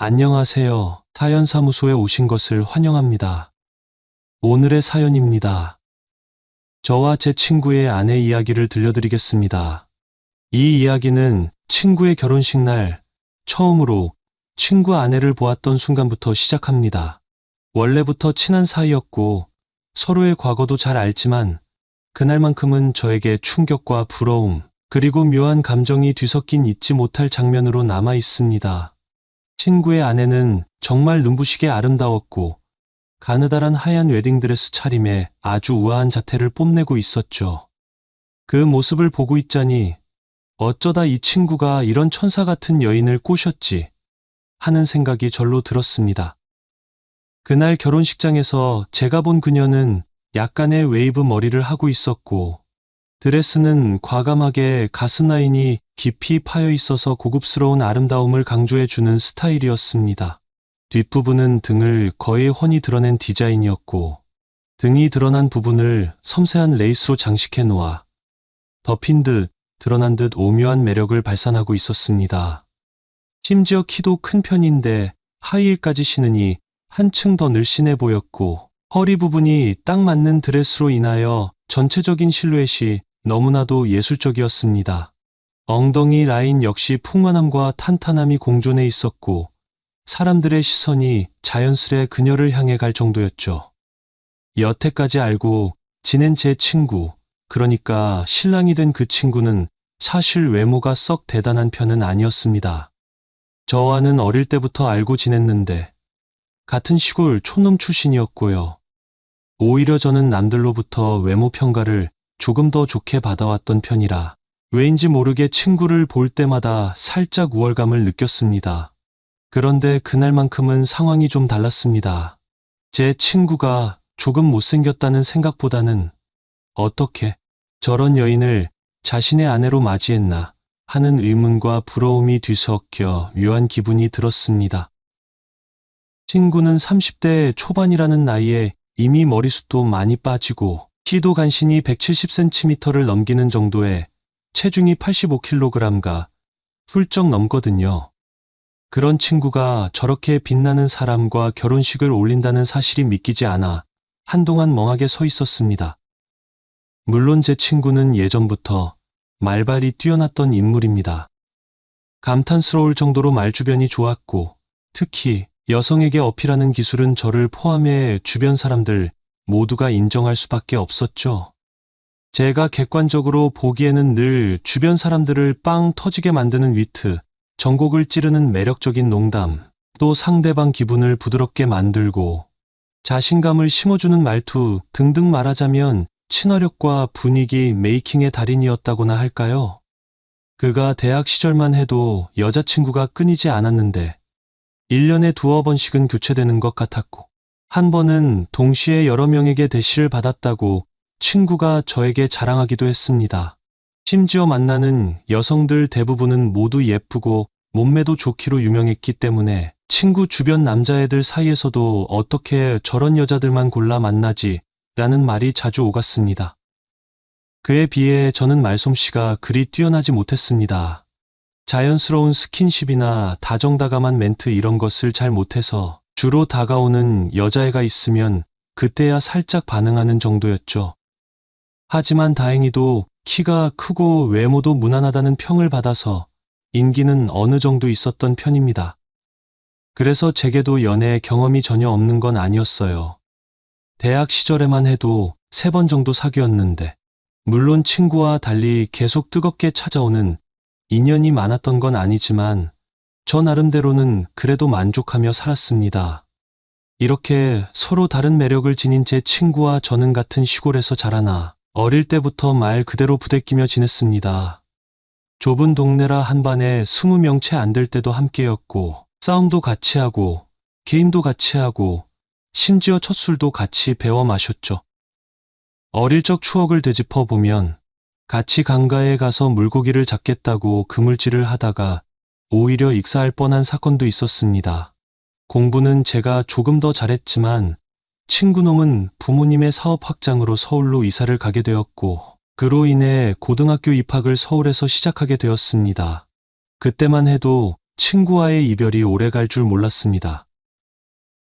안녕하세요. 사연사무소에 오신 것을 환영합니다. 오늘의 사연입니다. 저와 제 친구의 아내 이야기를 들려드리겠습니다. 이 이야기는 친구의 결혼식 날 처음으로 친구 아내를 보았던 순간부터 시작합니다. 원래부터 친한 사이였고 서로의 과거도 잘 알지만 그날만큼은 저에게 충격과 부러움, 그리고 묘한 감정이 뒤섞인 잊지 못할 장면으로 남아 있습니다. 친구의 아내는 정말 눈부시게 아름다웠고 가느다란 하얀 웨딩드레스 차림에 아주 우아한 자태를 뽐내고 있었죠. 그 모습을 보고 있자니 어쩌다 이 친구가 이런 천사 같은 여인을 꼬셨지 하는 생각이 절로 들었습니다. 그날 결혼식장에서 제가 본 그녀는 약간의 웨이브 머리를 하고 있었고 드레스는 과감하게 가슴 라인이 깊이 파여 있어서 고급스러운 아름다움을 강조해주는 스타일이었습니다. 뒷부분은 등을 거의 훤히 드러낸 디자인이었고 등이 드러난 부분을 섬세한 레이스로 장식해 놓아 덮인 듯 드러난 듯 오묘한 매력을 발산하고 있었습니다. 심지어 키도 큰 편인데 하이힐까지 신으니 한층 더 늘씬해 보였고 허리 부분이 딱 맞는 드레스로 인하여 전체적인 실루엣이 너무나도 예술적이었습니다. 엉덩이 라인 역시 풍만함과 탄탄함이 공존해 있었고 사람들의 시선이 자연스레 그녀를 향해 갈 정도였죠. 여태까지 알고 지낸 제 친구, 그러니까 신랑이 된 그 친구는 사실 외모가 썩 대단한 편은 아니었습니다. 저와는 어릴 때부터 알고 지냈는데 같은 시골 촌놈 출신이었고요. 오히려 저는 남들로부터 외모 평가를 조금 더 좋게 받아왔던 편이라 왜인지 모르게 친구를 볼 때마다 살짝 우월감을 느꼈습니다. 그런데 그날만큼은 상황이 좀 달랐습니다. 제 친구가 조금 못생겼다는 생각보다는 어떻게 저런 여인을 자신의 아내로 맞이했나 하는 의문과 부러움이 뒤섞여 묘한 기분이 들었습니다. 친구는 30대 초반이라는 나이에 이미 머리숱도 많이 빠지고 키도 간신히 170cm를 넘기는 정도에 체중이 85kg가 훌쩍 넘거든요. 그런 친구가 저렇게 빛나는 사람과 결혼식을 올린다는 사실이 믿기지 않아 한동안 멍하게 서 있었습니다. 물론 제 친구는 예전부터 말발이 뛰어났던 인물입니다. 감탄스러울 정도로 말주변이 좋았고 특히 여성에게 어필하는 기술은 저를 포함해 주변 사람들 모두가 인정할 수밖에 없었죠. 제가 객관적으로 보기에는 늘 주변 사람들을 빵 터지게 만드는 위트, 전곡을 찌르는 매력적인 농담, 또 상대방 기분을 부드럽게 만들고 자신감을 심어주는 말투 등등 말하자면 친화력과 분위기 메이킹의 달인이었다고나 할까요? 그가 대학 시절만 해도 여자친구가 끊이지 않았는데 1년에 두어 번씩은 교체되는 것 같았고 한 번은 동시에 여러 명에게 대시를 받았다고 친구가 저에게 자랑하기도 했습니다. 심지어 만나는 여성들 대부분은 모두 예쁘고 몸매도 좋기로 유명했기 때문에 친구 주변 남자애들 사이에서도 어떻게 저런 여자들만 골라 만나지? 라는 말이 자주 오갔습니다. 그에 비해 저는 말솜씨가 그리 뛰어나지 못했습니다. 자연스러운 스킨십이나 다정다감한 멘트 이런 것을 잘 못해서 주로 다가오는 여자애가 있으면 그때야 살짝 반응하는 정도였죠. 하지만 다행히도 키가 크고 외모도 무난하다는 평을 받아서 인기는 어느 정도 있었던 편입니다. 그래서 제게도 연애 경험이 전혀 없는 건 아니었어요. 대학 시절에만 해도 3번 정도 사귀었는데 물론 친구와 달리 계속 뜨겁게 찾아오는 인연이 많았던 건 아니지만 저 나름대로는 그래도 만족하며 살았습니다. 이렇게 서로 다른 매력을 지닌 제 친구와 저는 같은 시골에서 자라나 어릴 때부터 말 그대로 부대끼며 지냈습니다. 좁은 동네라 한 반에 20명 채 안 될 때도 함께였고 싸움도 같이 하고 게임도 같이 하고 심지어 첫 술도 같이 배워 마셨죠. 어릴 적 추억을 되짚어 보면 같이 강가에 가서 물고기를 잡겠다고 그물질을 하다가 오히려 익사할 뻔한 사건도 있었습니다. 공부는 제가 조금 더 잘했지만 친구놈은 부모님의 사업 확장으로 서울로 이사를 가게 되었고 그로 인해 고등학교 입학을 서울에서 시작하게 되었습니다. 그때만 해도 친구와의 이별이 오래 갈 줄 몰랐습니다.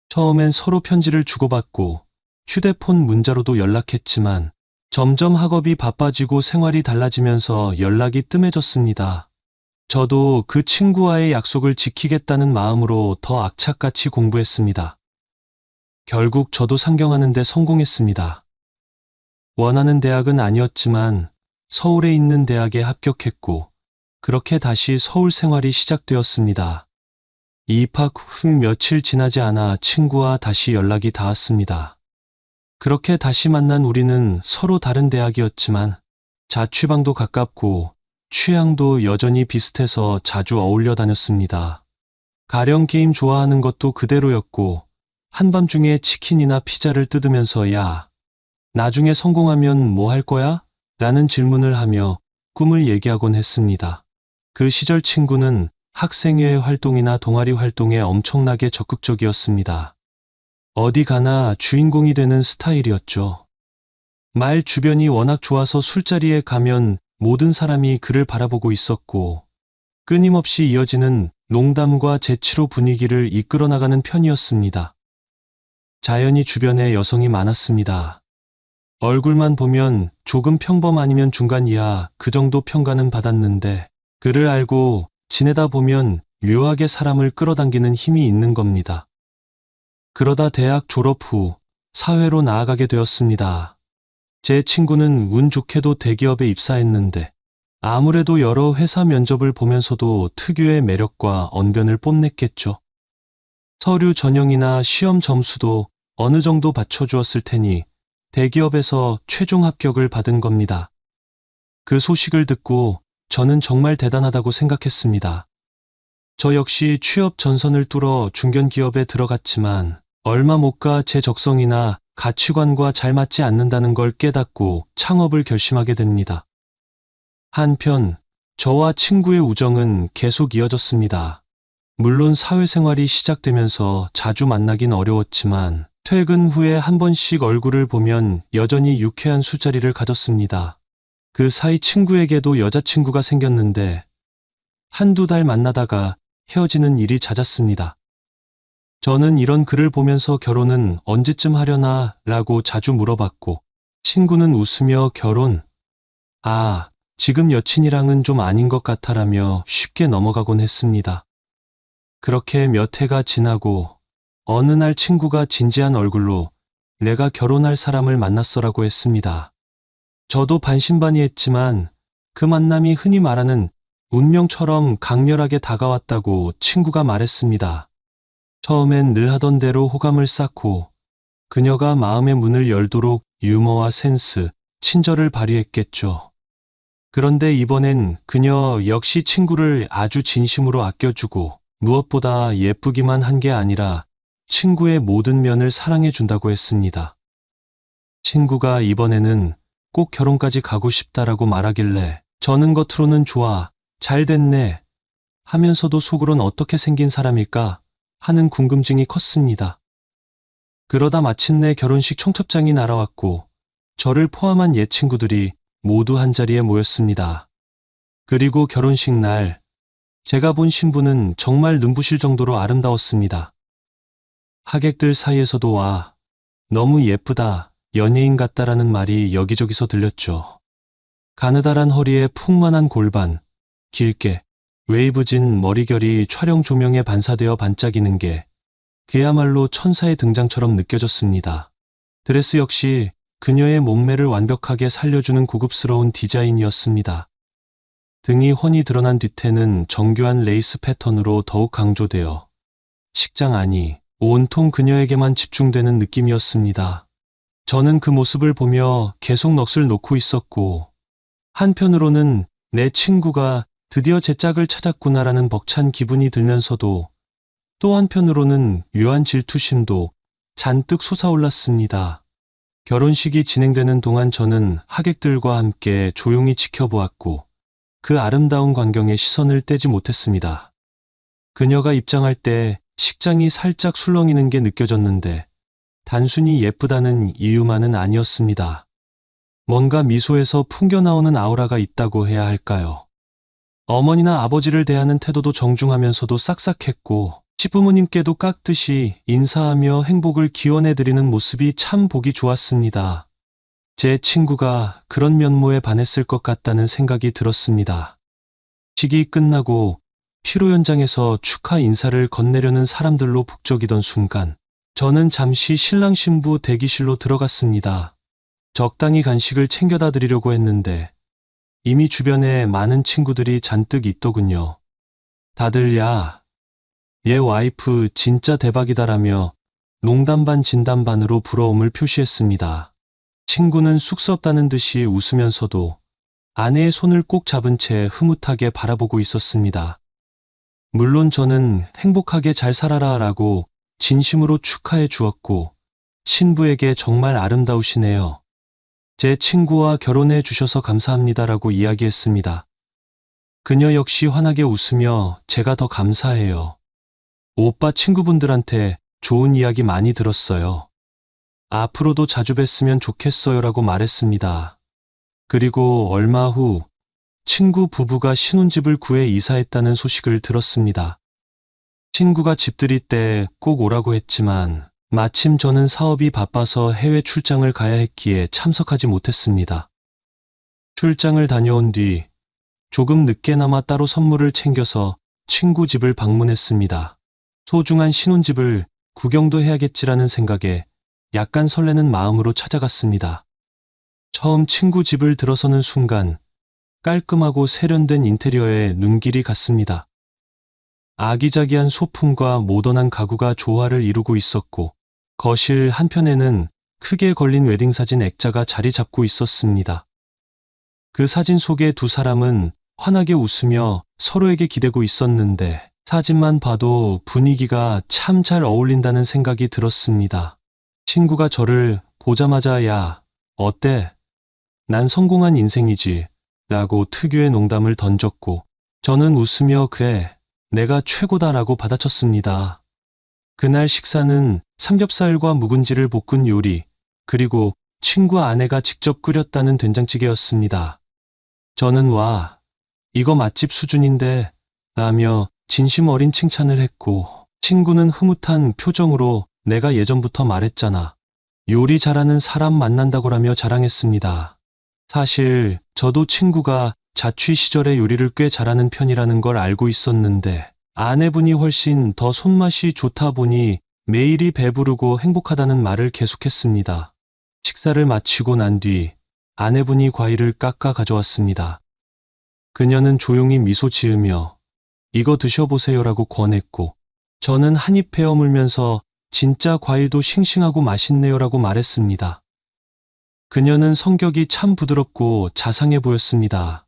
처음엔 서로 편지를 주고받고 휴대폰 문자로도 연락했지만 점점 학업이 바빠지고 생활이 달라지면서 연락이 뜸해졌습니다. 저도 그 친구와의 약속을 지키겠다는 마음으로 더 악착같이 공부했습니다. 결국 저도 상경하는 데 성공했습니다. 원하는 대학은 아니었지만 서울에 있는 대학에 합격했고 그렇게 다시 서울 생활이 시작되었습니다. 입학 후 며칠 지나지 않아 친구와 다시 연락이 닿았습니다. 그렇게 다시 만난 우리는 서로 다른 대학이었지만 자취방도 가깝고 취향도 여전히 비슷해서 자주 어울려 다녔습니다. 가령 게임 좋아하는 것도 그대로였고 한밤중에 치킨이나 피자를 뜯으면서 야, 나중에 성공하면 뭐 할 거야? 라는 질문을 하며 꿈을 얘기하곤 했습니다. 그 시절 친구는 학생회의 활동이나 동아리 활동에 엄청나게 적극적이었습니다. 어디 가나 주인공이 되는 스타일이었죠. 말 주변이 워낙 좋아서 술자리에 가면 모든 사람이 그를 바라보고 있었고 끊임없이 이어지는 농담과 재치로 분위기를 이끌어 나가는 편이었습니다. 자연히 주변에 여성이 많았습니다. 얼굴만 보면 조금 평범 아니면 중간 이하 그 정도 평가는 받았는데 그를 알고 지내다 보면 묘하게 사람을 끌어당기는 힘이 있는 겁니다. 그러다 대학 졸업 후 사회로 나아가게 되었습니다. 제 친구는 운 좋게도 대기업에 입사했는데 아무래도 여러 회사 면접을 보면서도 특유의 매력과 언변을 뽐냈겠죠. 서류 전형이나 시험 점수도 어느 정도 받쳐주었을 테니 대기업에서 최종 합격을 받은 겁니다. 그 소식을 듣고 저는 정말 대단하다고 생각했습니다. 저 역시 취업 전선을 뚫어 중견기업에 들어갔지만 얼마 못 가 제 적성이나 가치관과 잘 맞지 않는다는 걸 깨닫고 창업을 결심하게 됩니다. 한편 저와 친구의 우정은 계속 이어졌습니다. 물론 사회생활이 시작되면서 자주 만나긴 어려웠지만 퇴근 후에 한 번씩 얼굴을 보면 여전히 유쾌한 술자리를 가졌습니다. 그 사이 친구에게도 여자친구가 생겼는데 한두 달 만나다가 헤어지는 일이 잦았습니다. 저는 이런 글을 보면서 결혼은 언제쯤 하려나 라고 자주 물어봤고 친구는 웃으며 결혼? 아, 지금 여친이랑은 좀 아닌 것 같아라며 쉽게 넘어가곤 했습니다. 그렇게 몇 해가 지나고 어느 날 친구가 진지한 얼굴로 내가 결혼할 사람을 만났어라고 했습니다. 저도 반신반의했지만 그 만남이 흔히 말하는 운명처럼 강렬하게 다가왔다고 친구가 말했습니다. 처음엔 늘 하던 대로 호감을 쌓고 그녀가 마음의 문을 열도록 유머와 센스, 친절을 발휘했겠죠. 그런데 이번엔 그녀 역시 친구를 아주 진심으로 아껴주고 무엇보다 예쁘기만 한 게 아니라 친구의 모든 면을 사랑해준다고 했습니다. 친구가 이번에는 꼭 결혼까지 가고 싶다라고 말하길래 저는 겉으로는 좋아, 잘 됐네 하면서도 속으론 어떻게 생긴 사람일까 하는 궁금증이 컸습니다. 그러다 마침내 결혼식 청첩장이 날아왔고 저를 포함한 옛 친구들이 모두 한자리에 모였습니다. 그리고 결혼식 날 제가 본 신부는 정말 눈부실 정도로 아름다웠습니다. 하객들 사이에서도 와, 너무 예쁘다, 연예인 같다라는 말이 여기저기서 들렸죠. 가느다란 허리에 풍만한 골반, 길게 웨이브진 머리결이 촬영 조명에 반사되어 반짝이는 게 그야말로 천사의 등장처럼 느껴졌습니다. 드레스 역시 그녀의 몸매를 완벽하게 살려주는 고급스러운 디자인이었습니다. 등이 훤히 드러난 뒤태는 정교한 레이스 패턴으로 더욱 강조되어 식장 안이 온통 그녀에게만 집중되는 느낌이었습니다. 저는 그 모습을 보며 계속 넋을 놓고 있었고 한편으로는 내 친구가 드디어 제 짝을 찾았구나라는 벅찬 기분이 들면서도 또 한편으로는 묘한 질투심도 잔뜩 솟아올랐습니다. 결혼식이 진행되는 동안 저는 하객들과 함께 조용히 지켜보았고 그 아름다운 광경에 시선을 떼지 못했습니다. 그녀가 입장할 때 식장이 살짝 술렁이는 게 느껴졌는데 단순히 예쁘다는 이유만은 아니었습니다. 뭔가 미소에서 풍겨나오는 아우라가 있다고 해야 할까요? 어머니나 아버지를 대하는 태도도 정중하면서도 싹싹했고, 시부모님께도 깍듯이 인사하며 행복을 기원해드리는 모습이 참 보기 좋았습니다. 제 친구가 그런 면모에 반했을 것 같다는 생각이 들었습니다. 식이 끝나고 피로 현장에서 축하 인사를 건네려는 사람들로 북적이던 순간, 저는 잠시 신랑 신부 대기실로 들어갔습니다. 적당히 간식을 챙겨다 드리려고 했는데 이미 주변에 많은 친구들이 잔뜩 있더군요. 다들 야, 얘 와이프 진짜 대박이다라며 농담 반 진담 반으로 부러움을 표시했습니다. 친구는 쑥스럽다는 듯이 웃으면서도 아내의 손을 꼭 잡은 채 흐뭇하게 바라보고 있었습니다. 물론 저는 행복하게 잘 살아라 라고 진심으로 축하해 주었고, 신부에게 정말 아름다우시네요. 제 친구와 결혼해 주셔서 감사합니다라고 이야기했습니다. 그녀 역시 환하게 웃으며 제가 더 감사해요. 오빠 친구분들한테 좋은 이야기 많이 들었어요. 앞으로도 자주 뵀으면 좋겠어요라고 말했습니다. 그리고 얼마 후 친구 부부가 신혼집을 구해 이사했다는 소식을 들었습니다. 친구가 집들이 때 꼭 오라고 했지만 마침 저는 사업이 바빠서 해외 출장을 가야 했기에 참석하지 못했습니다. 출장을 다녀온 뒤 조금 늦게나마 따로 선물을 챙겨서 친구 집을 방문했습니다. 소중한 신혼집을 구경도 해야겠지라는 생각에 약간 설레는 마음으로 찾아갔습니다. 처음 친구 집을 들어서는 순간 깔끔하고 세련된 인테리어에 눈길이 갔습니다. 아기자기한 소품과 모던한 가구가 조화를 이루고 있었고, 거실 한편에는 크게 걸린 웨딩사진 액자가 자리 잡고 있었습니다. 그 사진 속의 두 사람은 환하게 웃으며 서로에게 기대고 있었는데, 사진만 봐도 분위기가 참 잘 어울린다는 생각이 들었습니다. 친구가 저를 보자마자 야, 어때? 난 성공한 인생이지 라고 특유의 농담을 던졌고, 저는 웃으며 그래, 내가 최고다라고 받아쳤습니다. 그날 식사는 삼겹살과 묵은지를 볶은 요리, 그리고 친구 아내가 직접 끓였다는 된장찌개였습니다. 저는 와, 이거 맛집 수준인데 라며 진심 어린 칭찬을 했고, 친구는 흐뭇한 표정으로 내가 예전부터 말했잖아. 요리 잘하는 사람 만난다고라며 자랑했습니다. 사실 저도 친구가 자취 시절에 요리를 꽤 잘하는 편이라는 걸 알고 있었는데, 아내분이 훨씬 더 손맛이 좋다 보니 매일이 배부르고 행복하다는 말을 계속했습니다. 식사를 마치고 난 뒤 아내분이 과일을 깎아 가져왔습니다. 그녀는 조용히 미소 지으며 이거 드셔보세요라고 권했고, 저는 한입 베어 물면서 진짜 과일도 싱싱하고 맛있네요라고 말했습니다. 그녀는 성격이 참 부드럽고 자상해 보였습니다.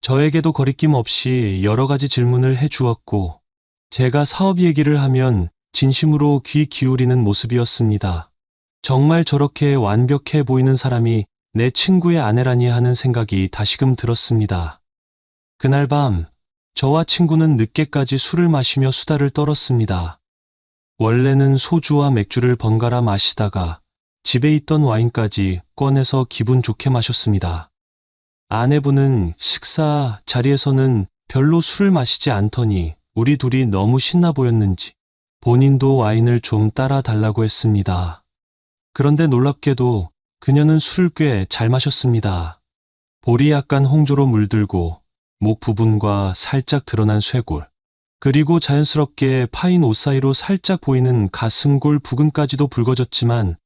저에게도 거리낌 없이 여러 가지 질문을 해 주었고, 제가 사업 얘기를 하면 진심으로 귀 기울이는 모습이었습니다. 정말 저렇게 완벽해 보이는 사람이 내 친구의 아내라니 하는 생각이 다시금 들었습니다. 그날 밤, 저와 친구는 늦게까지 술을 마시며 수다를 떨었습니다. 원래는 소주와 맥주를 번갈아 마시다가 집에 있던 와인까지 꺼내서 기분 좋게 마셨습니다. 아내분은 식사 자리에서는 별로 술을 마시지 않더니 우리 둘이 너무 신나 보였는지 본인도 와인을 좀 따라 달라고 했습니다. 그런데 놀랍게도 그녀는 술을 꽤 잘 마셨습니다. 볼이 약간 홍조로 물들고 목 부분과 살짝 드러난 쇄골, 그리고 자연스럽게 파인 옷 사이로 살짝 보이는 가슴골 부근까지도 붉어졌지만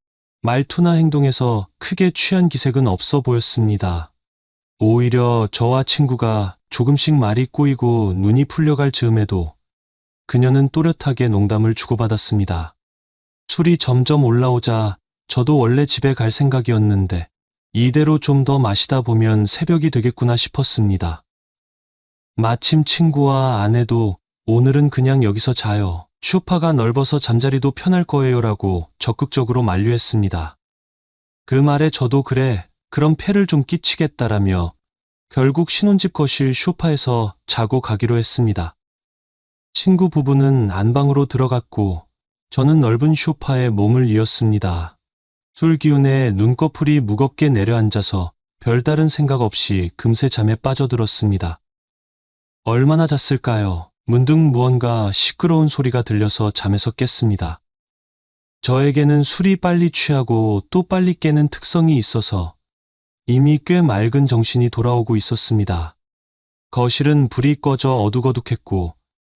말투나 행동에서 크게 취한 기색은 없어 보였습니다. 오히려 저와 친구가 조금씩 말이 꼬이고 눈이 풀려갈 즈음에도 그녀는 또렷하게 농담을 주고받았습니다. 술이 점점 올라오자 저도 원래 집에 갈 생각이었는데 이대로 좀 더 마시다 보면 새벽이 되겠구나 싶었습니다. 마침 친구와 아내도 오늘은 그냥 여기서 자요. 소파가 넓어서 잠자리도 편할 거예요라고 적극적으로 만류했습니다. 그 말에 저도 그래, 그럼 폐를 좀 끼치겠다라며 결국 신혼집 거실 소파에서 자고 가기로 했습니다. 친구 부부는 안방으로 들어갔고 저는 넓은 소파에 몸을 이었습니다. 술 기운에 눈꺼풀이 무겁게 내려앉아서 별다른 생각 없이 금세 잠에 빠져들었습니다. 얼마나 잤을까요? 문득 무언가 시끄러운 소리가 들려서 잠에서 깼습니다. 저에게는 술이 빨리 취하고 또 빨리 깨는 특성이 있어서 이미 꽤 맑은 정신이 돌아오고 있었습니다. 거실은 불이 꺼져 어둑어둑했고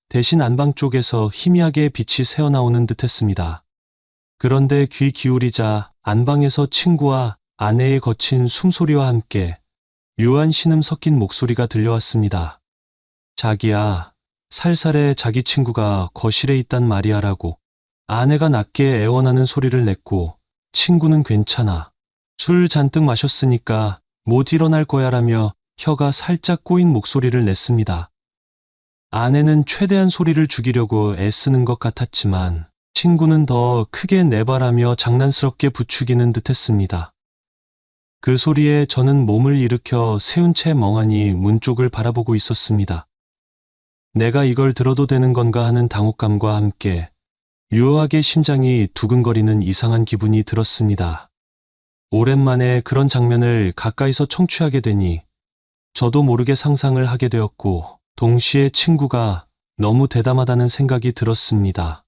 대신 안방 쪽에서 희미하게 빛이 새어나오는 듯했습니다. 그런데 귀 기울이자 안방에서 친구와 아내의 거친 숨소리와 함께 묘한 신음 섞인 목소리가 들려왔습니다. 자기야, 살살해. 자기 친구가 거실에 있단 말이야라고. 아내가 낮게 애원하는 소리를 냈고 친구는 괜찮아. 술 잔뜩 마셨으니까 못 일어날 거야라며 혀가 살짝 꼬인 목소리를 냈습니다. 아내는 최대한 소리를 죽이려고 애쓰는 것 같았지만 친구는 더 크게 내발하며 장난스럽게 부추기는 듯했습니다. 그 소리에 저는 몸을 일으켜 세운 채 멍하니 문 쪽을 바라보고 있었습니다. 내가 이걸 들어도 되는 건가 하는 당혹감과 함께 묘하게 심장이 두근거리는 이상한 기분이 들었습니다. 오랜만에 그런 장면을 가까이서 청취하게 되니 저도 모르게 상상을 하게 되었고 동시에 친구가 너무 대담하다는 생각이 들었습니다.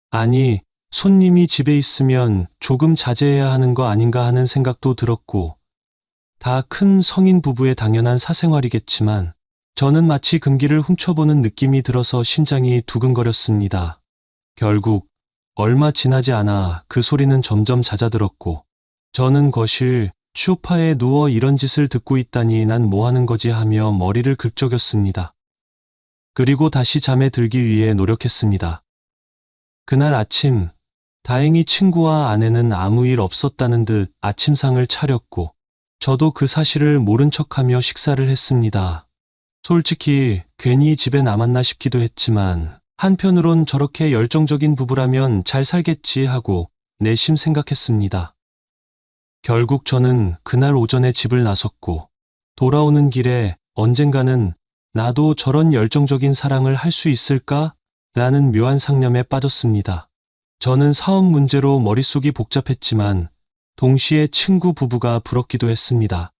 아니, 손님이 집에 있으면 조금 자제해야 하는 거 아닌가 하는 생각도 들었고 다 큰 성인 부부의 당연한 사생활이겠지만 저는 마치 금기를 훔쳐보는 느낌이 들어서 심장이 두근거렸습니다. 결국 얼마 지나지 않아 그 소리는 점점 잦아들었고 저는 거실 소파에 누워 이런 짓을 듣고 있다니 난 뭐 하는 거지 하며 머리를 긁적였습니다. 그리고 다시 잠에 들기 위해 노력했습니다. 그날 아침, 다행히 친구와 아내는 아무 일 없었다는 듯 아침상을 차렸고 저도 그 사실을 모른 척하며 식사를 했습니다. 솔직히 괜히 집에 남았나 싶기도 했지만 한편으론 저렇게 열정적인 부부라면 잘 살겠지 하고 내심 생각했습니다. 결국 저는 그날 오전에 집을 나섰고 돌아오는 길에 언젠가는 나도 저런 열정적인 사랑을 할 수 있을까? 라는 묘한 상념에 빠졌습니다. 저는 사업 문제로 머릿속이 복잡했지만 동시에 친구 부부가 부럽기도 했습니다.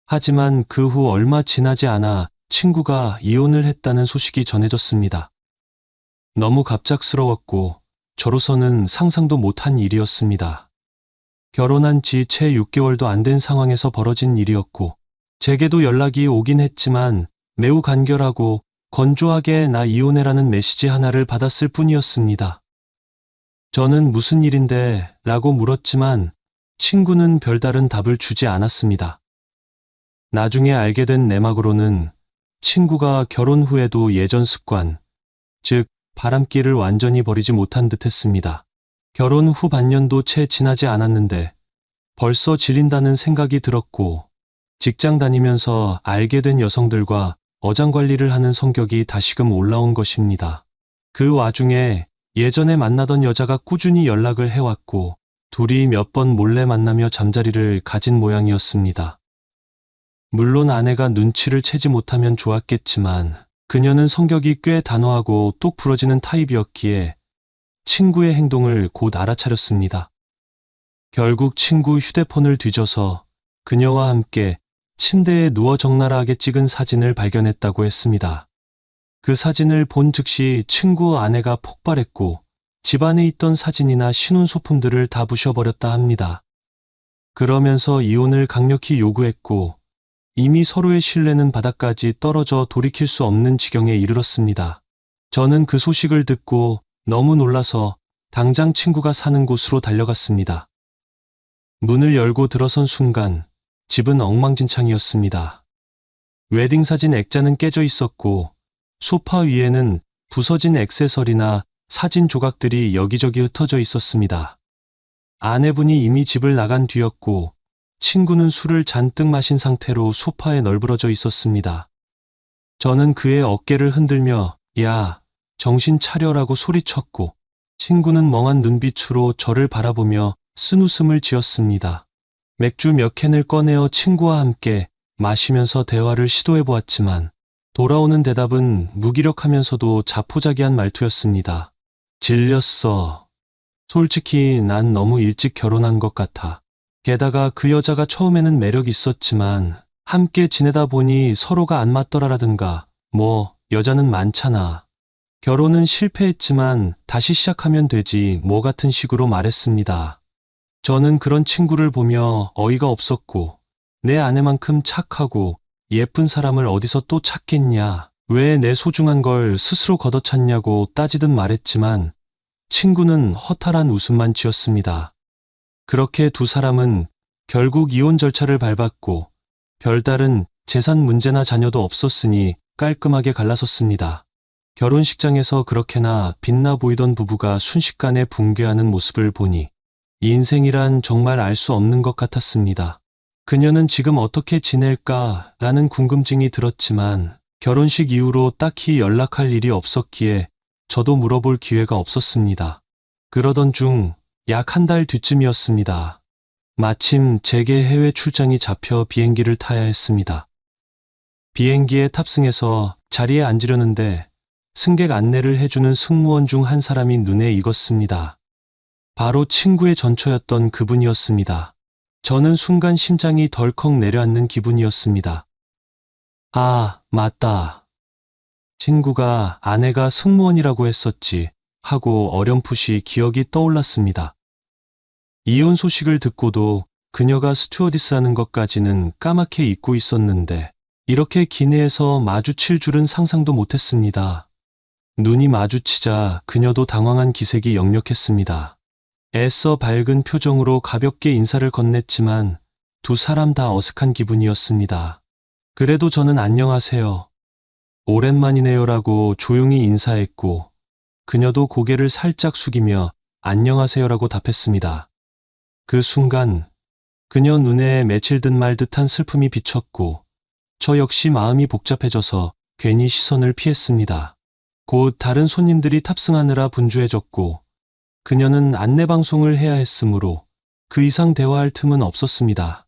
하지만 그 후 얼마 지나지 않아 친구가 이혼을 했다는 소식이 전해졌습니다. 너무 갑작스러웠고 저로서는 상상도 못한 일이었습니다. 결혼한 지 채 6개월도 안 된 상황에서 벌어진 일이었고 제게도 연락이 오긴 했지만 매우 간결하고 건조하게 나 이혼해라는 메시지 하나를 받았을 뿐이었습니다. 저는 무슨 일인데? 라고 물었지만 친구는 별다른 답을 주지 않았습니다. 나중에 알게 된 내막으로는 친구가 결혼 후에도 예전 습관, 즉 바람기를 완전히 버리지 못한 듯했습니다. 결혼 후 반년도 채 지나지 않았는데 벌써 질린다는 생각이 들었고 직장 다니면서 알게 된 여성들과 어장관리를 하는 성격이 다시금 올라온 것입니다. 그 와중에 예전에 만나던 여자가 꾸준히 연락을 해왔고 둘이 몇 번 몰래 만나며 잠자리를 가진 모양이었습니다. 물론 아내가 눈치를 채지 못하면 좋았겠지만 그녀는 성격이 꽤 단호하고 똑 부러지는 타입이었기에 친구의 행동을 곧 알아차렸습니다. 결국 친구 휴대폰을 뒤져서 그녀와 함께 침대에 누워 적나라하게 찍은 사진을 발견했다고 했습니다. 그 사진을 본 즉시 친구 아내가 폭발했고 집안에 있던 사진이나 신혼소품들을 다 부셔버렸다 합니다. 그러면서 이혼을 강력히 요구했고 이미 서로의 신뢰는 바닥까지 떨어져 돌이킬 수 없는 지경에 이르렀습니다. 저는 그 소식을 듣고 너무 놀라서 당장 친구가 사는 곳으로 달려갔습니다. 문을 열고 들어선 순간 집은 엉망진창이었습니다. 웨딩사진 액자는 깨져 있었고 소파 위에는 부서진 액세서리나 사진 조각들이 여기저기 흩어져 있었습니다. 아내분이 이미 집을 나간 뒤였고 친구는 술을 잔뜩 마신 상태로 소파에 널브러져 있었습니다. 저는 그의 어깨를 흔들며 야, 정신 차려라고 소리쳤고 친구는 멍한 눈빛으로 저를 바라보며 쓴웃음을 지었습니다. 맥주 몇 캔을 꺼내어 친구와 함께 마시면서 대화를 시도해 보았지만 돌아오는 대답은 무기력하면서도 자포자기한 말투였습니다. 질렸어. 솔직히 난 너무 일찍 결혼한 것 같아. 게다가 그 여자가 처음에는 매력 있었지만 함께 지내다 보니 서로가 안 맞더라라든가 뭐, 여자는 많잖아. 결혼은 실패했지만 다시 시작하면 되지 뭐 같은 식으로 말했습니다. 저는 그런 친구를 보며 어이가 없었고, 내 아내만큼 착하고 예쁜 사람을 어디서 또 찾겠냐, 왜 내 소중한 걸 스스로 걷어찼냐고 따지듯 말했지만 친구는 허탈한 웃음만 지었습니다. 그렇게 두 사람은 결국 이혼 절차를 밟았고 별다른 재산 문제나 자녀도 없었으니 깔끔하게 갈라섰습니다. 결혼식장에서 그렇게나 빛나 보이던 부부가 순식간에 붕괴하는 모습을 보니 인생이란 정말 알 수 없는 것 같았습니다. 그녀는 지금 어떻게 지낼까라는 궁금증이 들었지만 결혼식 이후로 딱히 연락할 일이 없었기에 저도 물어볼 기회가 없었습니다. 그러던 중 약 한 달 뒤쯤이었습니다. 마침 제게 해외 출장이 잡혀 비행기를 타야 했습니다. 비행기에 탑승해서 자리에 앉으려는데 승객 안내를 해주는 승무원 중 한 사람이 눈에 익었습니다. 바로 친구의 전처였던 그분이었습니다. 저는 순간 심장이 덜컥 내려앉는 기분이었습니다. 아, 맞다. 친구가 아내가 승무원이라고 했었지 하고 어렴풋이 기억이 떠올랐습니다. 이혼 소식을 듣고도 그녀가 스튜어디스라는 것까지는 까맣게 잊고 있었는데 이렇게 기내에서 마주칠 줄은 상상도 못했습니다. 눈이 마주치자 그녀도 당황한 기색이 역력했습니다. 애써 밝은 표정으로 가볍게 인사를 건넸지만 두 사람 다 어색한 기분이었습니다. 그래도 저는 안녕하세요. 오랜만이네요라고 조용히 인사했고 그녀도 고개를 살짝 숙이며 안녕하세요라고 답했습니다. 그 순간 그녀 눈에 맺힐 듯 말 듯한 슬픔이 비쳤고 저 역시 마음이 복잡해져서 괜히 시선을 피했습니다. 곧 다른 손님들이 탑승하느라 분주해졌고 그녀는 안내방송을 해야 했으므로 그 이상 대화할 틈은 없었습니다.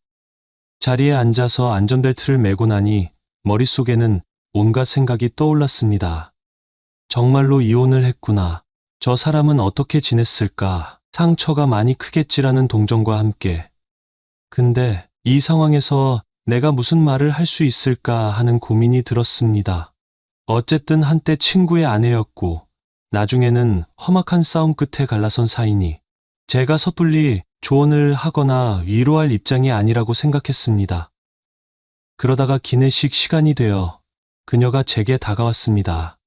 자리에 앉아서 안전벨트를 매고 나니 머릿속에는 온갖 생각이 떠올랐습니다. 정말로 이혼을 했구나. 저 사람은 어떻게 지냈을까? 상처가 많이 크겠지라는 동정과 함께. 근데 이 상황에서 내가 무슨 말을 할 수 있을까 하는 고민이 들었습니다. 어쨌든 한때 친구의 아내였고 나중에는 험악한 싸움 끝에 갈라선 사이니 제가 섣불리 조언을 하거나 위로할 입장이 아니라고 생각했습니다. 그러다가 기내식 시간이 되어 그녀가 제게 다가왔습니다.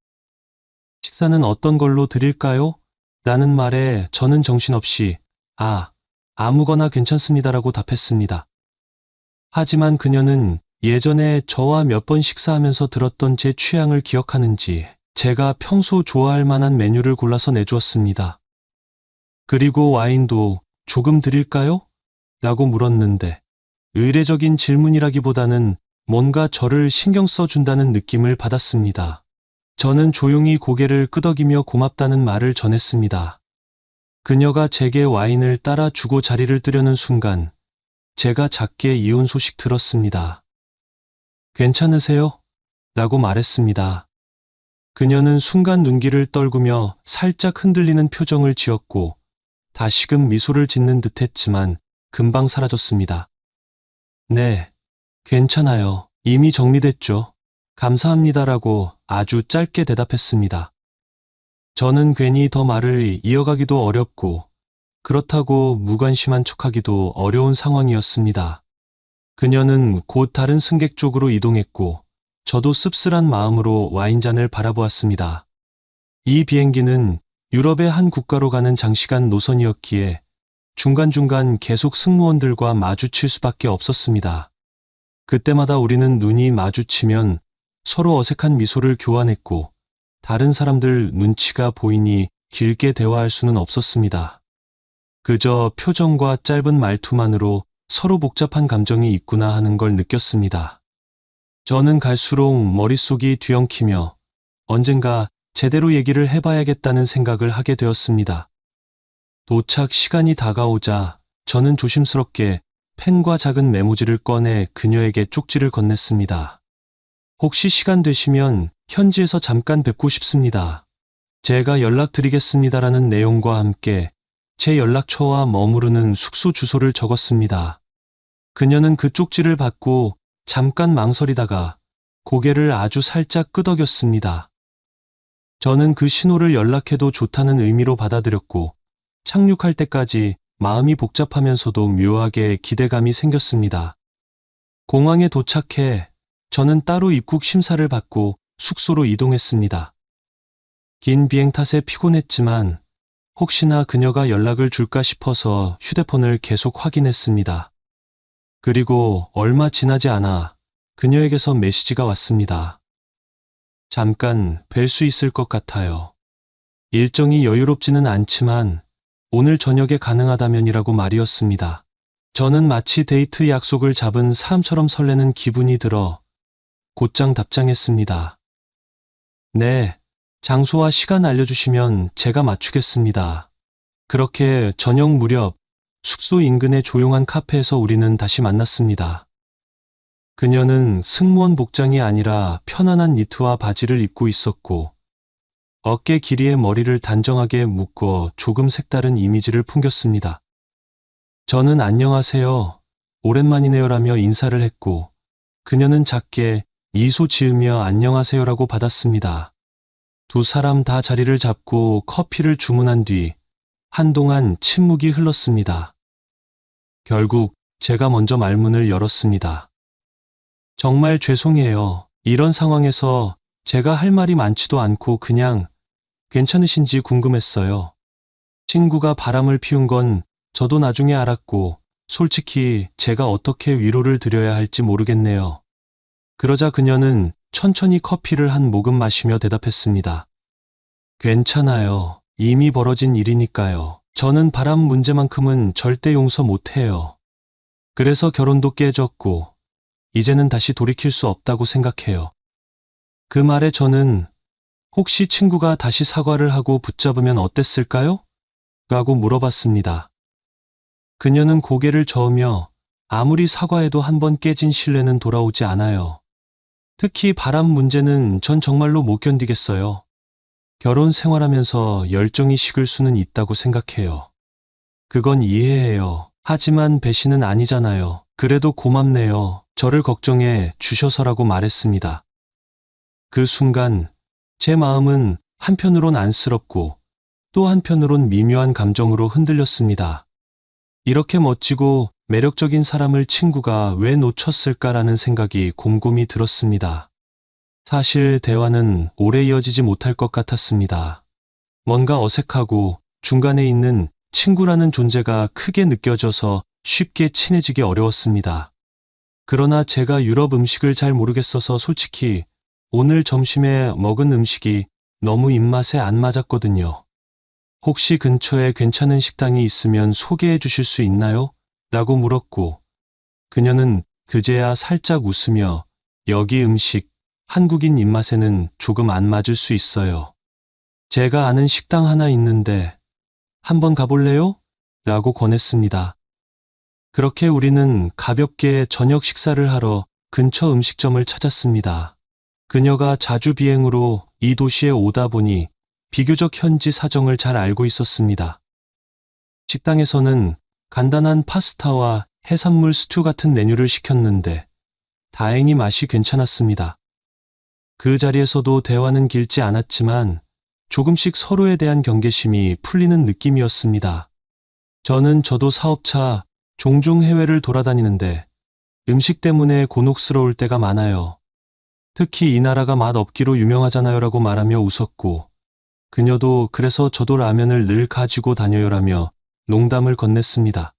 식사는 어떤 걸로 드릴까요? 라는 말에 저는 정신없이 아무거나 괜찮습니다라고 답했습니다. 하지만 그녀는 예전에 저와 몇 번 식사하면서 들었던 제 취향을 기억하는지 제가 평소 좋아할 만한 메뉴를 골라서 내주었습니다. 그리고 와인도 조금 드릴까요? 라고 물었는데 의례적인 질문이라기보다는 뭔가 저를 신경 써준다는 느낌을 받았습니다. 저는 조용히 고개를 끄덕이며 고맙다는 말을 전했습니다. 그녀가 제게 와인을 따라 주고 자리를 뜨려는 순간 제가 작게 이혼 소식 들었습니다. 괜찮으세요? 라고 말했습니다. 그녀는 순간 눈길을 떨구며 살짝 흔들리는 표정을 지었고 다시금 미소를 짓는 듯 했지만 금방 사라졌습니다. 네, 괜찮아요. 이미 정리됐죠. 감사합니다라고 아주 짧게 대답했습니다. 저는 괜히 더 말을 이어가기도 어렵고 그렇다고 무관심한 척하기도 어려운 상황이었습니다. 그녀는 곧 다른 승객 쪽으로 이동했고 저도 씁쓸한 마음으로 와인잔을 바라보았습니다. 이 비행기는 유럽의 한 국가로 가는 장시간 노선이었기에 중간중간 계속 승무원들과 마주칠 수밖에 없었습니다. 그때마다 우리는 눈이 마주치면 서로 어색한 미소를 교환했고 다른 사람들 눈치가 보이니 길게 대화할 수는 없었습니다. 그저 표정과 짧은 말투만으로 서로 복잡한 감정이 있구나 하는 걸 느꼈습니다. 저는 갈수록 머릿속이 뒤엉키며 언젠가 제대로 얘기를 해봐야겠다는 생각을 하게 되었습니다. 도착 시간이 다가오자 저는 조심스럽게 펜과 작은 메모지를 꺼내 그녀에게 쪽지를 건넸습니다. 혹시 시간 되시면 현지에서 잠깐 뵙고 싶습니다. 제가 연락드리겠습니다라는 내용과 함께 제 연락처와 머무르는 숙소 주소를 적었습니다. 그녀는 그 쪽지를 받고 잠깐 망설이다가 고개를 아주 살짝 끄덕였습니다. 저는 그 신호를 연락해도 좋다는 의미로 받아들였고, 착륙할 때까지 마음이 복잡하면서도 묘하게 기대감이 생겼습니다. 공항에 도착해 저는 따로 입국 심사를 받고 숙소로 이동했습니다. 긴 비행 탓에 피곤했지만 혹시나 그녀가 연락을 줄까 싶어서 휴대폰을 계속 확인했습니다. 그리고 얼마 지나지 않아 그녀에게서 메시지가 왔습니다. 잠깐 뵐 수 있을 것 같아요. 일정이 여유롭지는 않지만 오늘 저녁에 가능하다면이라고 말이었습니다. 저는 마치 데이트 약속을 잡은 사람처럼 설레는 기분이 들어 곧장 답장했습니다. 네, 장소와 시간 알려주시면 제가 맞추겠습니다. 그렇게 저녁 무렵 숙소 인근의 조용한 카페에서 우리는 다시 만났습니다. 그녀는 승무원 복장이 아니라 편안한 니트와 바지를 입고 있었고 어깨 길이의 머리를 단정하게 묶어 조금 색다른 이미지를 풍겼습니다. 저는 안녕하세요, 오랜만이네요라며 인사를 했고 그녀는 작게 미소 지으며 안녕하세요라고 받았습니다. 두 사람 다 자리를 잡고 커피를 주문한 뒤 한동안 침묵이 흘렀습니다. 결국 제가 먼저 말문을 열었습니다. 정말 죄송해요. 이런 상황에서 제가 할 말이 많지도 않고 그냥 괜찮으신지 궁금했어요. 친구가 바람을 피운 건 저도 나중에 알았고 솔직히 제가 어떻게 위로를 드려야 할지 모르겠네요. 그러자 그녀는 천천히 커피를 한 모금 마시며 대답했습니다. 괜찮아요. 이미 벌어진 일이니까요. 저는 바람 문제만큼은 절대 용서 못해요. 그래서 결혼도 깨졌고 이제는 다시 돌이킬 수 없다고 생각해요. 그 말에 저는 혹시 친구가 다시 사과를 하고 붙잡으면 어땠을까요? 라고 물어봤습니다. 그녀는 고개를 저으며 아무리 사과해도 한 번 깨진 신뢰는 돌아오지 않아요. 특히 바람 문제는 전 정말로 못 견디겠어요. 결혼 생활하면서 열정이 식을 수는 있다고 생각해요. 그건 이해해요. 하지만 배신은 아니잖아요. 그래도 고맙네요. 저를 걱정해 주셔서라고 말했습니다. 그 순간 제 마음은 한편으론 안쓰럽고 또 한편으론 미묘한 감정으로 흔들렸습니다. 이렇게 멋지고 매력적인 사람을 친구가 왜 놓쳤을까라는 생각이 곰곰이 들었습니다. 사실 대화는 오래 이어지지 못할 것 같았습니다. 뭔가 어색하고 중간에 있는 친구라는 존재가 크게 느껴져서 쉽게 친해지기 어려웠습니다. 그러나 제가 유럽 음식을 잘 모르겠어서 솔직히 오늘 점심에 먹은 음식이 너무 입맛에 안 맞았거든요. 혹시 근처에 괜찮은 식당이 있으면 소개해 주실 수 있나요? 라고 물었고 그녀는 그제야 살짝 웃으며 여기 음식 한국인 입맛에는 조금 안 맞을 수 있어요. 제가 아는 식당 하나 있는데 한번 가볼래요? 라고 권했습니다. 그렇게 우리는 가볍게 저녁 식사를 하러 근처 음식점을 찾았습니다. 그녀가 자주 비행으로 이 도시에 오다 보니 비교적 현지 사정을 잘 알고 있었습니다. 식당에서는 간단한 파스타와 해산물 스튜 같은 메뉴를 시켰는데 다행히 맛이 괜찮았습니다. 그 자리에서도 대화는 길지 않았지만 조금씩 서로에 대한 경계심이 풀리는 느낌이었습니다. 저도 사업차 종종 해외를 돌아다니는데 음식 때문에 곤혹스러울 때가 많아요. 특히 이 나라가 맛 없기로 유명하잖아요 라고 말하며 웃었고 그녀도 그래서 저도 라면을 늘 가지고 다녀요라며 농담을 건넸습니다.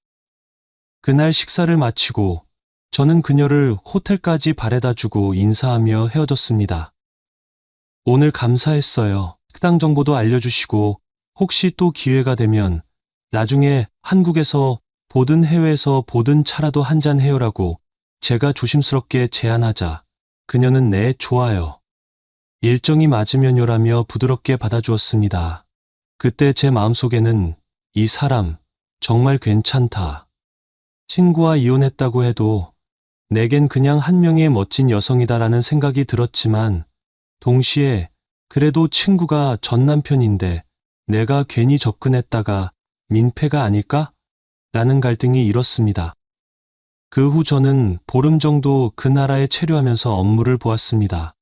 그날 식사를 마치고 저는 그녀를 호텔까지 바래다주고 인사하며 헤어졌습니다. 오늘 감사했어요. 식당 정보도 알려주시고 혹시 또 기회가 되면 나중에 한국에서 보든 해외에서 보든 차라도 한잔 해요라고 제가 조심스럽게 제안하자 그녀는 네, 좋아요. 일정이 맞으면요라며 부드럽게 받아주었습니다. 그때 제 마음속에는 이 사람 정말 괜찮다. 친구와 이혼했다고 해도 내겐 그냥 한 명의 멋진 여성이다라는 생각이 들었지만 동시에 그래도 친구가 전 남편인데 내가 괜히 접근했다가 민폐가 아닐까? 라는 갈등이 일었습니다. 그 후 저는 보름 정도 그 나라에 체류하면서 업무를 보았습니다.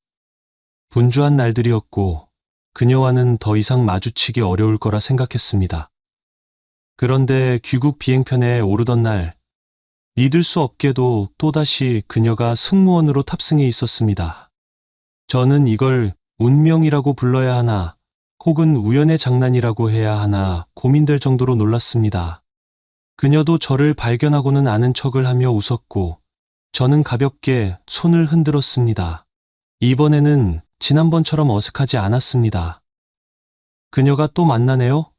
분주한 날들이었고 그녀와는 더 이상 마주치기 어려울 거라 생각했습니다. 그런데 귀국 비행편에 오르던 날, 믿을 수 없게도 또다시 그녀가 승무원으로 탑승해 있었습니다. 저는 이걸 운명이라고 불러야 하나, 혹은 우연의 장난이라고 해야 하나 고민될 정도로 놀랐습니다. 그녀도 저를 발견하고는 아는 척을 하며 웃었고, 저는 가볍게 손을 흔들었습니다. 이번에는 지난번처럼 어색하지 않았습니다. 그녀가 또 만나네요?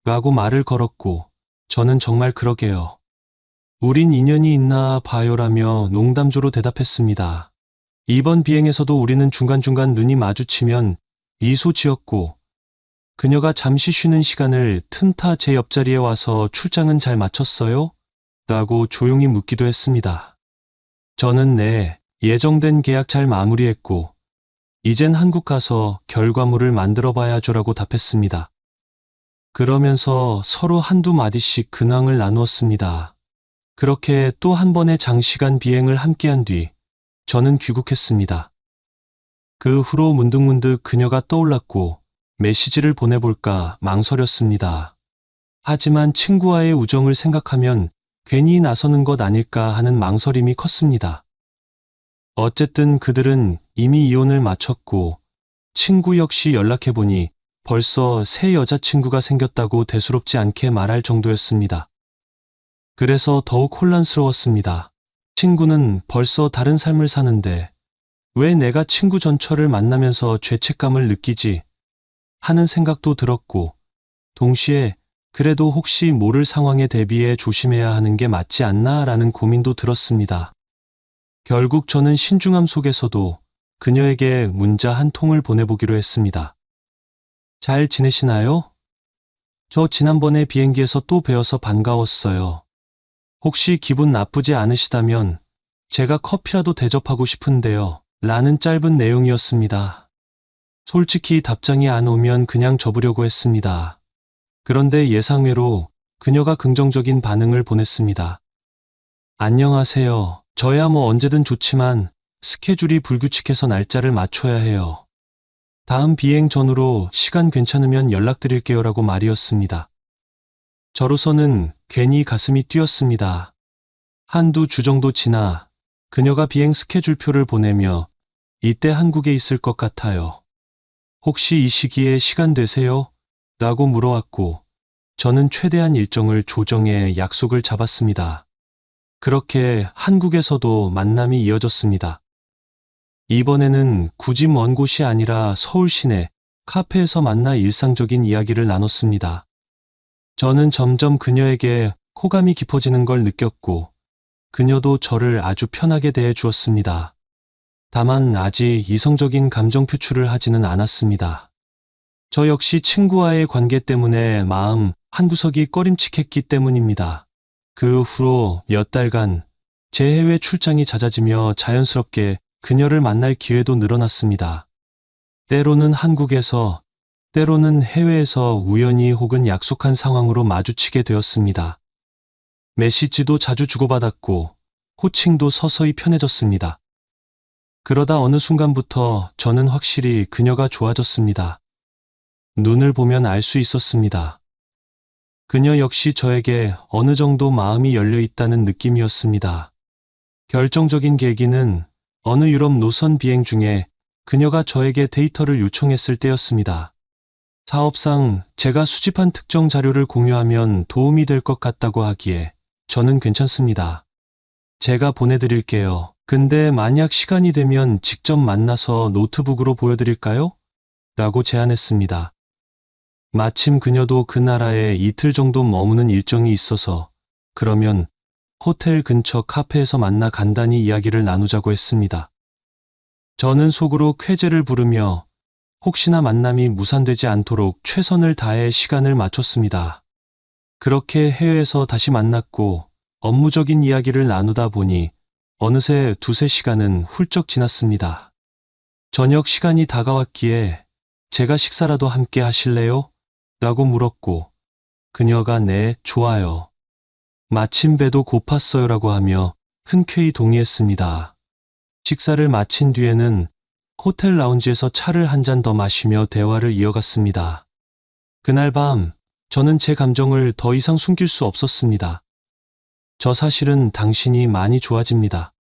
라고 말을 걸었고, 저는 정말 그러게요. 우린 인연이 있나 봐요라며 농담조로 대답했습니다. 이번 비행에서도 우리는 중간중간 눈이 마주치면 미소 지었고, 그녀가 잠시 쉬는 시간을 틈타 제 옆자리에 와서 출장은 잘 마쳤어요? 라고 조용히 묻기도 했습니다. 저는 네, 예정된 계약 잘 마무리했고, 이젠 한국 가서 결과물을 만들어 봐야죠라고 답했습니다. 그러면서 서로 한두 마디씩 근황을 나누었습니다. 그렇게 또 한 번의 장시간 비행을 함께한 뒤, 저는 귀국했습니다. 그 후로 문득문득 그녀가 떠올랐고, 메시지를 보내볼까 망설였습니다. 하지만 친구와의 우정을 생각하면 괜히 나서는 것 아닐까 하는 망설임이 컸습니다. 어쨌든 그들은 이미 이혼을 마쳤고, 친구 역시 연락해보니 벌써 새 여자친구가 생겼다고 대수롭지 않게 말할 정도였습니다. 그래서 더욱 혼란스러웠습니다. 친구는 벌써 다른 삶을 사는데 왜 내가 친구 전처를 만나면서 죄책감을 느끼지? 하는 생각도 들었고, 동시에 그래도 혹시 모를 상황에 대비해 조심해야 하는 게 맞지 않나 라는 고민도 들었습니다. 결국 저는 신중함 속에서도 그녀에게 문자 한 통을 보내보기로 했습니다. 잘 지내시나요? 저 지난번에 비행기에서 또 뵈어서 반가웠어요. 혹시 기분 나쁘지 않으시다면 제가 커피라도 대접하고 싶은데요. 라는 짧은 내용이었습니다. 솔직히 답장이 안 오면 그냥 접으려고 했습니다. 그런데 예상외로 그녀가 긍정적인 반응을 보냈습니다. 안녕하세요. 저야 뭐 언제든 좋지만 스케줄이 불규칙해서 날짜를 맞춰야 해요. 다음 비행 전후로 시간 괜찮으면 연락드릴게요 라고 말이었습니다. 저로서는 괜히 가슴이 뛰었습니다. 한두 주 정도 지나 그녀가 비행 스케줄표를 보내며 이때 한국에 있을 것 같아요. 혹시 이 시기에 시간 되세요? 라고 물어왔고, 저는 최대한 일정을 조정해 약속을 잡았습니다. 그렇게 한국에서도 만남이 이어졌습니다. 이번에는 굳이 먼 곳이 아니라 서울 시내 카페에서 만나 일상적인 이야기를 나눴습니다. 저는 점점 그녀에게 호감이 깊어지는 걸 느꼈고, 그녀도 저를 아주 편하게 대해 주었습니다. 다만 아직 이성적인 감정 표출을 하지는 않았습니다. 저 역시 친구와의 관계 때문에 마음 한구석이 꺼림칙했기 때문입니다. 그 후로 몇 달간 제 해외 출장이 잦아지며 자연스럽게 그녀를 만날 기회도 늘어났습니다. 때로는 한국에서, 때로는 해외에서 우연히 혹은 약속한 상황으로 마주치게 되었습니다. 메시지도 자주 주고받았고, 호칭도 서서히 편해졌습니다. 그러다 어느 순간부터 저는 확실히 그녀가 좋아졌습니다. 눈을 보면 알 수 있었습니다. 그녀 역시 저에게 어느 정도 마음이 열려 있다는 느낌이었습니다. 결정적인 계기는 어느 유럽 노선 비행 중에 그녀가 저에게 데이터를 요청했을 때였습니다. 사업상 제가 수집한 특정 자료를 공유하면 도움이 될 것 같다고 하기에 저는 괜찮습니다. 제가 보내드릴게요. 근데 만약 시간이 되면 직접 만나서 노트북으로 보여드릴까요? 라고 제안했습니다. 마침 그녀도 그 나라에 이틀 정도 머무는 일정이 있어서 그러면 호텔 근처 카페에서 만나 간단히 이야기를 나누자고 했습니다. 저는 속으로 쾌재를 부르며 혹시나 만남이 무산되지 않도록 최선을 다해 시간을 맞췄습니다. 그렇게 해외에서 다시 만났고 업무적인 이야기를 나누다 보니 어느새 두세 시간은 훌쩍 지났습니다. 저녁 시간이 다가왔기에 제가 식사라도 함께 하실래요? 라고 물었고 그녀가 네, 좋아요. 마침 배도 고팠어요 라고 하며 흔쾌히 동의했습니다. 식사를 마친 뒤에는 호텔 라운지에서 차를 한 잔 더 마시며 대화를 이어갔습니다. 그날 밤 저는 제 감정을 더 이상 숨길 수 없었습니다. 저 사실은 당신이 많이 좋아집니다.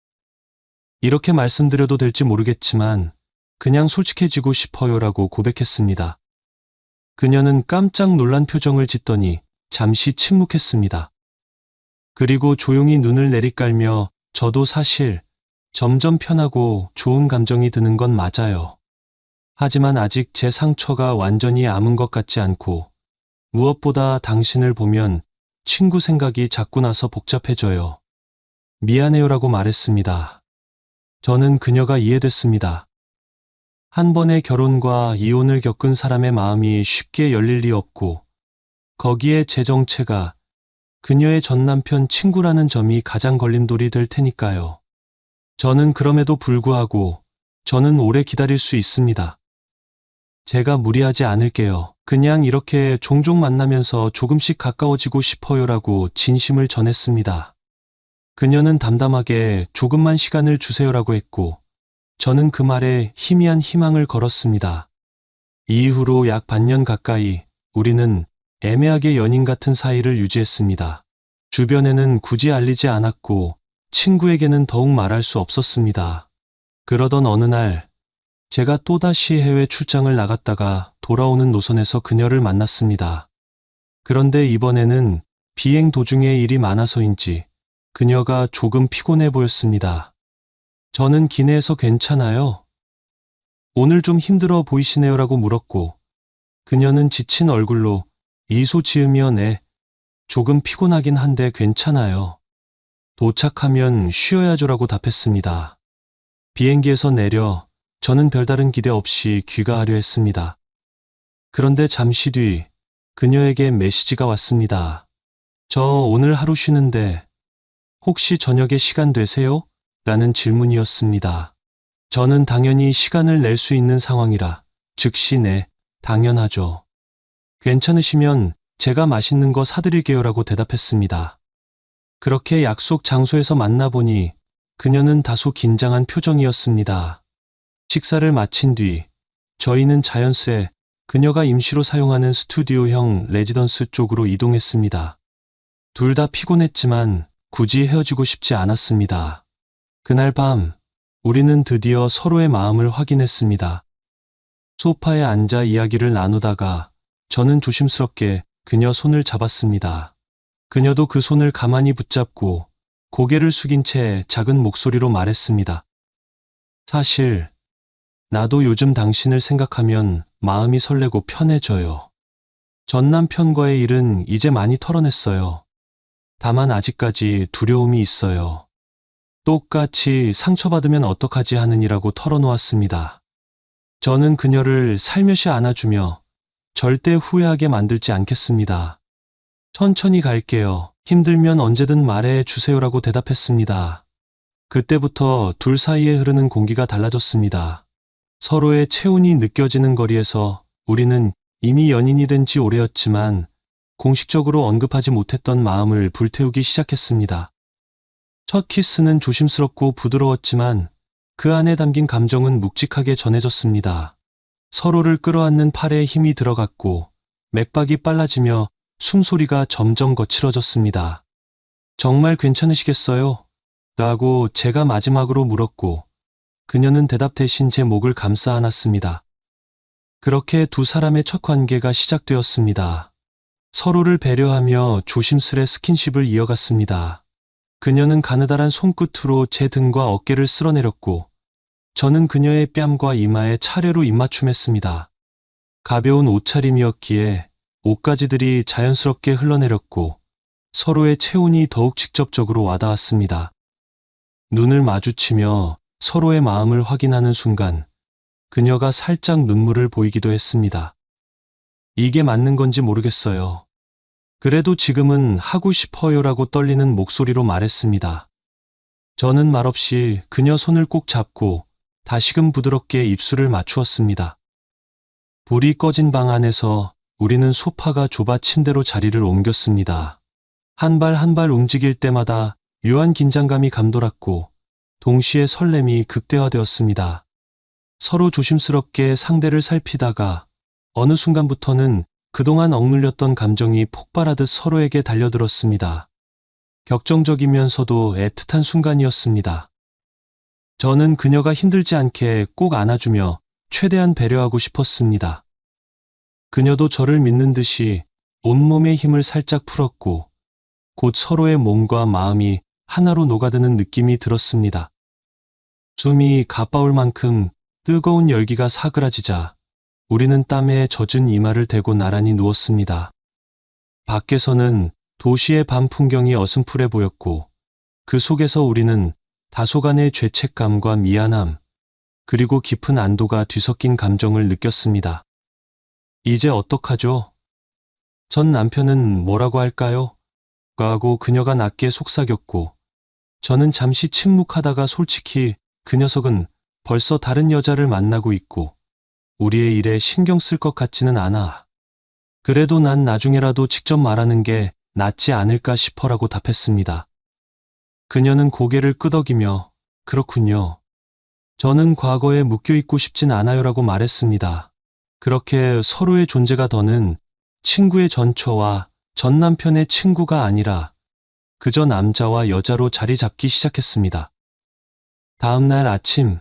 이렇게 말씀드려도 될지 모르겠지만 그냥 솔직해지고 싶어요라고 고백했습니다. 그녀는 깜짝 놀란 표정을 짓더니 잠시 침묵했습니다. 그리고 조용히 눈을 내리깔며 저도 사실 점점 편하고 좋은 감정이 드는 건 맞아요. 하지만 아직 제 상처가 완전히 아문 것 같지 않고 무엇보다 당신을 보면 친구 생각이 자꾸 나서 복잡해져요. 미안해요라고 말했습니다. 저는 그녀가 이해됐습니다. 한 번의 결혼과 이혼을 겪은 사람의 마음이 쉽게 열릴 리 없고 거기에 제 정체가 그녀의 전남편 친구라는 점이 가장 걸림돌이 될 테니까요. 저는 그럼에도 불구하고 저는 오래 기다릴 수 있습니다. 제가 무리하지 않을게요. 그냥 이렇게 종종 만나면서 조금씩 가까워지고 싶어요라고 진심을 전했습니다. 그녀는 담담하게 조금만 시간을 주세요라고 했고 저는 그 말에 희미한 희망을 걸었습니다. 이후로 약 반년 가까이 우리는 애매하게 연인 같은 사이를 유지했습니다. 주변에는 굳이 알리지 않았고 친구에게는 더욱 말할 수 없었습니다. 그러던 어느 날 제가 또다시 해외 출장을 나갔다가 돌아오는 노선에서 그녀를 만났습니다. 그런데 이번에는 비행 도중에 일이 많아서인지 그녀가 조금 피곤해 보였습니다. 저는 기내에서 괜찮아요? 오늘 좀 힘들어 보이시네요라고 물었고 그녀는 지친 얼굴로 미소 지으며 네, 조금 피곤하긴 한데 괜찮아요. 도착하면 쉬어야죠라고 답했습니다. 비행기에서 내려 저는 별다른 기대 없이 귀가하려 했습니다. 그런데 잠시 뒤 그녀에게 메시지가 왔습니다. 저 오늘 하루 쉬는데 혹시 저녁에 시간 되세요? 라는 질문이었습니다. 저는 당연히 시간을 낼 수 있는 상황이라 즉시 네, 당연하죠. 괜찮으시면 제가 맛있는 거 사드릴게요라고 대답했습니다. 그렇게 약속 장소에서 만나보니 그녀는 다소 긴장한 표정이었습니다. 식사를 마친 뒤 저희는 자연스레 그녀가 임시로 사용하는 스튜디오형 레지던스 쪽으로 이동했습니다. 둘 다 피곤했지만 굳이 헤어지고 싶지 않았습니다. 그날 밤 우리는 드디어 서로의 마음을 확인했습니다. 소파에 앉아 이야기를 나누다가 저는 조심스럽게 그녀 손을 잡았습니다. 그녀도 그 손을 가만히 붙잡고 고개를 숙인 채 작은 목소리로 말했습니다. 사실 나도 요즘 당신을 생각하면 마음이 설레고 편해져요. 전 남편과의 일은 이제 많이 털어냈어요. 다만 아직까지 두려움이 있어요. 똑같이 상처받으면 어떡하지 하느니라고 털어놓았습니다. 저는 그녀를 살며시 안아주며 절대 후회하게 만들지 않겠습니다. 천천히 갈게요. 힘들면 언제든 말해 주세요라고 대답했습니다. 그때부터 둘 사이에 흐르는 공기가 달라졌습니다. 서로의 체온이 느껴지는 거리에서 우리는 이미 연인이 된 지 오래였지만 공식적으로 언급하지 못했던 마음을 불태우기 시작했습니다. 첫 키스는 조심스럽고 부드러웠지만 그 안에 담긴 감정은 묵직하게 전해졌습니다. 서로를 끌어안는 팔에 힘이 들어갔고 맥박이 빨라지며 숨소리가 점점 거칠어졌습니다. 정말 괜찮으시겠어요? 라고 제가 마지막으로 물었고 그녀는 대답 대신 제 목을 감싸 안았습니다. 그렇게 두 사람의 첫 관계가 시작되었습니다. 서로를 배려하며 조심스레 스킨십을 이어갔습니다. 그녀는 가느다란 손끝으로 제 등과 어깨를 쓸어내렸고 저는 그녀의 뺨과 이마에 차례로 입맞춤했습니다. 가벼운 옷차림이었기에 옷가지들이 자연스럽게 흘러내렸고 서로의 체온이 더욱 직접적으로 와닿았습니다. 눈을 마주치며 서로의 마음을 확인하는 순간 그녀가 살짝 눈물을 보이기도 했습니다. 이게 맞는 건지 모르겠어요. 그래도 지금은 하고 싶어요라고 떨리는 목소리로 말했습니다. 저는 말없이 그녀 손을 꼭 잡고 다시금 부드럽게 입술을 맞추었습니다. 불이 꺼진 방 안에서 우리는 소파가 좁아 침대로 자리를 옮겼습니다. 한 발 한 발 움직일 때마다 묘한 긴장감이 감돌았고 동시에 설렘이 극대화되었습니다. 서로 조심스럽게 상대를 살피다가 어느 순간부터는 그동안 억눌렸던 감정이 폭발하듯 서로에게 달려들었습니다. 격정적이면서도 애틋한 순간이었습니다. 저는 그녀가 힘들지 않게 꼭 안아주며 최대한 배려하고 싶었습니다. 그녀도 저를 믿는 듯이 온몸의 힘을 살짝 풀었고 곧 서로의 몸과 마음이 하나로 녹아드는 느낌이 들었습니다. 숨이 가빠올 만큼 뜨거운 열기가 사그라지자 우리는 땀에 젖은 이마를 대고 나란히 누웠습니다. 밖에서는 도시의 밤 풍경이 어슴푸레 보였고 그 속에서 우리는 다소간의 죄책감과 미안함, 그리고 깊은 안도가 뒤섞인 감정을 느꼈습니다. 이제 어떡하죠? 전 남편은 뭐라고 할까요? 하고 그녀가 낮게 속삭였고 저는 잠시 침묵하다가 솔직히 그 녀석은 벌써 다른 여자를 만나고 있고 우리의 일에 신경 쓸 것 같지는 않아. 그래도 난 나중에라도 직접 말하는 게 낫지 않을까 싶어라고 답했습니다. 그녀는 고개를 끄덕이며 그렇군요. 저는 과거에 묶여있고 싶진 않아요라고 말했습니다. 그렇게 서로의 존재가 더는 친구의 전처와 전 남편의 친구가 아니라 그저 남자와 여자로 자리 잡기 시작했습니다. 다음 날 아침,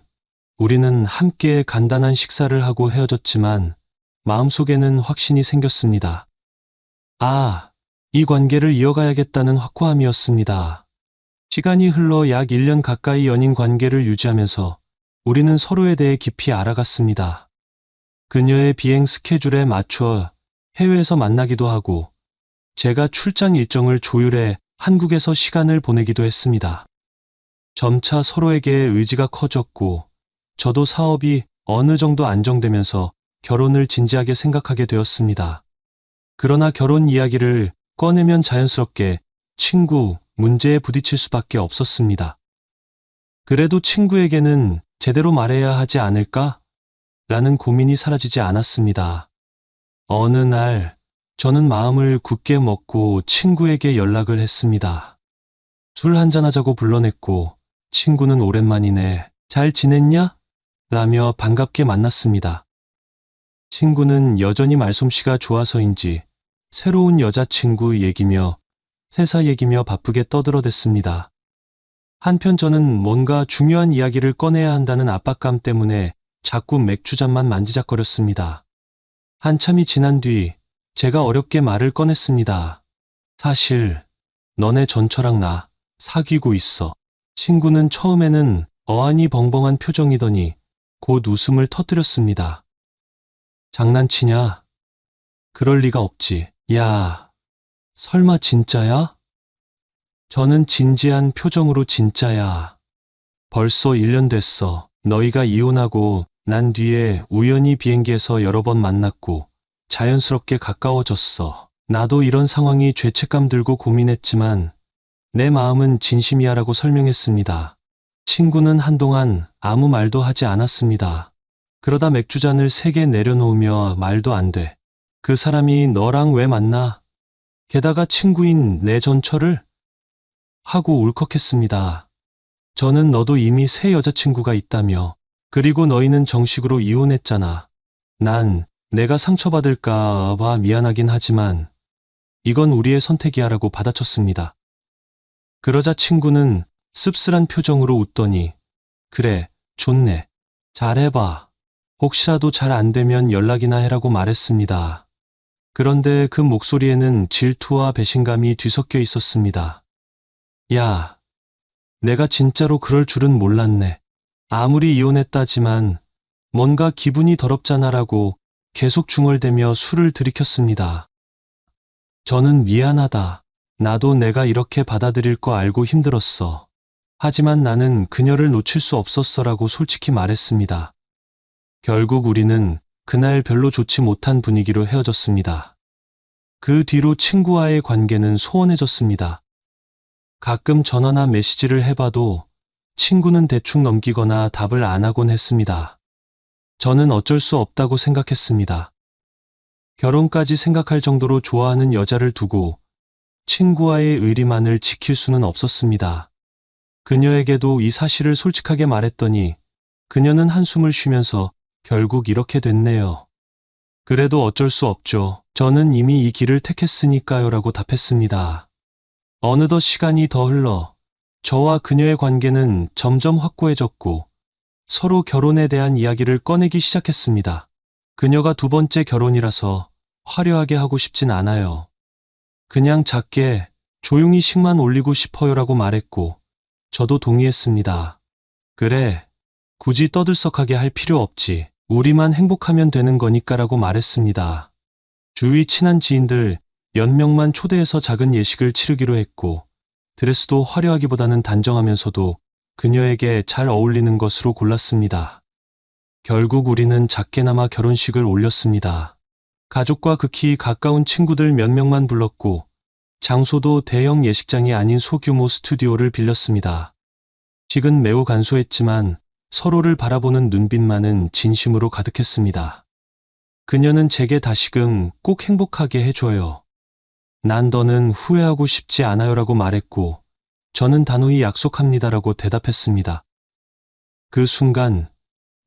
우리는 함께 간단한 식사를 하고 헤어졌지만 마음속에는 확신이 생겼습니다. 이 관계를 이어가야겠다는 확고함이었습니다. 시간이 흘러 약 1년 가까이 연인 관계를 유지하면서 우리는 서로에 대해 깊이 알아갔습니다. 그녀의 비행 스케줄에 맞춰 해외에서 만나기도 하고 제가 출장 일정을 조율해 한국에서 시간을 보내기도 했습니다. 점차 서로에게 의지가 커졌고 저도 사업이 어느 정도 안정되면서 결혼을 진지하게 생각하게 되었습니다. 그러나 결혼 이야기를 꺼내면 자연스럽게 친구 문제에 부딪힐 수밖에 없었습니다. 그래도 친구에게는 제대로 말해야 하지 않을까? 라는 고민이 사라지지 않았습니다. 어느 날 저는 마음을 굳게 먹고 친구에게 연락을 했습니다. 술 한잔하자고 불러냈고 친구는 오랜만이네. 잘 지냈냐? 라며 반갑게 만났습니다. 친구는 여전히 말솜씨가 좋아서인지 새로운 여자친구 얘기며 회사 얘기며 바쁘게 떠들어댔습니다. 한편 저는 뭔가 중요한 이야기를 꺼내야 한다는 압박감 때문에 자꾸 맥주잔만 만지작거렸습니다. 한참이 지난 뒤 제가 어렵게 말을 꺼냈습니다. 사실 너네 전처랑 나 사귀고 있어. 친구는 처음에는 어안이 벙벙한 표정이더니 곧 웃음을 터뜨렸습니다. 장난치냐? 그럴 리가 없지. 야, 설마 진짜야? 저는 진지한 표정으로 진짜야. 벌써 1년 됐어. 너희가 이혼하고 난 뒤에 우연히 비행기에서 여러 번 만났고 자연스럽게 가까워졌어. 나도 이런 상황이 죄책감 들고 고민했지만 내 마음은 진심이야라고 설명했습니다. 친구는 한동안 아무 말도 하지 않았습니다. 그러다 맥주잔을 3개 내려놓으며 말도 안 돼. 그 사람이 너랑 왜 만나? 게다가 친구인 내 전처를? 하고 울컥했습니다. 저는 너도 이미 새 여자친구가 있다며. 그리고 너희는 정식으로 이혼했잖아. 난 내가 상처받을까 봐 미안하긴 하지만 이건 우리의 선택이야라고 받아쳤습니다. 그러자 친구는 씁쓸한 표정으로 웃더니 그래, 좋네. 잘해봐. 혹시라도 잘 안 되면 연락이나 해라고 말했습니다. 그런데 그 목소리에는 질투와 배신감이 뒤섞여 있었습니다. 야, 내가 진짜로 그럴 줄은 몰랐네. 아무리 이혼했다지만 뭔가 기분이 더럽잖아라고 계속 중얼대며 술을 들이켰습니다. 저는 미안하다. 나도 내가 이렇게 받아들일 거 알고 힘들었어. 하지만 나는 그녀를 놓칠 수 없었어라고 솔직히 말했습니다. 결국 우리는 그날 별로 좋지 못한 분위기로 헤어졌습니다. 그 뒤로 친구와의 관계는 소원해졌습니다. 가끔 전화나 메시지를 해봐도 친구는 대충 넘기거나 답을 안 하곤 했습니다. 저는 어쩔 수 없다고 생각했습니다. 결혼까지 생각할 정도로 좋아하는 여자를 두고 친구와의 의리만을 지킬 수는 없었습니다. 그녀에게도 이 사실을 솔직하게 말했더니 그녀는 한숨을 쉬면서 결국 이렇게 됐네요. 그래도 어쩔 수 없죠. 저는 이미 이 길을 택했으니까요 라고 답했습니다. 어느덧 시간이 더 흘러 저와 그녀의 관계는 점점 확고해졌고 서로 결혼에 대한 이야기를 꺼내기 시작했습니다. 그녀가 두 번째 결혼이라서 화려하게 하고 싶진 않아요. 그냥 작게 조용히 식만 올리고 싶어요라고 말했고 저도 동의했습니다. 그래, 굳이 떠들썩하게 할 필요 없지. 우리만 행복하면 되는 거니까라고 말했습니다. 주위 친한 지인들 몇 명만 초대해서 작은 예식을 치르기로 했고 드레스도 화려하기보다는 단정하면서도 그녀에게 잘 어울리는 것으로 골랐습니다. 결국 우리는 작게나마 결혼식을 올렸습니다. 가족과 극히 가까운 친구들 몇 명만 불렀고 장소도 대형 예식장이 아닌 소규모 스튜디오를 빌렸습니다. 식은 매우 간소했지만 서로를 바라보는 눈빛만은 진심으로 가득했습니다. 그녀는 제게 다시금 꼭 행복하게 해줘요. 난 더는 후회하고 싶지 않아요라고 말했고 저는 단호히 약속합니다라고 대답했습니다. 그 순간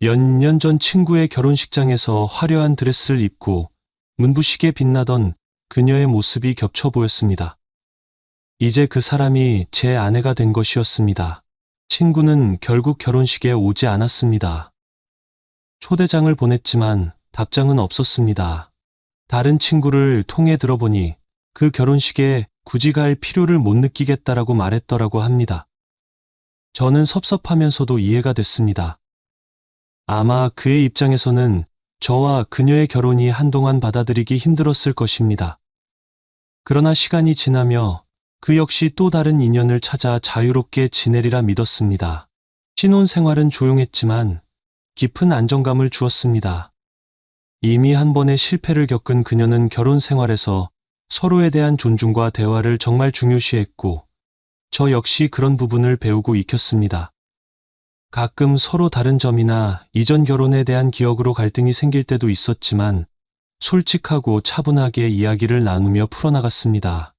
몇 년 전 친구의 결혼식장에서 화려한 드레스를 입고 문부시게 빛나던 그녀의 모습이 겹쳐 보였습니다. 이제 그 사람이 제 아내가 된 것이었습니다. 친구는 결국 결혼식에 오지 않았습니다. 초대장을 보냈지만 답장은 없었습니다. 다른 친구를 통해 들어보니 그 결혼식에 굳이 갈 필요를 못 느끼겠다라고 말했더라고 합니다. 저는 섭섭하면서도 이해가 됐습니다. 아마 그의 입장에서는 저와 그녀의 결혼이 한동안 받아들이기 힘들었을 것입니다. 그러나 시간이 지나며 그 역시 또 다른 인연을 찾아 자유롭게 지내리라 믿었습니다. 신혼 생활은 조용했지만 깊은 안정감을 주었습니다. 이미 한 번의 실패를 겪은 그녀는 결혼 생활에서 서로에 대한 존중과 대화를 정말 중요시했고 저 역시 그런 부분을 배우고 익혔습니다. 가끔 서로 다른 점이나 이전 결혼에 대한 기억으로 갈등이 생길 때도 있었지만 솔직하고 차분하게 이야기를 나누며 풀어나갔습니다.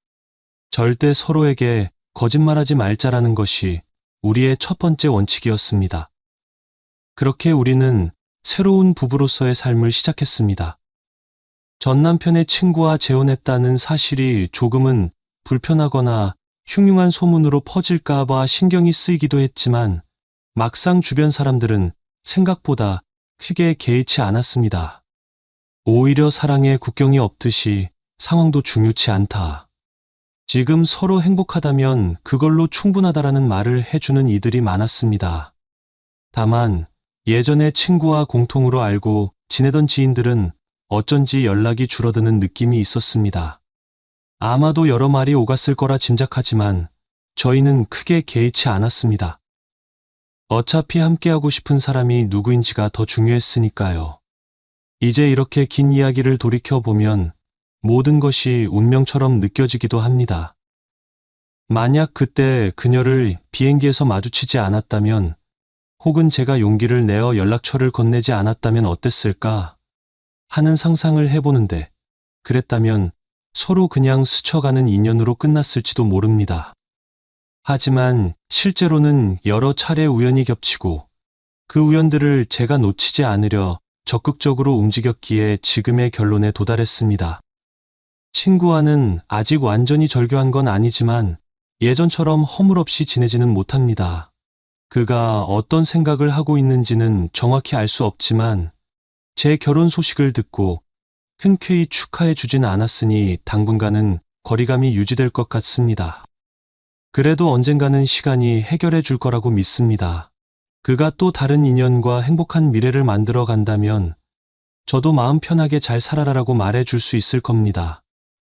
절대 서로에게 거짓말하지 말자라는 것이 우리의 첫 번째 원칙이었습니다. 그렇게 우리는 새로운 부부로서의 삶을 시작했습니다. 전 남편의 친구와 재혼했다는 사실이 조금은 불편하거나 흉흉한 소문으로 퍼질까 봐 신경이 쓰이기도 했지만 막상 주변 사람들은 생각보다 크게 개의치 않았습니다. 오히려 사랑에 국경이 없듯이 상황도 중요치 않다. 지금 서로 행복하다면 그걸로 충분하다라는 말을 해주는 이들이 많았습니다. 다만 예전에 친구와 공통으로 알고 지내던 지인들은 어쩐지 연락이 줄어드는 느낌이 있었습니다. 아마도 여러 말이 오갔을 거라 짐작하지만 저희는 크게 개의치 않았습니다. 어차피 함께하고 싶은 사람이 누구인지가 더 중요했으니까요. 이제 이렇게 긴 이야기를 돌이켜보면 모든 것이 운명처럼 느껴지기도 합니다. 만약 그때 그녀를 비행기에서 마주치지 않았다면 혹은 제가 용기를 내어 연락처를 건네지 않았다면 어땠을까 하는 상상을 해보는데 그랬다면 서로 그냥 스쳐가는 인연으로 끝났을지도 모릅니다. 하지만 실제로는 여러 차례 우연이 겹치고 그 우연들을 제가 놓치지 않으려 적극적으로 움직였기에 지금의 결론에 도달했습니다. 친구와는 아직 완전히 절교한 건 아니지만 예전처럼 허물없이 지내지는 못합니다. 그가 어떤 생각을 하고 있는지는 정확히 알 수 없지만 제 결혼 소식을 듣고 흔쾌히 축하해 주진 않았으니 당분간은 거리감이 유지될 것 같습니다. 그래도 언젠가는 시간이 해결해 줄 거라고 믿습니다. 그가 또 다른 인연과 행복한 미래를 만들어 간다면 저도 마음 편하게 잘 살아라라고 말해 줄 수 있을 겁니다.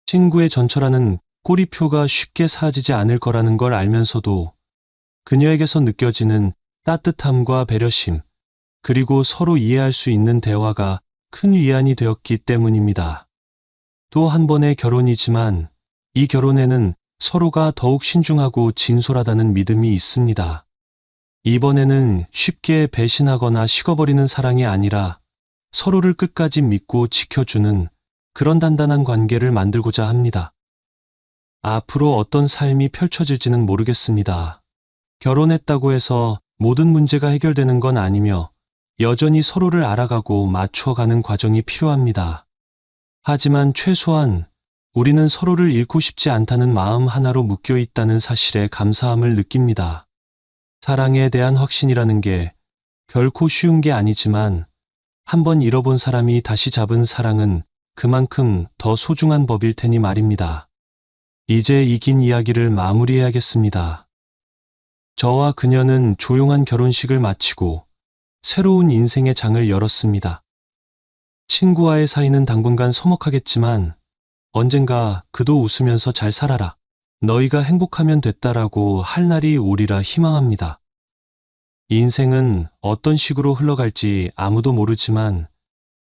친구의 전철하는 꼬리표가 쉽게 사라지지 않을 거라는 걸 알면서도 그녀에게서 느껴지는 따뜻함과 배려심, 그리고 서로 이해할 수 있는 대화가 큰 위안이 되었기 때문입니다. 또 한 번의 결혼이지만 이 결혼에는 서로가 더욱 신중하고 진솔하다는 믿음이 있습니다. 이번에는 쉽게 배신하거나 식어버리는 사랑이 아니라 서로를 끝까지 믿고 지켜주는 그런 단단한 관계를 만들고자 합니다. 앞으로 어떤 삶이 펼쳐질지는 모르겠습니다. 결혼했다고 해서 모든 문제가 해결되는 건 아니며 여전히 서로를 알아가고 맞추어가는 과정이 필요합니다. 하지만 최소한 우리는 서로를 잃고 싶지 않다는 마음 하나로 묶여 있다는 사실에 감사함을 느낍니다. 사랑에 대한 확신이라는 게 결코 쉬운 게 아니지만 한번 잃어본 사람이 다시 잡은 사랑은 그만큼 더 소중한 법일 테니 말입니다. 이제 이 긴 이야기를 마무리해야겠습니다. 저와 그녀는 조용한 결혼식을 마치고 새로운 인생의 장을 열었습니다. 친구와의 사이는 당분간 서먹하겠지만 언젠가 그도 웃으면서 잘 살아라. 너희가 행복하면 됐다라고 할 날이 오리라 희망합니다. 인생은 어떤 식으로 흘러갈지 아무도 모르지만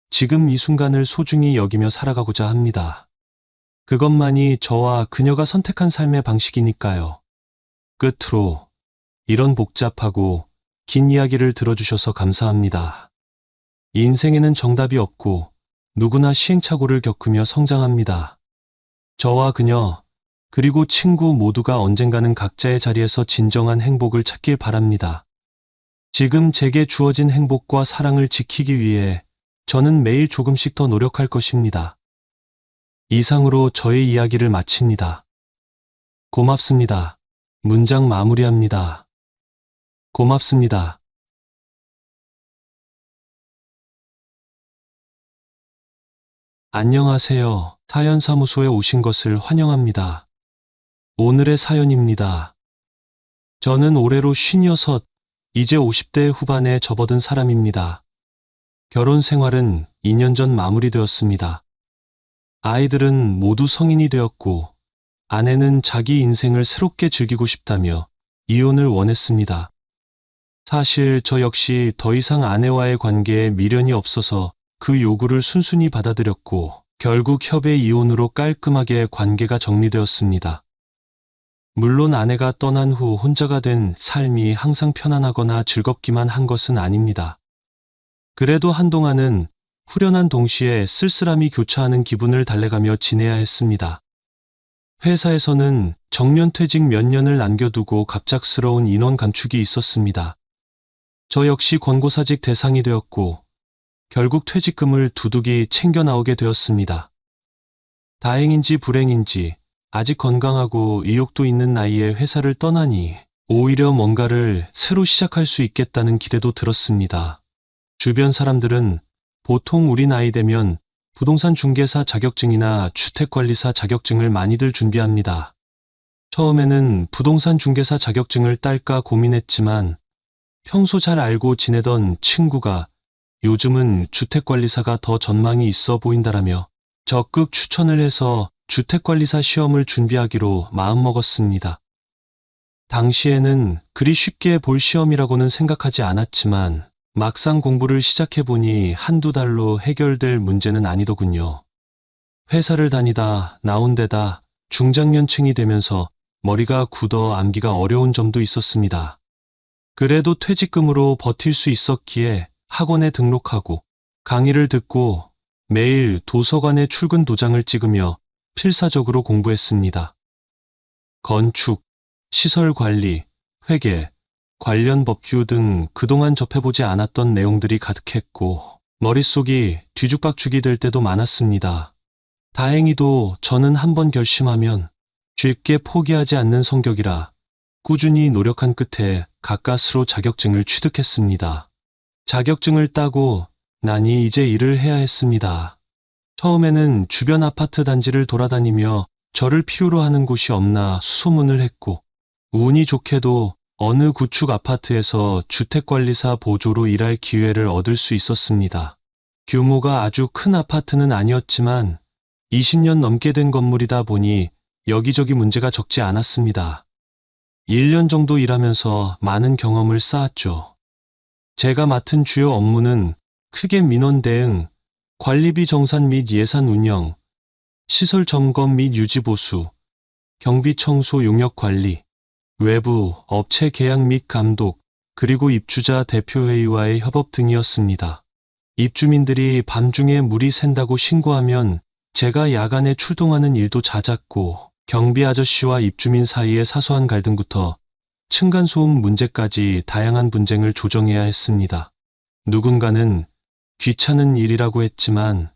지금 이 순간을 소중히 여기며 살아가고자 합니다. 그것만이 저와 그녀가 선택한 삶의 방식이니까요. 끝으로 이런 복잡하고 긴 이야기를 들어주셔서 감사합니다. 인생에는 정답이 없고 누구나 시행착오를 겪으며 성장합니다. 저와 그녀, 그리고 친구 모두가 언젠가는 각자의 자리에서 진정한 행복을 찾길 바랍니다. 지금 제게 주어진 행복과 사랑을 지키기 위해 저는 매일 조금씩 더 노력할 것입니다. 이상으로 저의 이야기를 마칩니다. 고맙습니다. 문장 마무리합니다. 고맙습니다. 안녕하세요. 사연사무소에 오신 것을 환영합니다. 오늘의 사연입니다. 저는 올해로 56, 이제 50대 후반에 접어든 사람입니다. 결혼 생활은 2년 전 마무리되었습니다. 아이들은 모두 성인이 되었고, 아내는 자기 인생을 새롭게 즐기고 싶다며 이혼을 원했습니다. 사실 저 역시 더 이상 아내와의 관계에 미련이 없어서 그 요구를 순순히 받아들였고, 결국 협의 이혼으로 깔끔하게 관계가 정리되었습니다. 물론 아내가 떠난 후 혼자가 된 삶이 항상 편안하거나 즐겁기만 한 것은 아닙니다. 그래도 한동안은 후련한 동시에 쓸쓸함이 교차하는 기분을 달래가며 지내야 했습니다. 회사에서는 정년퇴직 몇 년을 남겨두고 갑작스러운 인원 감축이 있었습니다. 저 역시 권고사직 대상이 되었고 결국 퇴직금을 두둑이 챙겨 나오게 되었습니다. 다행인지 불행인지 아직 건강하고 의욕도 있는 나이에 회사를 떠나니 오히려 뭔가를 새로 시작할 수 있겠다는 기대도 들었습니다. 주변 사람들은 보통 우리 나이 되면 부동산 중개사 자격증이나 주택관리사 자격증을 많이들 준비합니다. 처음에는 부동산 중개사 자격증을 딸까 고민했지만 평소 잘 알고 지내던 친구가 요즘은 주택관리사가 더 전망이 있어 보인다라며 적극 추천을 해서 주택관리사 시험을 준비하기로 마음먹었습니다. 당시에는 그리 쉽게 볼 시험이라고는 생각하지 않았지만 막상 공부를 시작해보니 한두 달로 해결될 문제는 아니더군요. 회사를 다니다 나온 데다 중장년층이 되면서 머리가 굳어 암기가 어려운 점도 있었습니다. 그래도 퇴직금으로 버틸 수 있었기에 학원에 등록하고 강의를 듣고 매일 도서관에 출근 도장을 찍으며 필사적으로 공부했습니다. 건축, 시설관리, 회계, 관련 법규 등 그동안 접해보지 않았던 내용들이 가득했고 머릿속이 뒤죽박죽이 될 때도 많았습니다. 다행히도 저는 한번 결심하면 쉽게 포기하지 않는 성격이라 꾸준히 노력한 끝에 가까스로 자격증을 취득했습니다. 자격증을 따고 나니 이제 일을 해야 했습니다. 처음에는 주변 아파트 단지를 돌아다니며 저를 필요로 하는 곳이 없나 수소문을 했고 운이 좋게도 어느 구축 아파트에서 주택관리사 보조로 일할 기회를 얻을 수 있었습니다. 규모가 아주 큰 아파트는 아니었지만 20년 넘게 된 건물이다 보니 여기저기 문제가 적지 않았습니다. 1년 정도 일하면서 많은 경험을 쌓았죠. 제가 맡은 주요 업무는 크게 민원 대응, 관리비 정산 및 예산 운영, 시설 점검 및 유지 보수, 경비 청소 용역 관리, 외부 업체 계약 및 감독, 그리고 입주자 대표회의와의 협업 등이었습니다. 입주민들이 밤중에 물이 샌다고 신고하면 제가 야간에 출동하는 일도 잦았고 경비 아저씨와 입주민 사이의 사소한 갈등부터 층간소음 문제까지 다양한 분쟁을 조정해야 했습니다. 누군가는 귀찮은 일이라고 했지만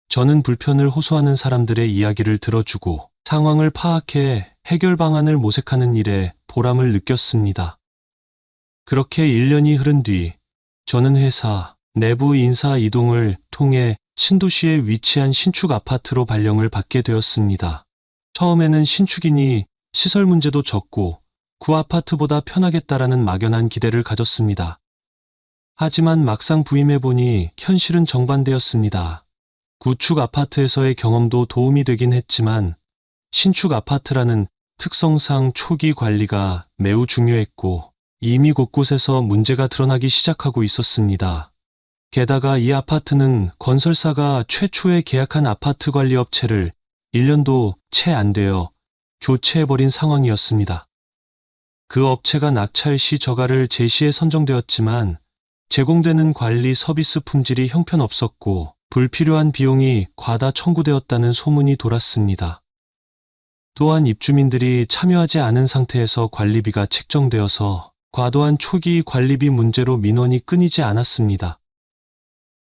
저는 불편을 호소하는 사람들의 이야기를 들어주고 상황을 파악해 해결 방안을 모색하는 일에 보람을 느꼈습니다. 그렇게 1년이 흐른 뒤 저는 회사 내부 인사 이동을 통해 신도시에 위치한 신축 아파트로 발령을 받게 되었습니다. 처음에는 신축이니 시설 문제도 적고 구 아파트보다 편하겠다라는 막연한 기대를 가졌습니다. 하지만 막상 부임해보니 현실은 정반대였습니다. 구축 아파트에서의 경험도 도움이 되긴 했지만 신축 아파트라는 특성상 초기 관리가 매우 중요했고 이미 곳곳에서 문제가 드러나기 시작하고 있었습니다. 게다가 이 아파트는 건설사가 최초에 계약한 아파트 관리 업체를 1년도 채 안 되어 교체해버린 상황이었습니다. 그 업체가 낙찰 시 저가를 제시해 선정되었지만 제공되는 관리 서비스 품질이 형편없었고 불필요한 비용이 과다 청구되었다는 소문이 돌았습니다. 또한 입주민들이 참여하지 않은 상태에서 관리비가 책정되어서 과도한 초기 관리비 문제로 민원이 끊이지 않았습니다.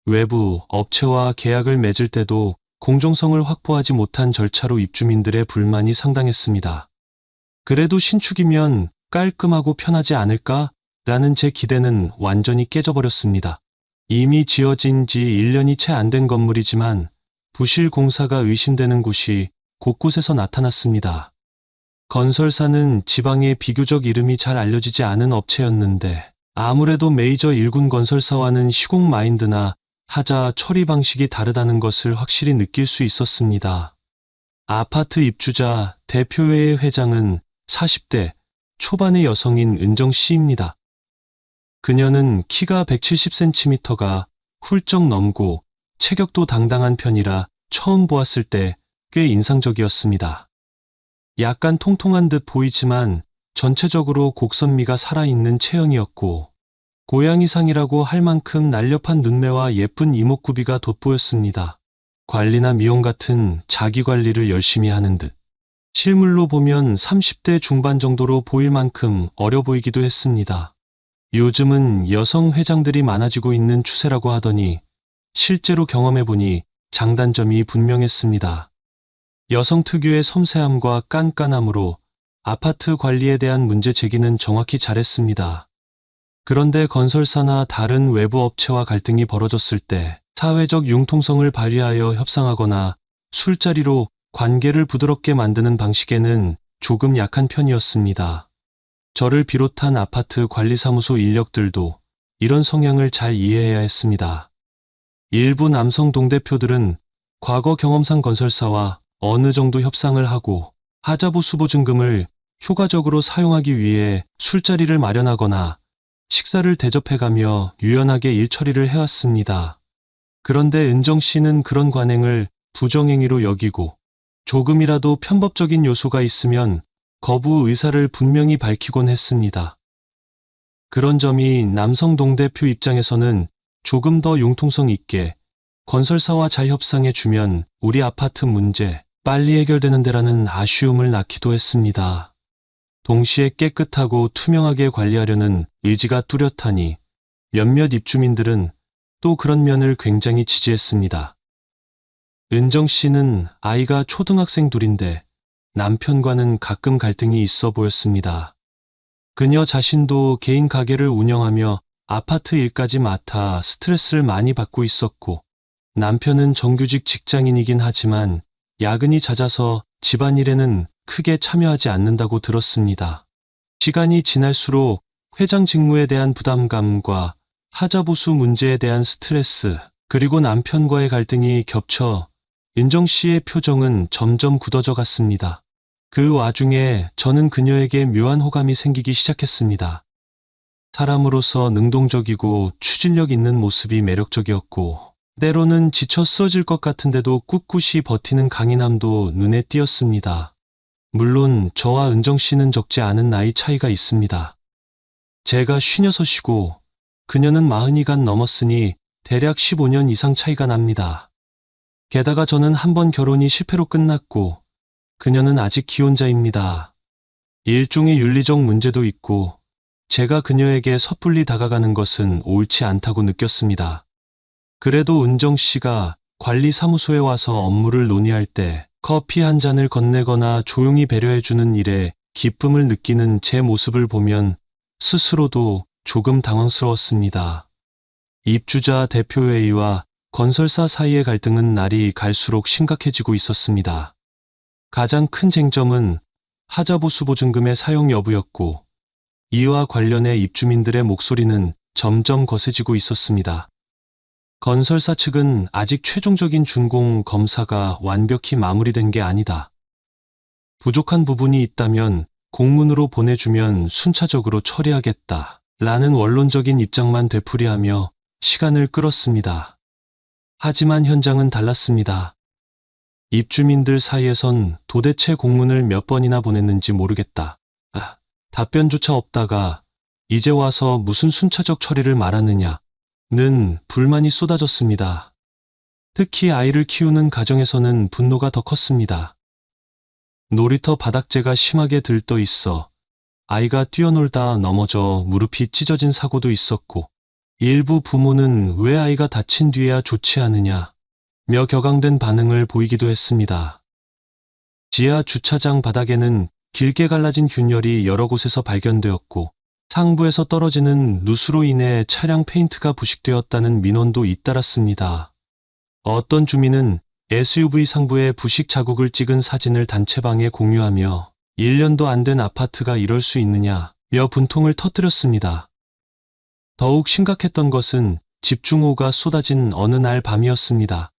외부 업체와 계약을 맺을 때도 공정성을 확보하지 못한 절차로 입주민들의 불만이 상당했습니다. 그래도 신축이면 깔끔하고 편하지 않을까? 라는 제 기대는 완전히 깨져버렸습니다. 이미 지어진 지 1년이 채 안 된 건물이지만 부실 공사가 의심되는 곳이 곳곳에서 나타났습니다. 건설사는 지방에 비교적 이름이 잘 알려지지 않은 업체였는데 아무래도 메이저 1군 건설사와는 시공 마인드나 하자 처리 방식이 다르다는 것을 확실히 느낄 수 있었습니다. 아파트 입주자 대표회의 회장은 40대 초반의 여성인 은정 씨입니다. 그녀는 키가 170cm가 훌쩍 넘고 체격도 당당한 편이라 처음 보았을 때 꽤 인상적이었습니다. 약간 통통한 듯 보이지만 전체적으로 곡선미가 살아있는 체형이었고 고양이상이라고 할 만큼 날렵한 눈매와 예쁜 이목구비가 돋보였습니다. 관리나 미용 같은 자기 관리를 열심히 하는 듯. 실물로 보면 30대 중반 정도로 보일 만큼 어려 보이기도 했습니다. 요즘은 여성 회장들이 많아지고 있는 추세라고 하더니 실제로 경험해보니 장단점이 분명했습니다. 여성 특유의 섬세함과 깐깐함으로 아파트 관리에 대한 문제 제기는 정확히 잘했습니다. 그런데 건설사나 다른 외부 업체와 갈등이 벌어졌을 때 사회적 융통성을 발휘하여 협상하거나 술자리로 관계를 부드럽게 만드는 방식에는 조금 약한 편이었습니다. 저를 비롯한 아파트 관리사무소 인력들도 이런 성향을 잘 이해해야 했습니다. 일부 남성 동대표들은 과거 경험상 건설사와 어느 정도 협상을 하고 하자보수 보증금을 효과적으로 사용하기 위해 술자리를 마련하거나 식사를 대접해가며 유연하게 일처리를 해왔습니다. 그런데 은정 씨는 그런 관행을 부정행위로 여기고 조금이라도 편법적인 요소가 있으면 거부 의사를 분명히 밝히곤 했습니다. 그런 점이 남성 동대표 입장에서는 조금 더 융통성 있게 건설사와 잘 협상해 주면 우리 아파트 문제 빨리 해결되는 데라는 아쉬움을 낳기도 했습니다. 동시에 깨끗하고 투명하게 관리하려는 의지가 뚜렷하니 몇몇 입주민들은 또 그런 면을 굉장히 지지했습니다. 은정 씨는 아이가 초등학생 둘인데 남편과는 가끔 갈등이 있어 보였습니다. 그녀 자신도 개인 가게를 운영하며 아파트 일까지 맡아 스트레스를 많이 받고 있었고 남편은 정규직 직장인이긴 하지만 야근이 잦아서 집안일에는 크게 참여하지 않는다고 들었습니다. 시간이 지날수록 회장 직무에 대한 부담감과 하자보수 문제에 대한 스트레스, 그리고 남편과의 갈등이 겹쳐 은정 씨의 표정은 점점 굳어져 갔습니다. 그 와중에 저는 그녀에게 묘한 호감이 생기기 시작했습니다. 사람으로서 능동적이고 추진력 있는 모습이 매력적이었고 때로는 지쳐 쓰러질 것 같은데도 꿋꿋이 버티는 강인함도 눈에 띄었습니다. 물론 저와 은정 씨는 적지 않은 나이 차이가 있습니다. 제가 56이고 그녀는 40간 넘었으니 대략 15년 이상 차이가 납니다. 게다가 저는 한 번 결혼이 실패로 끝났고 그녀는 아직 기혼자입니다. 일종의 윤리적 문제도 있고 제가 그녀에게 섣불리 다가가는 것은 옳지 않다고 느꼈습니다. 그래도 은정 씨가 관리사무소에 와서 업무를 논의할 때 커피 한 잔을 건네거나 조용히 배려해주는 일에 기쁨을 느끼는 제 모습을 보면 스스로도 조금 당황스러웠습니다. 입주자 대표회의와 건설사 사이의 갈등은 날이 갈수록 심각해지고 있었습니다. 가장 큰 쟁점은 하자보수 보증금의 사용 여부였고, 이와 관련해 입주민들의 목소리는 점점 거세지고 있었습니다. 건설사 측은 아직 최종적인 준공 검사가 완벽히 마무리된 게 아니다. 부족한 부분이 있다면 공문으로 보내주면 순차적으로 처리하겠다. 라는 원론적인 입장만 되풀이하며 시간을 끌었습니다. 하지만 현장은 달랐습니다. 입주민들 사이에선 도대체 공문을 몇 번이나 보냈는지 모르겠다. 답변조차 없다가 이제 와서 무슨 순차적 처리를 말하느냐. 는 불만이 쏟아졌습니다. 특히 아이를 키우는 가정에서는 분노가 더 컸습니다. 놀이터 바닥재가 심하게 들떠 있어 아이가 뛰어놀다 넘어져 무릎이 찢어진 사고도 있었고, 일부 부모는 왜 아이가 다친 뒤에야 좋지 않으냐 며 격앙된 반응을 보이기도 했습니다. 지하 주차장 바닥에는 길게 갈라진 균열이 여러 곳에서 발견되었고, 상부에서 떨어지는 누수로 인해 차량 페인트가 부식되었다는 민원도 잇따랐습니다. 어떤 주민은 SUV 상부에 부식 자국을 찍은 사진을 단체방에 공유하며 1년도 안 된 아파트가 이럴 수 있느냐며 분통을 터뜨렸습니다. 더욱 심각했던 것은 집중호우가 쏟아진 어느 날 밤이었습니다.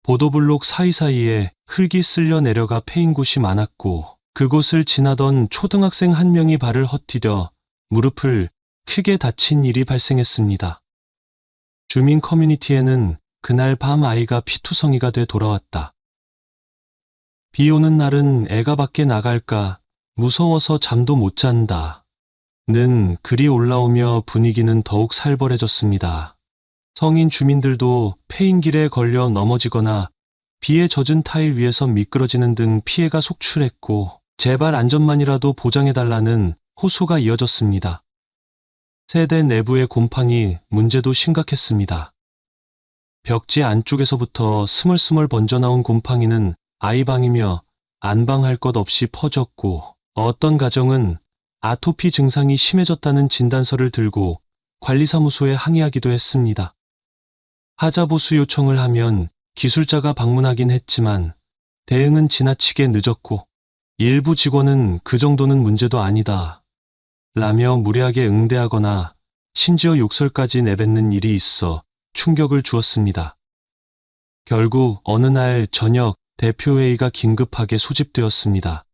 보도블록 사이사이에 흙이 쓸려 내려가 패인 곳이 많았고, 그곳을 지나던 초등학생 한 명이 발을 헛디뎌 무릎을 크게 다친 일이 발생했습니다. 주민 커뮤니티에는 그날 밤 아이가 피투성이가 돼 돌아왔다. 비 오는 날은 애가 밖에 나갈까 무서워서 잠도 못 잔다. 는 글이 올라오며 분위기는 더욱 살벌해졌습니다. 성인 주민들도 폐인길에 걸려 넘어지거나 비에 젖은 타일 위에서 미끄러지는 등 피해가 속출했고, 제발 안전만이라도 보장해달라는 호소가 이어졌습니다. 세대 내부의 곰팡이 문제도 심각했습니다. 벽지 안쪽에서부터 스멀스멀 번져나온 곰팡이는 아이방이며 안방할 것 없이 퍼졌고, 어떤 가정은 아토피 증상이 심해졌다는 진단서를 들고 관리사무소에 항의하기도 했습니다. 하자보수 요청을 하면 기술자가 방문하긴 했지만 대응은 지나치게 늦었고, 일부 직원은 그 정도는 문제도 아니다 라며 무례하게 응대하거나 심지어 욕설까지 내뱉는 일이 있어 충격을 주었습니다. 결국 어느 날 저녁 대표회의가 긴급하게 소집되었습니다.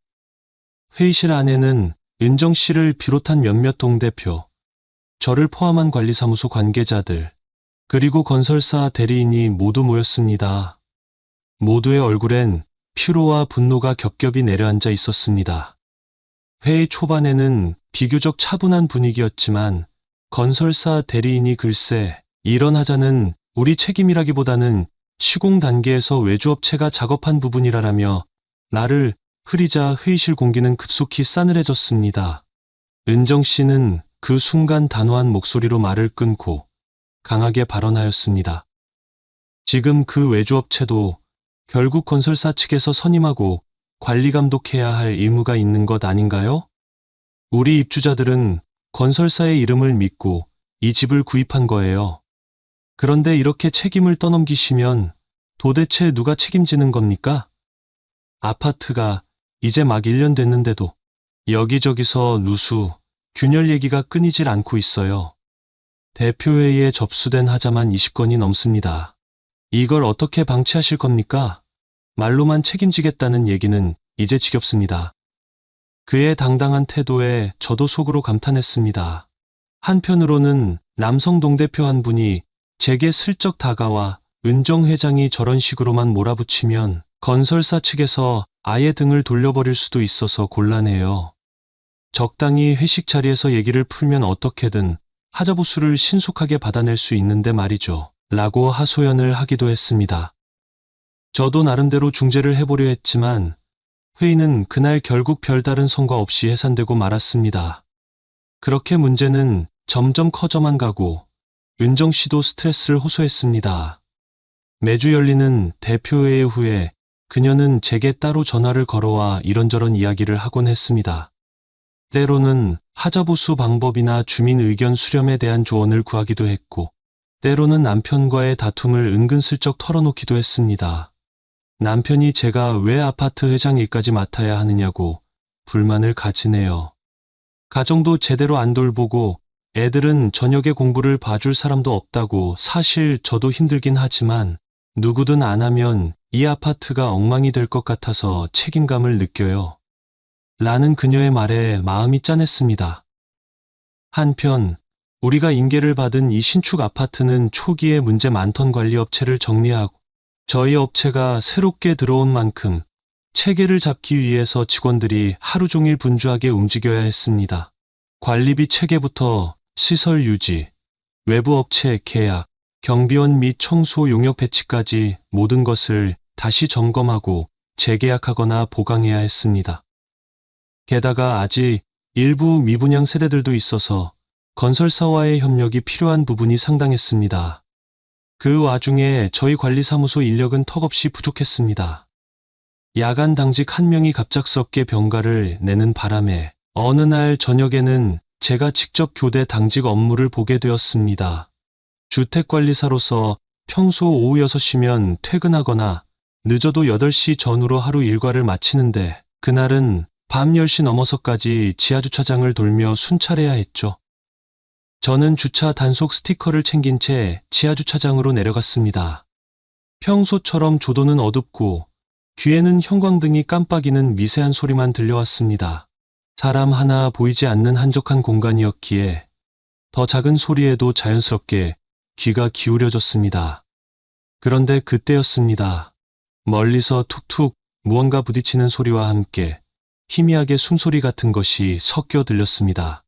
회의실 안에는 은정 씨를 비롯한 몇몇 동대표, 저를 포함한 관리사무소 관계자들, 그리고 건설사 대리인이 모두 모였습니다. 모두의 얼굴엔 피로와 분노가 겹겹이 내려앉아 있었습니다. 회의 초반에는 비교적 차분한 분위기였지만 건설사 대리인이 글쎄, 이런 하자는 우리 책임이라기보다는 시공 단계에서 외주업체가 작업한 부분이라라며 나를 흐리자 회의실 공기는 급속히 싸늘해졌습니다. 은정 씨는 그 순간 단호한 목소리로 말을 끊고 강하게 발언하였습니다. 지금 그 외주업체도 결국 건설사 측에서 선임하고 관리 감독해야 할 의무가 있는 것 아닌가요? 우리 입주자들은 건설사의 이름을 믿고 이 집을 구입한 거예요. 그런데 이렇게 책임을 떠넘기시면 도대체 누가 책임지는 겁니까? 아파트가 이제 막 1년 됐는데도 여기저기서 누수, 균열 얘기가 끊이질 않고 있어요. 대표회의에 접수된 하자만 20건이 넘습니다. 이걸 어떻게 방치하실 겁니까? 말로만 책임지겠다는 얘기는 이제 지겹습니다. 그의 당당한 태도에 저도 속으로 감탄했습니다. 한편으로는 남성 동대표 한 분이 제게 슬쩍 다가와 은정 회장이 저런 식으로만 몰아붙이면 건설사 측에서 아예 등을 돌려버릴 수도 있어서 곤란해요. 적당히 회식 자리에서 얘기를 풀면 어떻게든 하자보수를 신속하게 받아낼 수 있는데 말이죠. 라고 하소연을 하기도 했습니다. 저도 나름대로 중재를 해보려 했지만 회의는 그날 결국 별다른 성과 없이 해산되고 말았습니다. 그렇게 문제는 점점 커져만 가고 은정 씨도 스트레스를 호소했습니다. 매주 열리는 대표회의 후에 그녀는 제게 따로 전화를 걸어와 이런저런 이야기를 하곤 했습니다. 때로는 하자보수 방법이나 주민 의견 수렴에 대한 조언을 구하기도 했고, 때로는 남편과의 다툼을 은근슬쩍 털어놓기도 했습니다. 남편이 제가 왜 아파트 회장 일까지 맡아야 하느냐고 불만을 가지네요. 가정도 제대로 안 돌보고 애들은 저녁에 공부를 봐줄 사람도 없다고. 사실 저도 힘들긴 하지만 누구든 안 하면 이 아파트가 엉망이 될 것 같아서 책임감을 느껴요. 라는 그녀의 말에 마음이 짠했습니다. 한편 우리가 인계를 받은 이 신축 아파트는 초기에 문제 많던 관리업체를 정리하고 저희 업체가 새롭게 들어온 만큼 체계를 잡기 위해서 직원들이 하루 종일 분주하게 움직여야 했습니다. 관리비 체계부터 시설 유지, 외부 업체 계약, 경비원 및 청소 용역 배치까지 모든 것을 다시 점검하고 재계약하거나 보강해야 했습니다. 게다가 아직 일부 미분양 세대들도 있어서 건설사와의 협력이 필요한 부분이 상당했습니다. 그 와중에 저희 관리사무소 인력은 턱없이 부족했습니다. 야간 당직 한 명이 갑작스럽게 병가를 내는 바람에 어느 날 저녁에는 제가 직접 교대 당직 업무를 보게 되었습니다. 주택관리사로서 평소 오후 6시면 퇴근하거나 늦어도 8시 전후로 하루 일과를 마치는데 그날은 밤 10시 넘어서까지 지하주차장을 돌며 순찰해야 했죠. 저는 주차 단속 스티커를 챙긴 채 지하주차장으로 내려갔습니다. 평소처럼 조도는 어둡고 귀에는 형광등이 깜빡이는 미세한 소리만 들려왔습니다. 사람 하나 보이지 않는 한적한 공간이었기에 더 작은 소리에도 자연스럽게 귀가 기울여졌습니다. 그런데 그때였습니다. 멀리서 툭툭 무언가 부딪히는 소리와 함께 희미하게 숨소리 같은 것이 섞여 들렸습니다.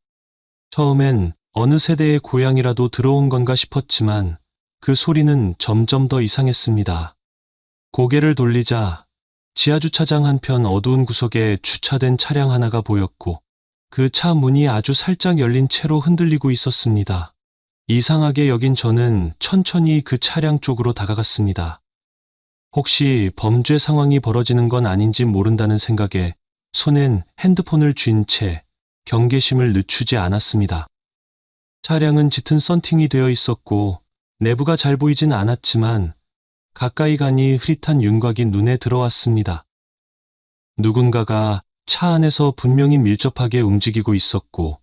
처음엔 어느 세대의 고향이라도 들어온 건가 싶었지만 그 소리는 점점 더 이상했습니다. 고개를 돌리자 지하주차장 한편 어두운 구석에 주차된 차량 하나가 보였고 그 차 문이 아주 살짝 열린 채로 흔들리고 있었습니다. 이상하게 여긴 저는 천천히 그 차량 쪽으로 다가갔습니다. 혹시 범죄 상황이 벌어지는 건 아닌지 모른다는 생각에 손엔 핸드폰을 쥔 채 경계심을 늦추지 않았습니다. 차량은 짙은 썬팅이 되어 있었고 내부가 잘 보이진 않았지만 가까이 가니 흐릿한 윤곽이 눈에 들어왔습니다. 누군가가 차 안에서 분명히 밀접하게 움직이고 있었고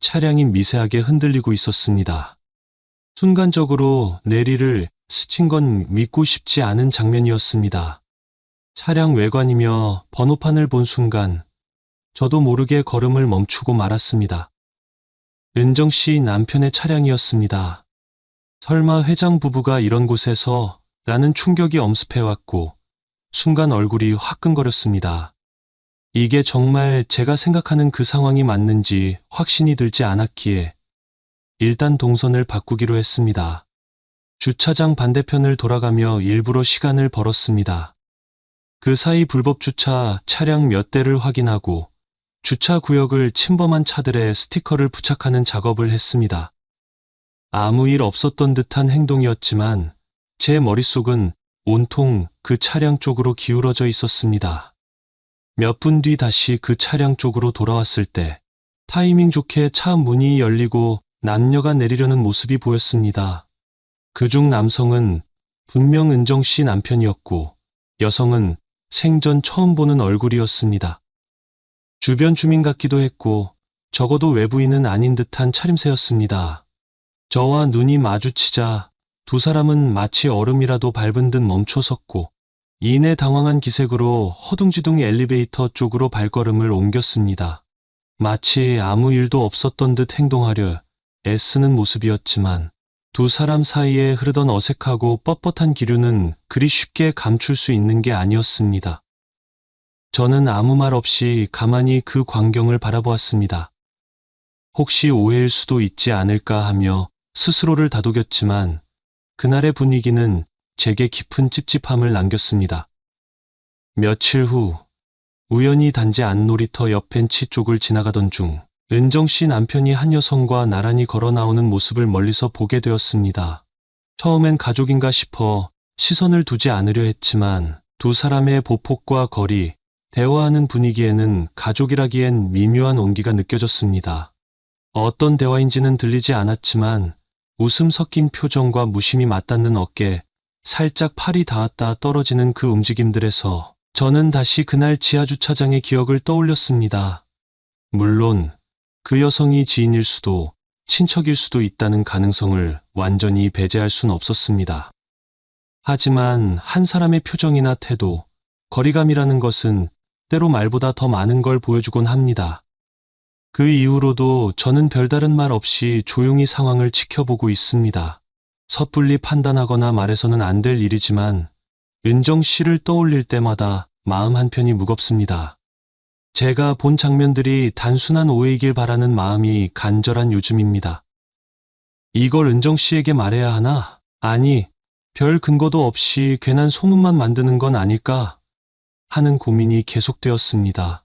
차량이 미세하게 흔들리고 있었습니다. 순간적으로 내리를 스친 건 믿고 싶지 않은 장면이었습니다. 차량 외관이며 번호판을 본 순간 저도 모르게 걸음을 멈추고 말았습니다. 은정 씨 남편의 차량이었습니다. 설마 회장 부부가 이런 곳에서? 라는 충격이 엄습해왔고 순간 얼굴이 화끈거렸습니다. 이게 정말 제가 생각하는 그 상황이 맞는지 확신이 들지 않았기에 일단 동선을 바꾸기로 했습니다. 주차장 반대편을 돌아가며 일부러 시간을 벌었습니다. 그 사이 불법 주차 차량 몇 대를 확인하고 주차 구역을 침범한 차들의 스티커를 부착하는 작업을 했습니다. 아무 일 없었던 듯한 행동이었지만 제 머릿속은 온통 그 차량 쪽으로 기울어져 있었습니다. 몇 분 뒤 다시 그 차량 쪽으로 돌아왔을 때 타이밍 좋게 차 문이 열리고 남녀가 내리려는 모습이 보였습니다. 그중 남성은 분명 은정 씨 남편이었고 여성은 생전 처음 보는 얼굴이었습니다. 주변 주민 같기도 했고 적어도 외부인은 아닌 듯한 차림새였습니다. 저와 눈이 마주치자 두 사람은 마치 얼음이라도 밟은 듯 멈춰섰고 이내 당황한 기색으로 허둥지둥 엘리베이터 쪽으로 발걸음을 옮겼습니다. 마치 아무 일도 없었던 듯 행동하려 애쓰는 모습이었지만 두 사람 사이에 흐르던 어색하고 뻣뻣한 기류는 그리 쉽게 감출 수 있는 게 아니었습니다. 저는 아무 말 없이 가만히 그 광경을 바라보았습니다. 혹시 오해일 수도 있지 않을까 하며 스스로를 다독였지만 그날의 분위기는 제게 깊은 찝찝함을 남겼습니다. 며칠 후 우연히 단지 앞 놀이터 옆 벤치 쪽을 지나가던 중 은정 씨 남편이 한 여성과 나란히 걸어 나오는 모습을 멀리서 보게 되었습니다. 처음엔 가족인가 싶어 시선을 두지 않으려 했지만 두 사람의 보폭과 거리, 대화하는 분위기에는 가족이라기엔 미묘한 온기가 느껴졌습니다. 어떤 대화인지는 들리지 않았지만 웃음 섞인 표정과 무심히 맞닿는 어깨, 살짝 팔이 닿았다 떨어지는 그 움직임들에서 저는 다시 그날 지하주차장의 기억을 떠올렸습니다. 물론 그 여성이 지인일 수도 친척일 수도 있다는 가능성을 완전히 배제할 순 없었습니다. 하지만 한 사람의 표정이나 태도, 거리감이라는 것은 때로 말보다 더 많은 걸 보여주곤 합니다. 그 이후로도 저는 별다른 말 없이 조용히 상황을 지켜보고 있습니다. 섣불리 판단하거나 말해서는 안 될 일이지만 은정 씨를 떠올릴 때마다 마음 한편이 무겁습니다. 제가 본 장면들이 단순한 오해이길 바라는 마음이 간절한 요즘입니다. 이걸 은정 씨에게 말해야 하나? 아니, 별 근거도 없이 괜한 소문만 만드는 건 아닐까? 하는 고민이 계속되었습니다.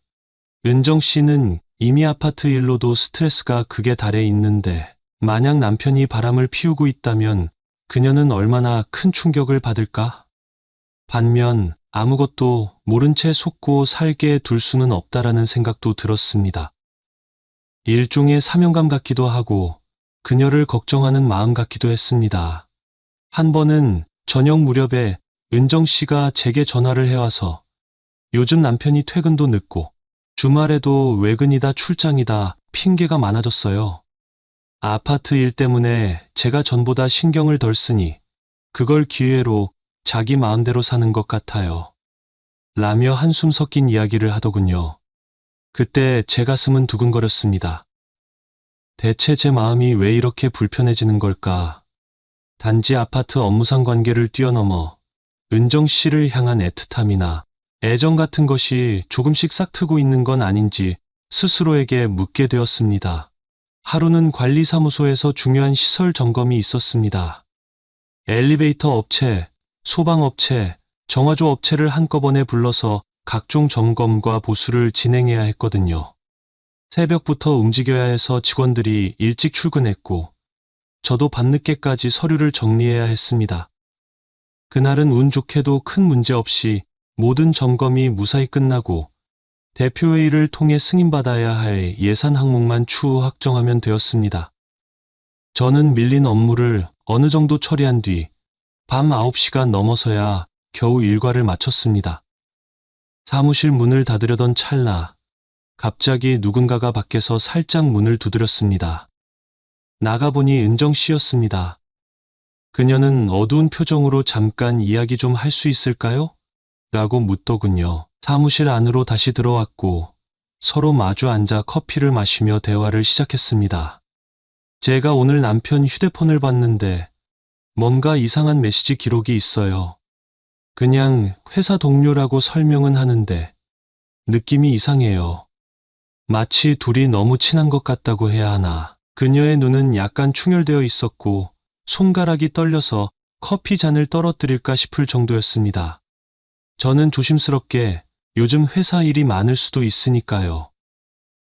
은정 씨는 이미 아파트 일로도 스트레스가 극에 달해 있는데 만약 남편이 바람을 피우고 있다면 그녀는 얼마나 큰 충격을 받을까? 반면 아무것도 모른 채 속고 살게 둘 수는 없다라는 생각도 들었습니다. 일종의 사명감 같기도 하고 그녀를 걱정하는 마음 같기도 했습니다. 한 번은 저녁 무렵에 은정 씨가 제게 전화를 해와서 요즘 남편이 퇴근도 늦고 주말에도 외근이다 출장이다 핑계가 많아졌어요. 아파트 일 때문에 제가 전보다 신경을 덜 쓰니 그걸 기회로 자기 마음대로 사는 것 같아요. 라며 한숨 섞인 이야기를 하더군요. 그때 제 가슴은 두근거렸습니다. 대체 제 마음이 왜 이렇게 불편해지는 걸까? 단지 아파트 업무상 관계를 뛰어넘어 은정 씨를 향한 애틋함이나 애정 같은 것이 조금씩 싹트고 있는 건 아닌지 스스로에게 묻게 되었습니다. 하루는 관리사무소에서 중요한 시설 점검이 있었습니다. 엘리베이터 업체, 소방업체, 정화조 업체를 한꺼번에 불러서 각종 점검과 보수를 진행해야 했거든요. 새벽부터 움직여야 해서 직원들이 일찍 출근했고 저도 밤늦게까지 서류를 정리해야 했습니다. 그날은 운 좋게도 큰 문제 없이 모든 점검이 무사히 끝나고 대표회의를 통해 승인받아야 할 예산 항목만 추후 확정하면 되었습니다. 저는 밀린 업무를 어느 정도 처리한 뒤 밤 9시가 넘어서야 겨우 일과를 마쳤습니다. 사무실 문을 닫으려던 찰나 갑자기 누군가가 밖에서 살짝 문을 두드렸습니다. 나가보니 은정 씨였습니다. 그녀는 어두운 표정으로 잠깐 이야기 좀 할 수 있을까요? 라고 묻더군요. 사무실 안으로 다시 들어왔고 서로 마주 앉아 커피를 마시며 대화를 시작했습니다. 제가 오늘 남편 휴대폰을 봤는데 뭔가 이상한 메시지 기록이 있어요. 그냥 회사 동료라고 설명은 하는데 느낌이 이상해요. 마치 둘이 너무 친한 것 같다고 해야 하나. 그녀의 눈은 약간 충혈되어 있었고 손가락이 떨려서 커피 잔을 떨어뜨릴까 싶을 정도였습니다. 저는 조심스럽게 요즘 회사 일이 많을 수도 있으니까요.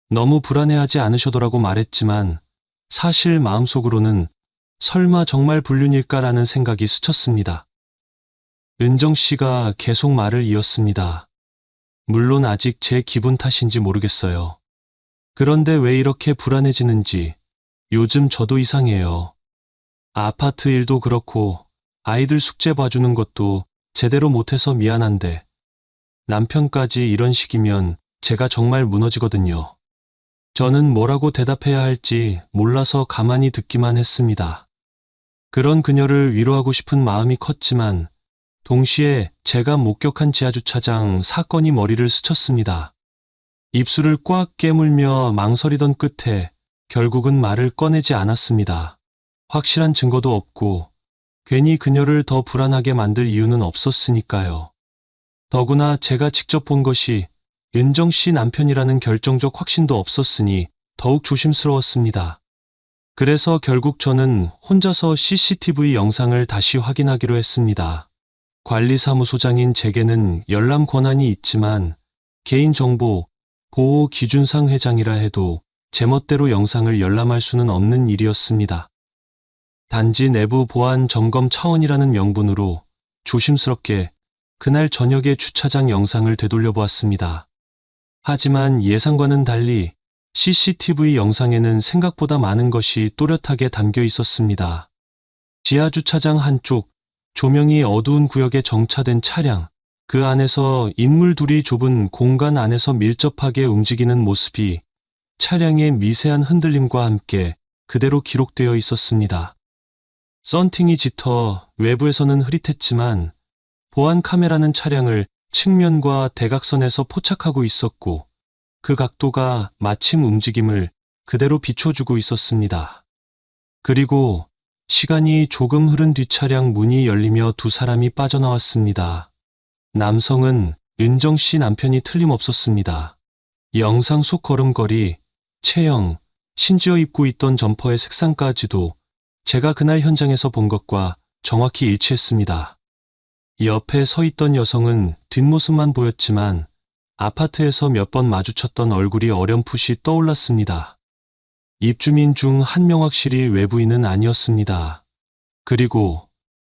너무 불안해하지 않으셔도라고 말했지만 사실 마음속으로는 설마 정말 불륜일까라는 생각이 스쳤습니다. 은정 씨가 계속 말을 이었습니다. 물론 아직 제 기분 탓인지 모르겠어요. 그런데 왜 이렇게 불안해지는지 요즘 저도 이상해요. 아파트 일도 그렇고 아이들 숙제 봐주는 것도 제대로 못해서 미안한데 남편까지 이런 식이면 제가 정말 무너지거든요. 저는 뭐라고 대답해야 할지 몰라서 가만히 듣기만 했습니다. 그런 그녀를 위로하고 싶은 마음이 컸지만 동시에 제가 목격한 지하주차장 사건이 머리를 스쳤습니다. 입술을 꽉 깨물며 망설이던 끝에 결국은 말을 꺼내지 않았습니다. 확실한 증거도 없고 괜히 그녀를 더 불안하게 만들 이유는 없었으니까요. 더구나 제가 직접 본 것이 은정 씨 남편이라는 결정적 확신도 없었으니 더욱 조심스러웠습니다. 그래서 결국 저는 혼자서 CCTV 영상을 다시 확인하기로 했습니다. 관리사무소장인 제게는 열람 권한이 있지만 개인정보 보호 기준상 회장이라 해도 제멋대로 영상을 열람할 수는 없는 일이었습니다. 단지 내부 보안 점검 차원이라는 명분으로 조심스럽게 그날 저녁에 주차장 영상을 되돌려 보았습니다. 하지만 예상과는 달리 CCTV 영상에는 생각보다 많은 것이 또렷하게 담겨 있었습니다. 지하 주차장 한쪽, 조명이 어두운 구역에 정차된 차량, 그 안에서 인물 둘이 좁은 공간 안에서 밀접하게 움직이는 모습이 차량의 미세한 흔들림과 함께 그대로 기록되어 있었습니다. 썬팅이 짙어 외부에서는 흐릿했지만 보안 카메라는 차량을 측면과 대각선에서 포착하고 있었고 그 각도가 마침 움직임을 그대로 비춰주고 있었습니다. 그리고 시간이 조금 흐른 뒤 차량 문이 열리며 두 사람이 빠져나왔습니다. 남성은 은정 씨 남편이 틀림없었습니다. 영상 속 걸음걸이, 체형, 심지어 입고 있던 점퍼의 색상까지도 제가 그날 현장에서 본 것과 정확히 일치했습니다. 옆에 서 있던 여성은 뒷모습만 보였지만 아파트에서 몇 번 마주쳤던 얼굴이 어렴풋이 떠올랐습니다. 입주민 중 한 명 확실히 외부인은 아니었습니다. 그리고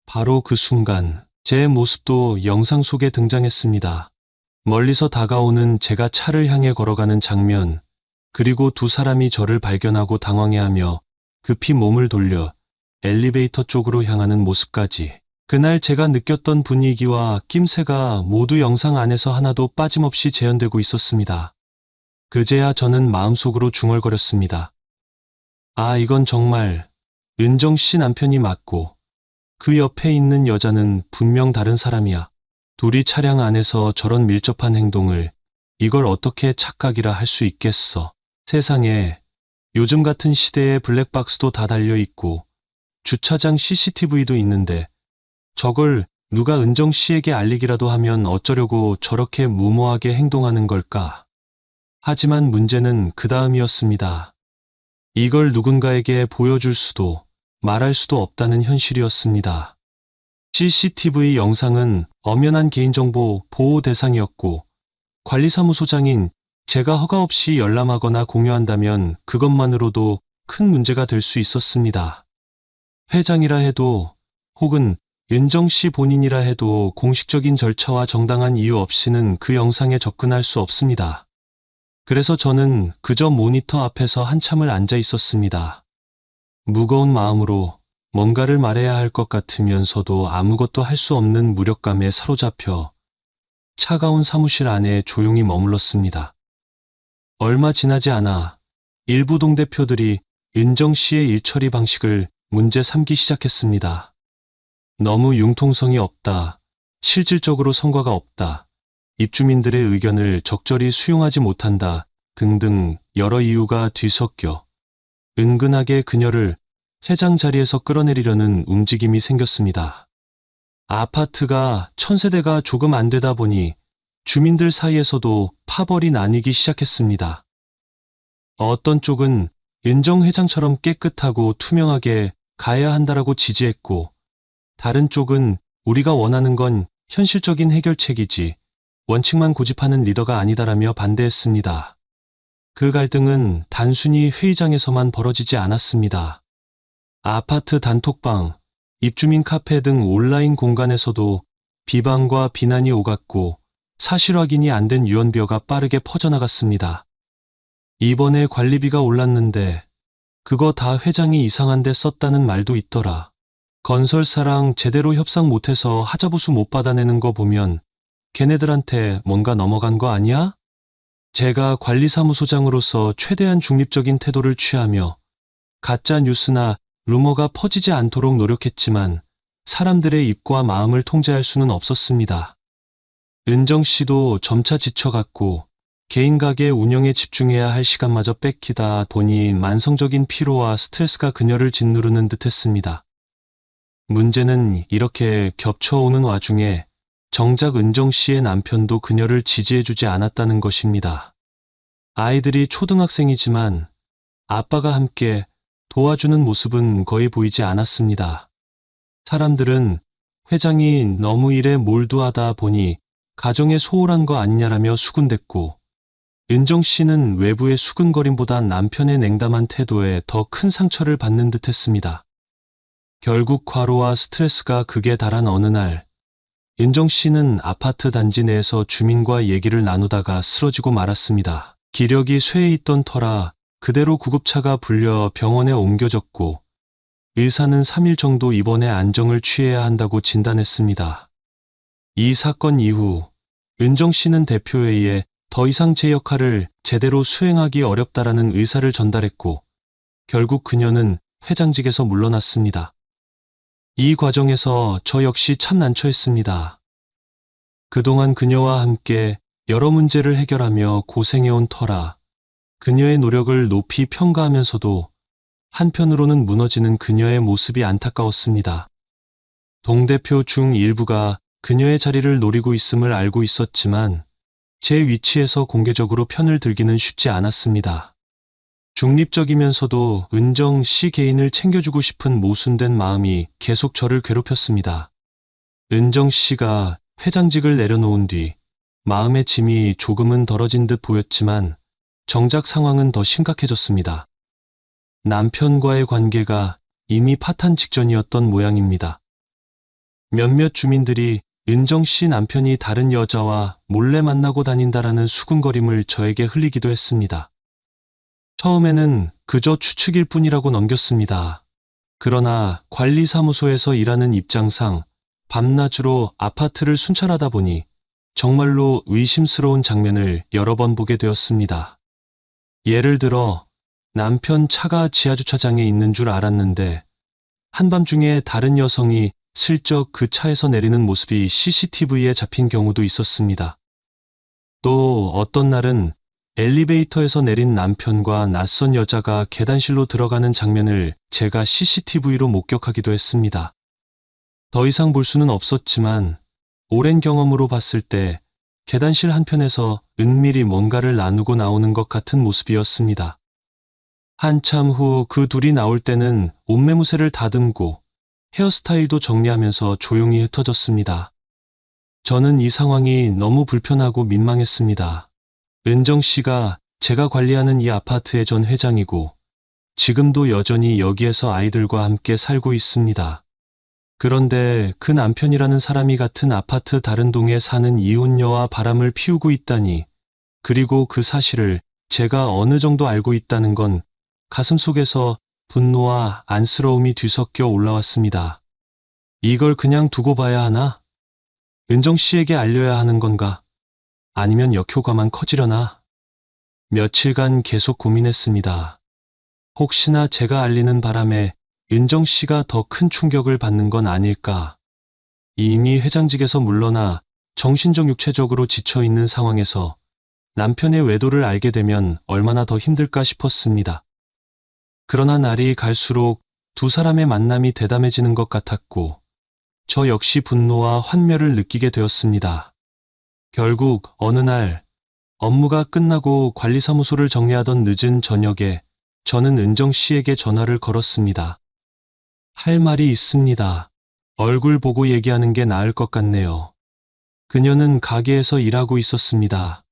바로 그 순간 제 모습도 영상 속에 등장했습니다. 멀리서 다가오는 제가 차를 향해 걸어가는 장면, 그리고 두 사람이 저를 발견하고 당황해하며 급히 몸을 돌려 엘리베이터 쪽으로 향하는 모습까지. 그날 제가 느꼈던 분위기와 낌새가 모두 영상 안에서 하나도 빠짐없이 재현되고 있었습니다. 그제야 저는 마음속으로 중얼거렸습니다. 아, 이건 정말 은정 씨 남편이 맞고 그 옆에 있는 여자는 분명 다른 사람이야. 둘이 차량 안에서 저런 밀접한 행동을, 이걸 어떻게 착각이라 할 수 있겠어. 세상에, 요즘 같은 시대에 블랙박스도 다 달려있고 주차장 CCTV도 있는데 저걸 누가 은정 씨에게 알리기라도 하면 어쩌려고 저렇게 무모하게 행동하는 걸까? 하지만 문제는 그 다음이었습니다. 이걸 누군가에게 보여줄 수도 말할 수도 없다는 현실이었습니다. CCTV 영상은 엄연한 개인정보 보호 대상이었고 관리사무소장인 제가 허가 없이 열람하거나 공유한다면 그것만으로도 큰 문제가 될 수 있었습니다. 회장이라 해도 혹은 은정 씨 본인이라 해도 공식적인 절차와 정당한 이유 없이는 그 영상에 접근할 수 없습니다. 그래서 저는 그저 모니터 앞에서 한참을 앉아 있었습니다. 무거운 마음으로 뭔가를 말해야 할 것 같으면서도 아무것도 할 수 없는 무력감에 사로잡혀 차가운 사무실 안에 조용히 머물렀습니다. 얼마 지나지 않아 일부 동대표들이 은정 씨의 일처리 방식을 문제 삼기 시작했습니다. 너무 융통성이 없다, 실질적으로 성과가 없다, 입주민들의 의견을 적절히 수용하지 못한다 등등 여러 이유가 뒤섞여 은근하게 그녀를 회장 자리에서 끌어내리려는 움직임이 생겼습니다. 아파트가 1000세대가 조금 안 되다 보니 주민들 사이에서도 파벌이 나뉘기 시작했습니다. 어떤 쪽은 은정 회장처럼 깨끗하고 투명하게 가야 한다라고 지지했고, 다른 쪽은 우리가 원하는 건 현실적인 해결책이지 원칙만 고집하는 리더가 아니다라며 반대했습니다. 그 갈등은 단순히 회의장에서만 벌어지지 않았습니다. 아파트 단톡방, 입주민 카페 등 온라인 공간에서도 비방과 비난이 오갔고 사실 확인이 안 된 유언비어가 빠르게 퍼져나갔습니다. 이번에 관리비가 올랐는데 그거 다 회장이 이상한데 썼다는 말도 있더라. 건설사랑 제대로 협상 못해서 하자부수 못 받아내는 거 보면 걔네들한테 뭔가 넘어간 거 아니야? 제가 관리사무소장으로서 최대한 중립적인 태도를 취하며 가짜 뉴스나 루머가 퍼지지 않도록 노력했지만 사람들의 입과 마음을 통제할 수는 없었습니다. 은정 씨도 점차 지쳐갔고 개인 가게 운영에 집중해야 할 시간마저 뺏기다 보니 만성적인 피로와 스트레스가 그녀를 짓누르는 듯했습니다. 문제는 이렇게 겹쳐오는 와중에 정작 은정 씨의 남편도 그녀를 지지해주지 않았다는 것입니다. 아이들이 초등학생이지만 아빠가 함께 도와주는 모습은 거의 보이지 않았습니다. 사람들은 회장이 너무 일에 몰두하다 보니 가정에 소홀한 거 아니냐라며 수군댔고, 은정 씨는 외부의 수근거림보다 남편의 냉담한 태도에 더 큰 상처를 받는 듯 했습니다. 결국 과로와 스트레스가 극에 달한 어느 날, 은정 씨는 아파트 단지 내에서 주민과 얘기를 나누다가 쓰러지고 말았습니다. 기력이 쇠해 있던 터라 그대로 구급차가 불려 병원에 옮겨졌고, 의사는 3일 정도 입원해 안정을 취해야 한다고 진단했습니다. 이 사건 이후 은정 씨는 대표회의에 더 이상 제 역할을 제대로 수행하기 어렵다라는 의사를 전달했고, 결국 그녀는 회장직에서 물러났습니다. 이 과정에서 저 역시 참 난처했습니다. 그동안 그녀와 함께 여러 문제를 해결하며 고생해온 터라 그녀의 노력을 높이 평가하면서도 한편으로는 무너지는 그녀의 모습이 안타까웠습니다. 동대표 중 일부가 그녀의 자리를 노리고 있음을 알고 있었지만 제 위치에서 공개적으로 편을 들기는 쉽지 않았습니다. 중립적이면서도 은정 씨 개인을 챙겨주고 싶은 모순된 마음이 계속 저를 괴롭혔습니다. 은정 씨가 회장직을 내려놓은 뒤 마음의 짐이 조금은 덜어진 듯 보였지만 정작 상황은 더 심각해졌습니다. 남편과의 관계가 이미 파탄 직전이었던 모양입니다. 몇몇 주민들이 은정 씨 남편이 다른 여자와 몰래 만나고 다닌다라는 수군거림을 저에게 흘리기도 했습니다. 처음에는 그저 추측일 뿐이라고 넘겼습니다. 그러나 관리사무소에서 일하는 입장상 밤낮으로 아파트를 순찰하다 보니 정말로 의심스러운 장면을 여러 번 보게 되었습니다. 예를 들어 남편 차가 지하주차장에 있는 줄 알았는데 한밤중에 다른 여성이 슬쩍 그 차에서 내리는 모습이 CCTV에 잡힌 경우도 있었습니다. 또 어떤 날은 엘리베이터에서 내린 남편과 낯선 여자가 계단실로 들어가는 장면을 제가 CCTV로 목격하기도 했습니다. 더 이상 볼 수는 없었지만 오랜 경험으로 봤을 때 계단실 한편에서 은밀히 뭔가를 나누고 나오는 것 같은 모습이었습니다. 한참 후 그 둘이 나올 때는 옷매무새를 다듬고 헤어스타일도 정리하면서 조용히 흩어졌습니다. 저는 이 상황이 너무 불편하고 민망했습니다. 은정 씨가 제가 관리하는 이 아파트의 전 회장이고 지금도 여전히 여기에서 아이들과 함께 살고 있습니다. 그런데 그 남편이라는 사람이 같은 아파트 다른 동에 사는 이혼녀와 바람을 피우고 있다니, 그리고 그 사실을 제가 어느 정도 알고 있다는 건 가슴속에서 분노와 안쓰러움이 뒤섞여 올라왔습니다. 이걸 그냥 두고 봐야 하나? 은정 씨에게 알려야 하는 건가? 아니면 역효과만 커지려나? 며칠간 계속 고민했습니다. 혹시나 제가 알리는 바람에 은정 씨가 더 큰 충격을 받는 건 아닐까? 이미 회장직에서 물러나 정신적 육체적으로 지쳐있는 상황에서 남편의 외도를 알게 되면 얼마나 더 힘들까 싶었습니다. 그러나 날이 갈수록 두 사람의 만남이 대담해지는 것 같았고 저 역시 분노와 환멸을 느끼게 되었습니다. 결국 어느 날 업무가 끝나고 관리사무소를 정리하던 늦은 저녁에 저는 은정 씨에게 전화를 걸었습니다. 할 말이 있습니다. 얼굴 보고 얘기하는 게 나을 것 같네요. 그녀는 가게에서 일하고 있었습니다.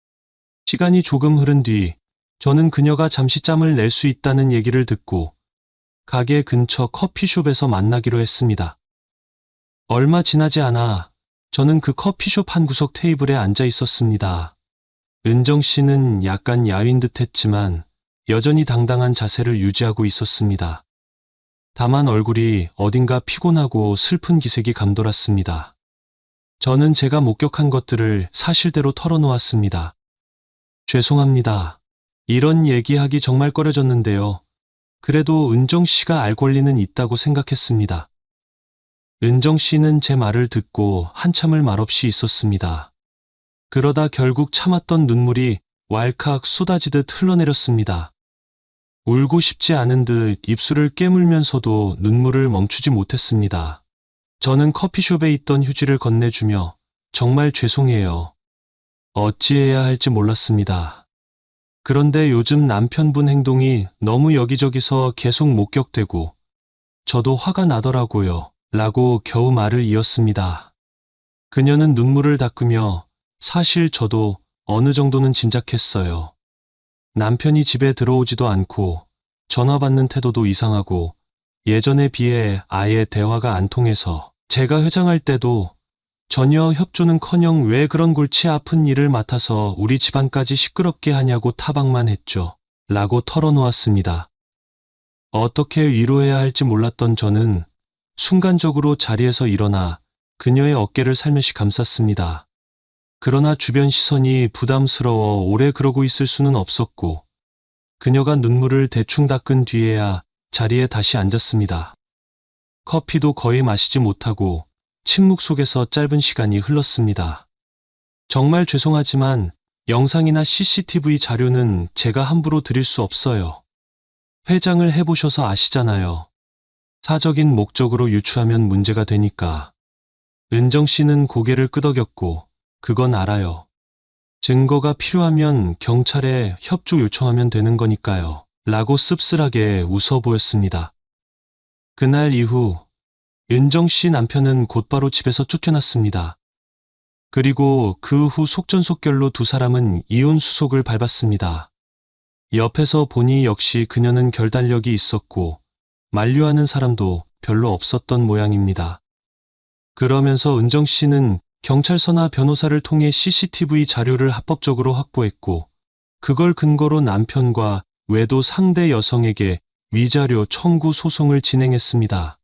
시간이 조금 흐른 뒤 저는 그녀가 잠시 짬을 낼 수 있다는 얘기를 듣고 가게 근처 커피숍에서 만나기로 했습니다. 얼마 지나지 않아 저는 그 커피숍 한 구석 테이블에 앉아 있었습니다. 은정 씨는 약간 야윈 듯했지만 여전히 당당한 자세를 유지하고 있었습니다. 다만 얼굴이 어딘가 피곤하고 슬픈 기색이 감돌았습니다. 저는 제가 목격한 것들을 사실대로 털어놓았습니다. 죄송합니다. 이런 얘기하기 정말 꺼려졌는데요. 그래도 은정 씨가 알 권리는 있다고 생각했습니다. 은정 씨는 제 말을 듣고 한참을 말없이 있었습니다. 그러다 결국 참았던 눈물이 왈칵 쏟아지듯 흘러내렸습니다. 울고 싶지 않은 듯 입술을 깨물면서도 눈물을 멈추지 못했습니다. 저는 커피숍에 있던 휴지를 건네주며 정말 죄송해요. 어찌해야 할지 몰랐습니다. 그런데 요즘 남편분 행동이 너무 여기저기서 계속 목격되고 저도 화가 나더라고요. 라고 겨우 말을 이었습니다. 그녀는 눈물을 닦으며 사실 저도 어느 정도는 짐작했어요. 남편이 집에 들어오지도 않고 전화 받는 태도도 이상하고 예전에 비해 아예 대화가 안 통해서 제가 회장할 때도 전혀 협조는커녕 왜 그런 골치 아픈 일을 맡아서 우리 집안까지 시끄럽게 하냐고 타박만 했죠. 라고 털어놓았습니다. 어떻게 위로해야 할지 몰랐던 저는 순간적으로 자리에서 일어나 그녀의 어깨를 살며시 감쌌습니다. 그러나 주변 시선이 부담스러워 오래 그러고 있을 수는 없었고 그녀가 눈물을 대충 닦은 뒤에야 자리에 다시 앉았습니다. 커피도 거의 마시지 못하고 침묵 속에서 짧은 시간이 흘렀습니다. 정말 죄송하지만 영상이나 CCTV 자료는 제가 함부로 드릴 수 없어요. 회장을 해보셔서 아시잖아요. 사적인 목적으로 유추하면 문제가 되니까. 은정 씨는 고개를 끄덕였고 그건 알아요. 증거가 필요하면 경찰에 협조 요청하면 되는 거니까요. 라고 씁쓸하게 웃어 보였습니다. 그날 이후 은정 씨 남편은 곧바로 집에서 쫓겨났습니다. 그리고 그 후 속전속결로 두 사람은 이혼 수속을 밟았습니다. 옆에서 보니 역시 그녀는 결단력이 있었고 만류하는 사람도 별로 없었던 모양입니다. 그러면서 은정 씨는 경찰서나 변호사를 통해 CCTV 자료를 합법적으로 확보했고 그걸 근거로 남편과 외도 상대 여성에게 위자료 청구 소송을 진행했습니다.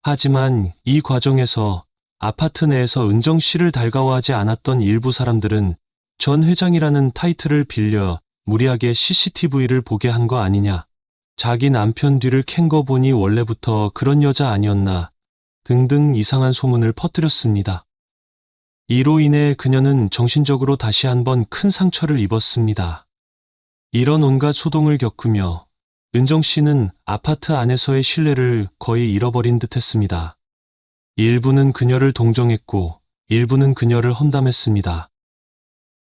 하지만 이 과정에서 아파트 내에서 은정 씨를 달가워하지 않았던 일부 사람들은 전 회장이라는 타이틀을 빌려 무리하게 CCTV를 보게 한 거 아니냐, 자기 남편 뒤를 캔 거 보니 원래부터 그런 여자 아니었나 등등 이상한 소문을 퍼뜨렸습니다. 이로 인해 그녀는 정신적으로 다시 한번 큰 상처를 입었습니다. 이런 온갖 소동을 겪으며 은정 씨는 아파트 안에서의 신뢰를 거의 잃어버린 듯했습니다. 일부는 그녀를 동정했고 일부는 그녀를 험담했습니다.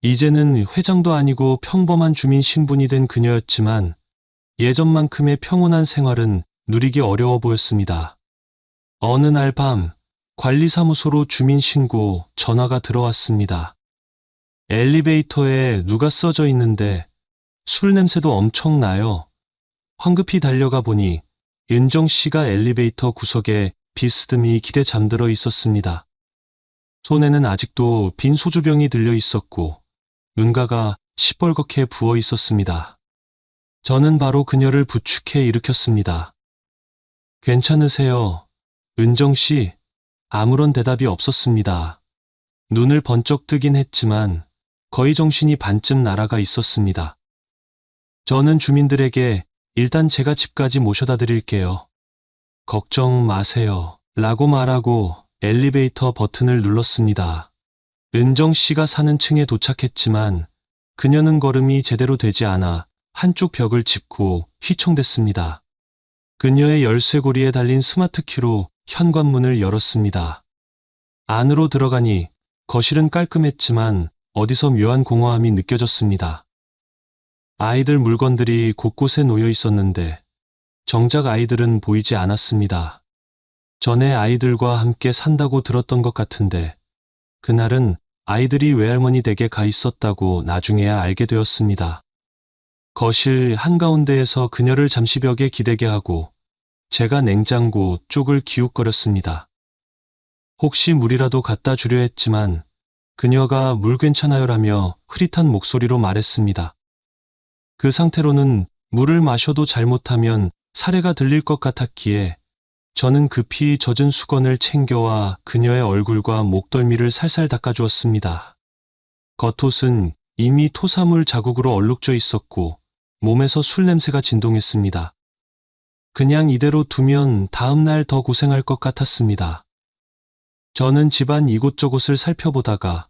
이제는 회장도 아니고 평범한 주민 신분이 된 그녀였지만 예전만큼의 평온한 생활은 누리기 어려워 보였습니다. 어느 날 밤 관리사무소로 주민신고 전화가 들어왔습니다. 엘리베이터에 누가 써져 있는데 술 냄새도 엄청 나요. 황급히 달려가 보니 은정 씨가 엘리베이터 구석에 비스듬히 기대 잠들어 있었습니다. 손에는 아직도 빈 소주병이 들려 있었고 눈가가 시뻘겋게 부어 있었습니다. 저는 바로 그녀를 부축해 일으켰습니다. 괜찮으세요? 은정 씨? 아무런 대답이 없었습니다. 눈을 번쩍 뜨긴 했지만 거의 정신이 반쯤 날아가 있었습니다. 저는 주민들에게 일단 제가 집까지 모셔다 드릴게요. 걱정 마세요. 라고 말하고 엘리베이터 버튼을 눌렀습니다. 은정 씨가 사는 층에 도착했지만 그녀는 걸음이 제대로 되지 않아 한쪽 벽을 짚고 휘청댔습니다. 그녀의 열쇠고리에 달린 스마트키로 현관문을 열었습니다. 안으로 들어가니 거실은 깔끔했지만 어디서 묘한 공허함이 느껴졌습니다. 아이들 물건들이 곳곳에 놓여 있었는데 정작 아이들은 보이지 않았습니다. 전에 아이들과 함께 산다고 들었던 것 같은데 그날은 아이들이 외할머니 댁에 가 있었다고 나중에야 알게 되었습니다. 거실 한가운데에서 그녀를 잠시 벽에 기대게 하고 제가 냉장고 쪽을 기웃거렸습니다. 혹시 물이라도 갖다 주려 했지만 그녀가 물 괜찮아요라며 흐릿한 목소리로 말했습니다. 그 상태로는 물을 마셔도 잘못하면 사례가 들릴 것 같았기에 저는 급히 젖은 수건을 챙겨와 그녀의 얼굴과 목덜미를 살살 닦아주었습니다. 겉옷은 이미 토사물 자국으로 얼룩져 있었고 몸에서 술 냄새가 진동했습니다. 그냥 이대로 두면 다음 날 더 고생할 것 같았습니다. 저는 집안 이곳저곳을 살펴보다가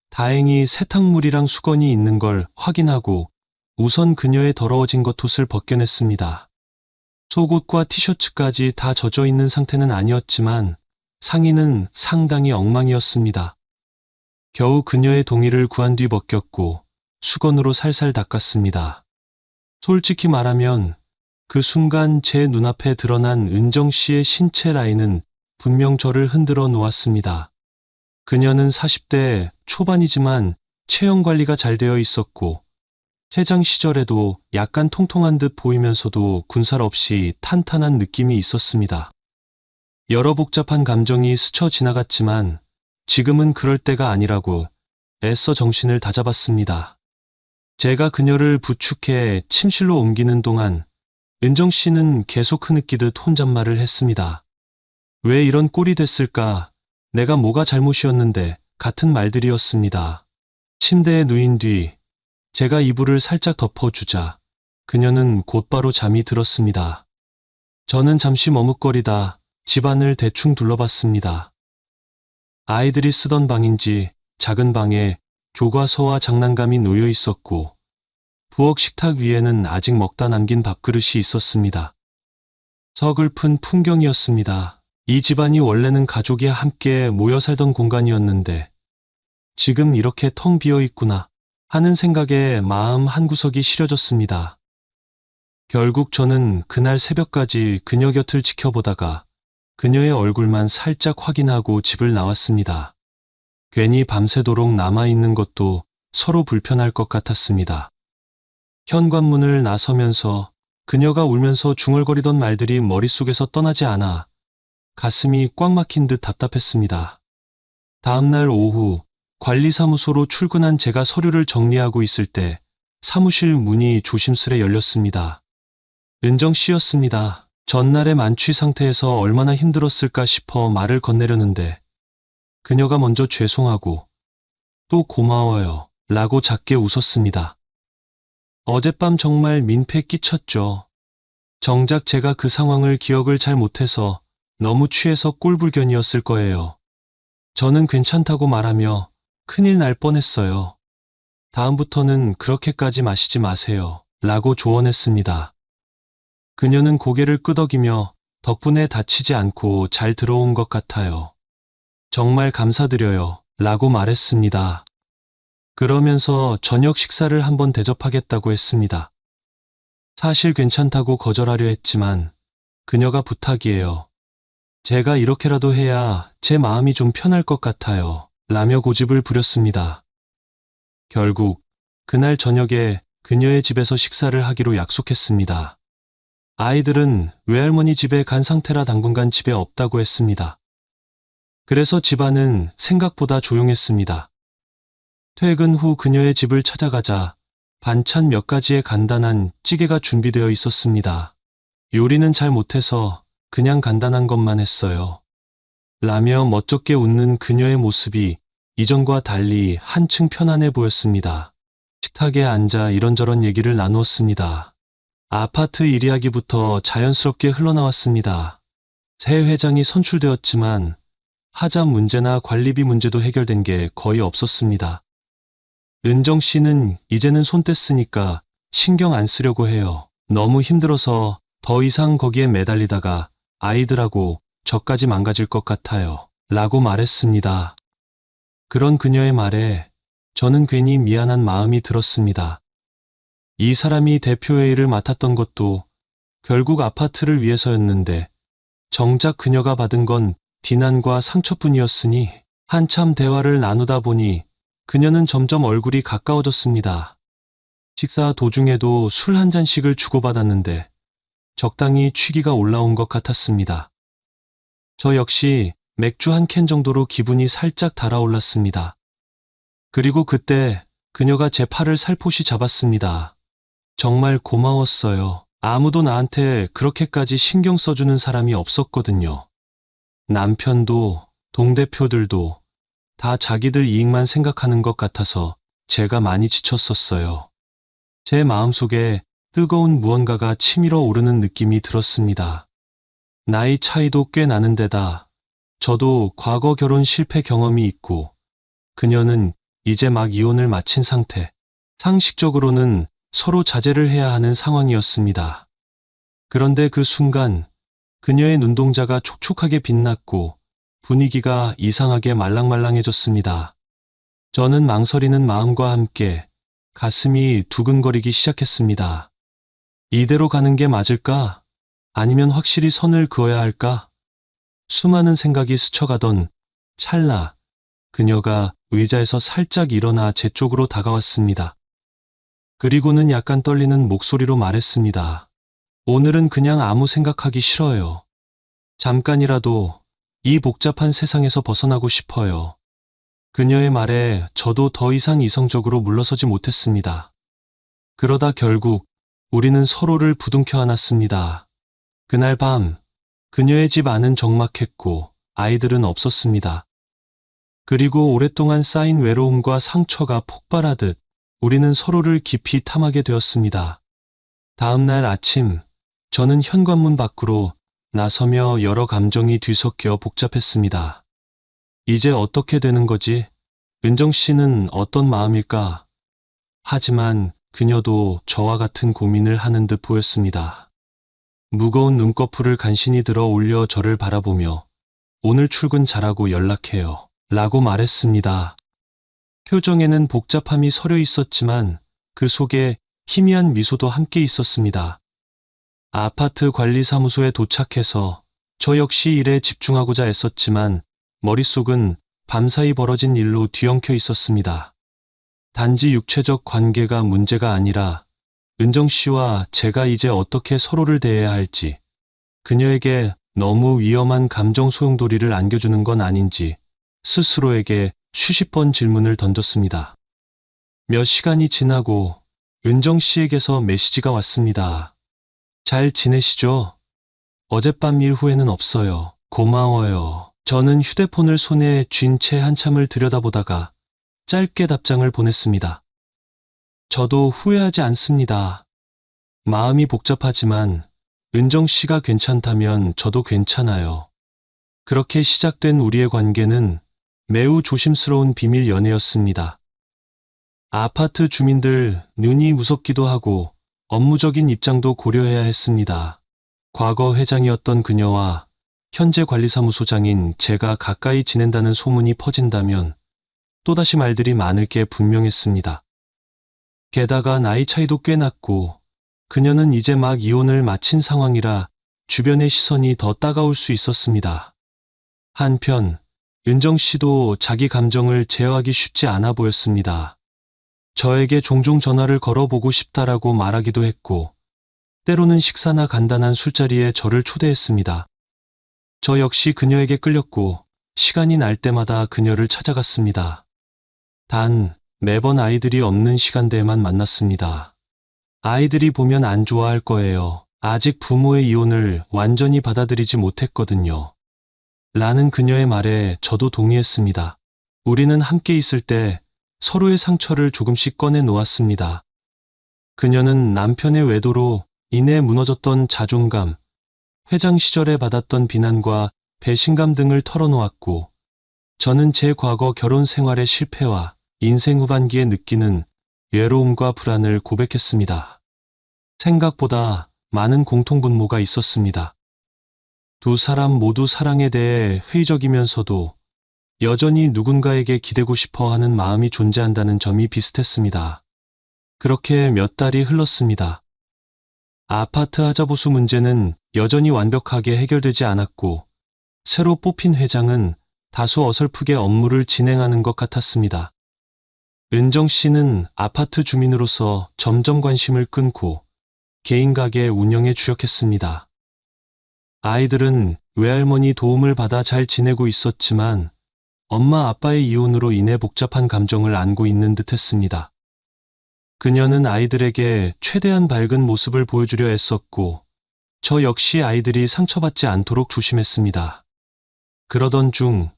다행히 세탁물이랑 수건이 있는 걸 확인하고 우선 그녀의 더러워진 겉옷을 벗겨냈습니다. 속옷과 티셔츠까지 다 젖어 있는 상태는 아니었지만 상의는 상당히 엉망이었습니다. 겨우 그녀의 동의를 구한 뒤 벗겼고 수건으로 살살 닦았습니다. 솔직히 말하면 그 순간 제 눈앞에 드러난 은정 씨의 신체 라인은 분명 저를 흔들어 놓았습니다. 그녀는 40대 초반이지만 체형 관리가 잘 되어 있었고 회장 시절에도 약간 통통한 듯 보이면서도 군살 없이 탄탄한 느낌이 있었습니다. 여러 복잡한 감정이 스쳐 지나갔지만 지금은 그럴 때가 아니라고 애써 정신을 다잡았습니다. 제가 그녀를 부축해 침실로 옮기는 동안 은정 씨는 계속 흐느끼듯 혼잣말을 했습니다. 왜 이런 꼴이 됐을까? 내가 뭐가 잘못이었는데 같은 말들이었습니다. 침대에 누인 뒤 제가 이불을 살짝 덮어주자 그녀는 곧바로 잠이 들었습니다. 저는 잠시 머뭇거리다 집안을 대충 둘러봤습니다. 아이들이 쓰던 방인지 작은 방에 교과서와 장난감이 놓여 있었고 부엌 식탁 위에는 아직 먹다 남긴 밥그릇이 있었습니다. 서글픈 풍경이었습니다. 이 집안이 원래는 가족이 함께 모여 살던 공간이었는데 지금 이렇게 텅 비어 있구나 하는 생각에 마음 한구석이 시려졌습니다. 결국 저는 그날 새벽까지 그녀 곁을 지켜보다가 그녀의 얼굴만 살짝 확인하고 집을 나왔습니다. 괜히 밤새도록 남아있는 것도 서로 불편할 것 같았습니다. 현관문을 나서면서 그녀가 울면서 중얼거리던 말들이 머릿속에서 떠나지 않아 가슴이 꽉 막힌 듯 답답했습니다. 다음날 오후 관리사무소로 출근한 제가 서류를 정리하고 있을 때 사무실 문이 조심스레 열렸습니다. 은정 씨였습니다. 전날의 만취 상태에서 얼마나 힘들었을까 싶어 말을 건네려는데 그녀가 먼저 죄송하고 또 고마워요 라고 작게 웃었습니다. 어젯밤 정말 민폐 끼쳤죠. 정작 제가 그 상황을 기억을 잘 못해서 너무 취해서 꼴불견이었을 거예요. 저는 괜찮다고 말하며 큰일 날 뻔했어요. 다음부터는 그렇게까지 마시지 마세요 라고 조언했습니다. 그녀는 고개를 끄덕이며 덕분에 다치지 않고 잘 들어온 것 같아요. 정말 감사드려요 라고 말했습니다. 그러면서 저녁 식사를 한번 대접하겠다고 했습니다. 사실 괜찮다고 거절하려 했지만 그녀가 부탁이에요. 제가 이렇게라도 해야 제 마음이 좀 편할 것 같아요 라며 고집을 부렸습니다. 결국 그날 저녁에 그녀의 집에서 식사를 하기로 약속했습니다. 아이들은 외할머니 집에 간 상태라 당분간 집에 없다고 했습니다. 그래서 집안은 생각보다 조용했습니다. 퇴근 후 그녀의 집을 찾아가자 반찬 몇 가지의 간단한 찌개가 준비되어 있었습니다. 요리는 잘 못해서 그냥 간단한 것만 했어요. 라며 멋쩍게 웃는 그녀의 모습이 이전과 달리 한층 편안해 보였습니다. 식탁에 앉아 이런저런 얘기를 나누었습니다. 아파트 일 이야기부터 자연스럽게 흘러나왔습니다. 새 회장이 선출되었지만 하자 문제나 관리비 문제도 해결된 게 거의 없었습니다. 은정 씨는 이제는 손 뗐으니까 신경 안 쓰려고 해요. 너무 힘들어서 더 이상 거기에 매달리다가 아이들하고 저까지 망가질 것 같아요. 라고 말했습니다. 그런 그녀의 말에 저는 괜히 미안한 마음이 들었습니다. 이 사람이 대표회의를 맡았던 것도 결국 아파트를 위해서였는데 정작 그녀가 받은 건 비난과 상처뿐이었으니 한참 대화를 나누다 보니 그녀는 점점 얼굴이 가까워졌습니다. 식사 도중에도 술 한 잔씩을 주고받았는데 적당히 취기가 올라온 것 같았습니다. 저 역시 맥주 한 캔 정도로 기분이 살짝 달아올랐습니다. 그리고 그때 그녀가 제 팔을 살포시 잡았습니다. 정말 고마웠어요. 아무도 나한테 그렇게까지 신경 써주는 사람이 없었거든요. 남편도 동대표들도 다 자기들 이익만 생각하는 것 같아서 제가 많이 지쳤었어요. 제 마음속에 뜨거운 무언가가 치밀어 오르는 느낌이 들었습니다. 나이 차이도 꽤 나는 데다 저도 과거 결혼 실패 경험이 있고 그녀는 이제 막 이혼을 마친 상태. 상식적으로는 서로 자제를 해야 하는 상황이었습니다. 그런데 그 순간 그녀의 눈동자가 촉촉하게 빛났고 분위기가 이상하게 말랑말랑해졌습니다. 저는 망설이는 마음과 함께 가슴이 두근거리기 시작했습니다. 이대로 가는 게 맞을까? 아니면 확실히 선을 그어야 할까? 수많은 생각이 스쳐가던 찰나, 그녀가 의자에서 살짝 일어나 제 쪽으로 다가왔습니다. 그리고는 약간 떨리는 목소리로 말했습니다. 오늘은 그냥 아무 생각하기 싫어요. 잠깐이라도 이 복잡한 세상에서 벗어나고 싶어요. 그녀의 말에 저도 더 이상 이성적으로 물러서지 못했습니다. 그러다 결국 우리는 서로를 부둥켜 안았습니다. 그날 밤 그녀의 집 안은 적막했고 아이들은 없었습니다. 그리고 오랫동안 쌓인 외로움과 상처가 폭발하듯 우리는 서로를 깊이 탐하게 되었습니다. 다음 날 아침 저는 현관문 밖으로 나서며 여러 감정이 뒤섞여 복잡했습니다. 이제 어떻게 되는 거지? 은정 씨는 어떤 마음일까? 하지만 그녀도 저와 같은 고민을 하는 듯 보였습니다. 무거운 눈꺼풀을 간신히 들어 올려 저를 바라보며 오늘 출근 잘하고 연락해요. 라고 말했습니다. 표정에는 복잡함이 서려 있었지만 그 속에 희미한 미소도 함께 있었습니다. 아파트 관리사무소에 도착해서 저 역시 일에 집중하고자 애썼지만 머릿속은 밤사이 벌어진 일로 뒤엉켜 있었습니다. 단지 육체적 관계가 문제가 아니라 은정 씨와 제가 이제 어떻게 서로를 대해야 할지, 그녀에게 너무 위험한 감정 소용돌이를 안겨주는 건 아닌지 스스로에게 수십 번 질문을 던졌습니다. 몇 시간이 지나고 은정 씨에게서 메시지가 왔습니다. 잘 지내시죠? 어젯밤 일 후에는 없어요. 고마워요. 저는 휴대폰을 손에 쥔 채 한참을 들여다보다가 짧게 답장을 보냈습니다. 저도 후회하지 않습니다. 마음이 복잡하지만 은정 씨가 괜찮다면 저도 괜찮아요. 그렇게 시작된 우리의 관계는 매우 조심스러운 비밀 연애였습니다. 아파트 주민들 눈이 무섭기도 하고 업무적인 입장도 고려해야 했습니다. 과거 회장이었던 그녀와 현재 관리사무소장인 제가 가까이 지낸다는 소문이 퍼진다면 또다시 말들이 많을 게 분명했습니다. 게다가 나이 차이도 꽤 났고 그녀는 이제 막 이혼을 마친 상황이라 주변의 시선이 더 따가울 수 있었습니다. 한편 은정 씨도 자기 감정을 제어하기 쉽지 않아 보였습니다. 저에게 종종 전화를 걸어보고 싶다라고 말하기도 했고 때로는 식사나 간단한 술자리에 저를 초대했습니다. 저 역시 그녀에게 끌렸고 시간이 날 때마다 그녀를 찾아갔습니다. 단 매번 아이들이 없는 시간대에만 만났습니다. 아이들이 보면 안 좋아할 거예요. 아직 부모의 이혼을 완전히 받아들이지 못했거든요. 라는 그녀의 말에 저도 동의했습니다. 우리는 함께 있을 때 서로의 상처를 조금씩 꺼내 놓았습니다. 그녀는 남편의 외도로 인해 무너졌던 자존감, 회장 시절에 받았던 비난과 배신감 등을 털어놓았고, 저는 제 과거 결혼 생활의 실패와 인생 후반기에 느끼는 외로움과 불안을 고백했습니다. 생각보다 많은 공통분모가 있었습니다. 두 사람 모두 사랑에 대해 회의적이면서도 여전히 누군가에게 기대고 싶어 하는 마음이 존재한다는 점이 비슷했습니다. 그렇게 몇 달이 흘렀습니다. 아파트 하자보수 문제는 여전히 완벽하게 해결되지 않았고 새로 뽑힌 회장은 다소 어설프게 업무를 진행하는 것 같았습니다. 은정 씨는 아파트 주민으로서 점점 관심을 끊고 개인 가게 운영에 주력했습니다. 아이들은 외할머니 도움을 받아 잘 지내고 있었지만 엄마 아빠의 이혼으로 인해 복잡한 감정을 안고 있는 듯했습니다. 그녀는 아이들에게 최대한 밝은 모습을 보여주려 애썼고 저 역시 아이들이 상처받지 않도록 조심했습니다. 그러던 중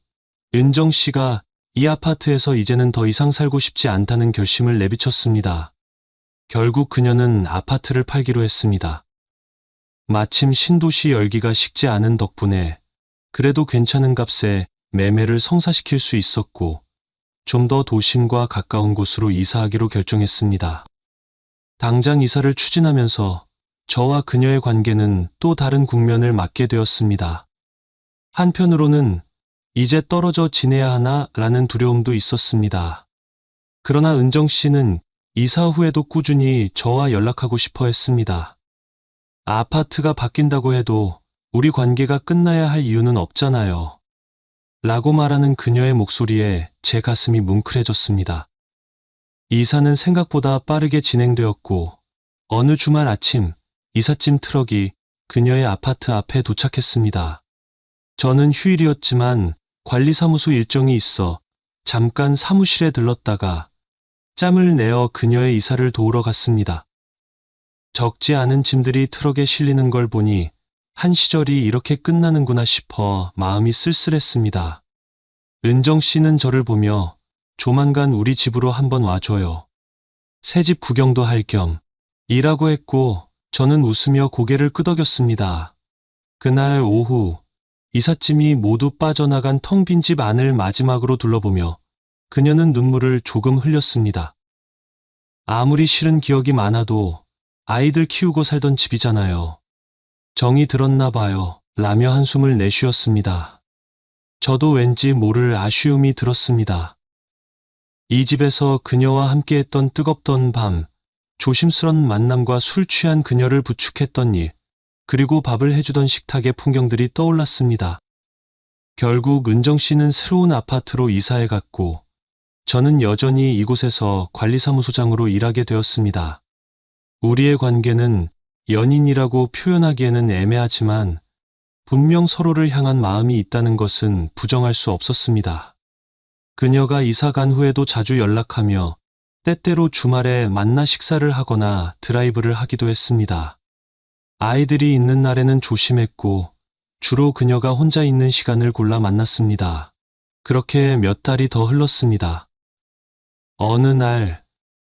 은정 씨가 이 아파트에서 이제는 더 이상 살고 싶지 않다는 결심을 내비쳤습니다. 결국 그녀는 아파트를 팔기로 했습니다. 마침 신도시 열기가 식지 않은 덕분에 그래도 괜찮은 값에 매매를 성사시킬 수 있었고 좀 더 도심과 가까운 곳으로 이사하기로 결정했습니다. 당장 이사를 추진하면서 저와 그녀의 관계는 또 다른 국면을 맞게 되었습니다. 한편으로는 이제 떨어져 지내야 하나 라는 두려움도 있었습니다. 그러나 은정 씨는 이사 후에도 꾸준히 저와 연락하고 싶어 했습니다. 아파트가 바뀐다고 해도 우리 관계가 끝나야 할 이유는 없잖아요. 라고 말하는 그녀의 목소리에 제 가슴이 뭉클해졌습니다. 이사는 생각보다 빠르게 진행되었고 어느 주말 아침 이삿짐 트럭이 그녀의 아파트 앞에 도착했습니다. 저는 휴일이었지만 관리사무소 일정이 있어 잠깐 사무실에 들렀다가 짬을 내어 그녀의 이사를 도우러 갔습니다. 적지 않은 짐들이 트럭에 실리는 걸 보니 한 시절이 이렇게 끝나는구나 싶어 마음이 쓸쓸했습니다. 은정 씨는 저를 보며 조만간 우리 집으로 한번 와줘요. 새집 구경도 할 겸 이라고 했고 저는 웃으며 고개를 끄덕였습니다. 그날 오후 이삿짐이 모두 빠져나간 텅 빈 집 안을 마지막으로 둘러보며 그녀는 눈물을 조금 흘렸습니다. 아무리 싫은 기억이 많아도 아이들 키우고 살던 집이잖아요. 정이 들었나 봐요. 라며 한숨을 내쉬었습니다. 저도 왠지 모를 아쉬움이 들었습니다. 이 집에서 그녀와 함께했던 뜨겁던 밤, 조심스런 만남과 술 취한 그녀를 부축했던 일, 그리고 밥을 해주던 식탁의 풍경들이 떠올랐습니다. 결국 은정 씨는 새로운 아파트로 이사해 갔고 저는 여전히 이곳에서 관리사무소장으로 일하게 되었습니다. 우리의 관계는 연인이라고 표현하기에는 애매하지만 분명 서로를 향한 마음이 있다는 것은 부정할 수 없었습니다. 그녀가 이사 간 후에도 자주 연락하며 때때로 주말에 만나 식사를 하거나 드라이브를 하기도 했습니다. 아이들이 있는 날에는 조심했고 주로 그녀가 혼자 있는 시간을 골라 만났습니다. 그렇게 몇 달이 더 흘렀습니다. 어느 날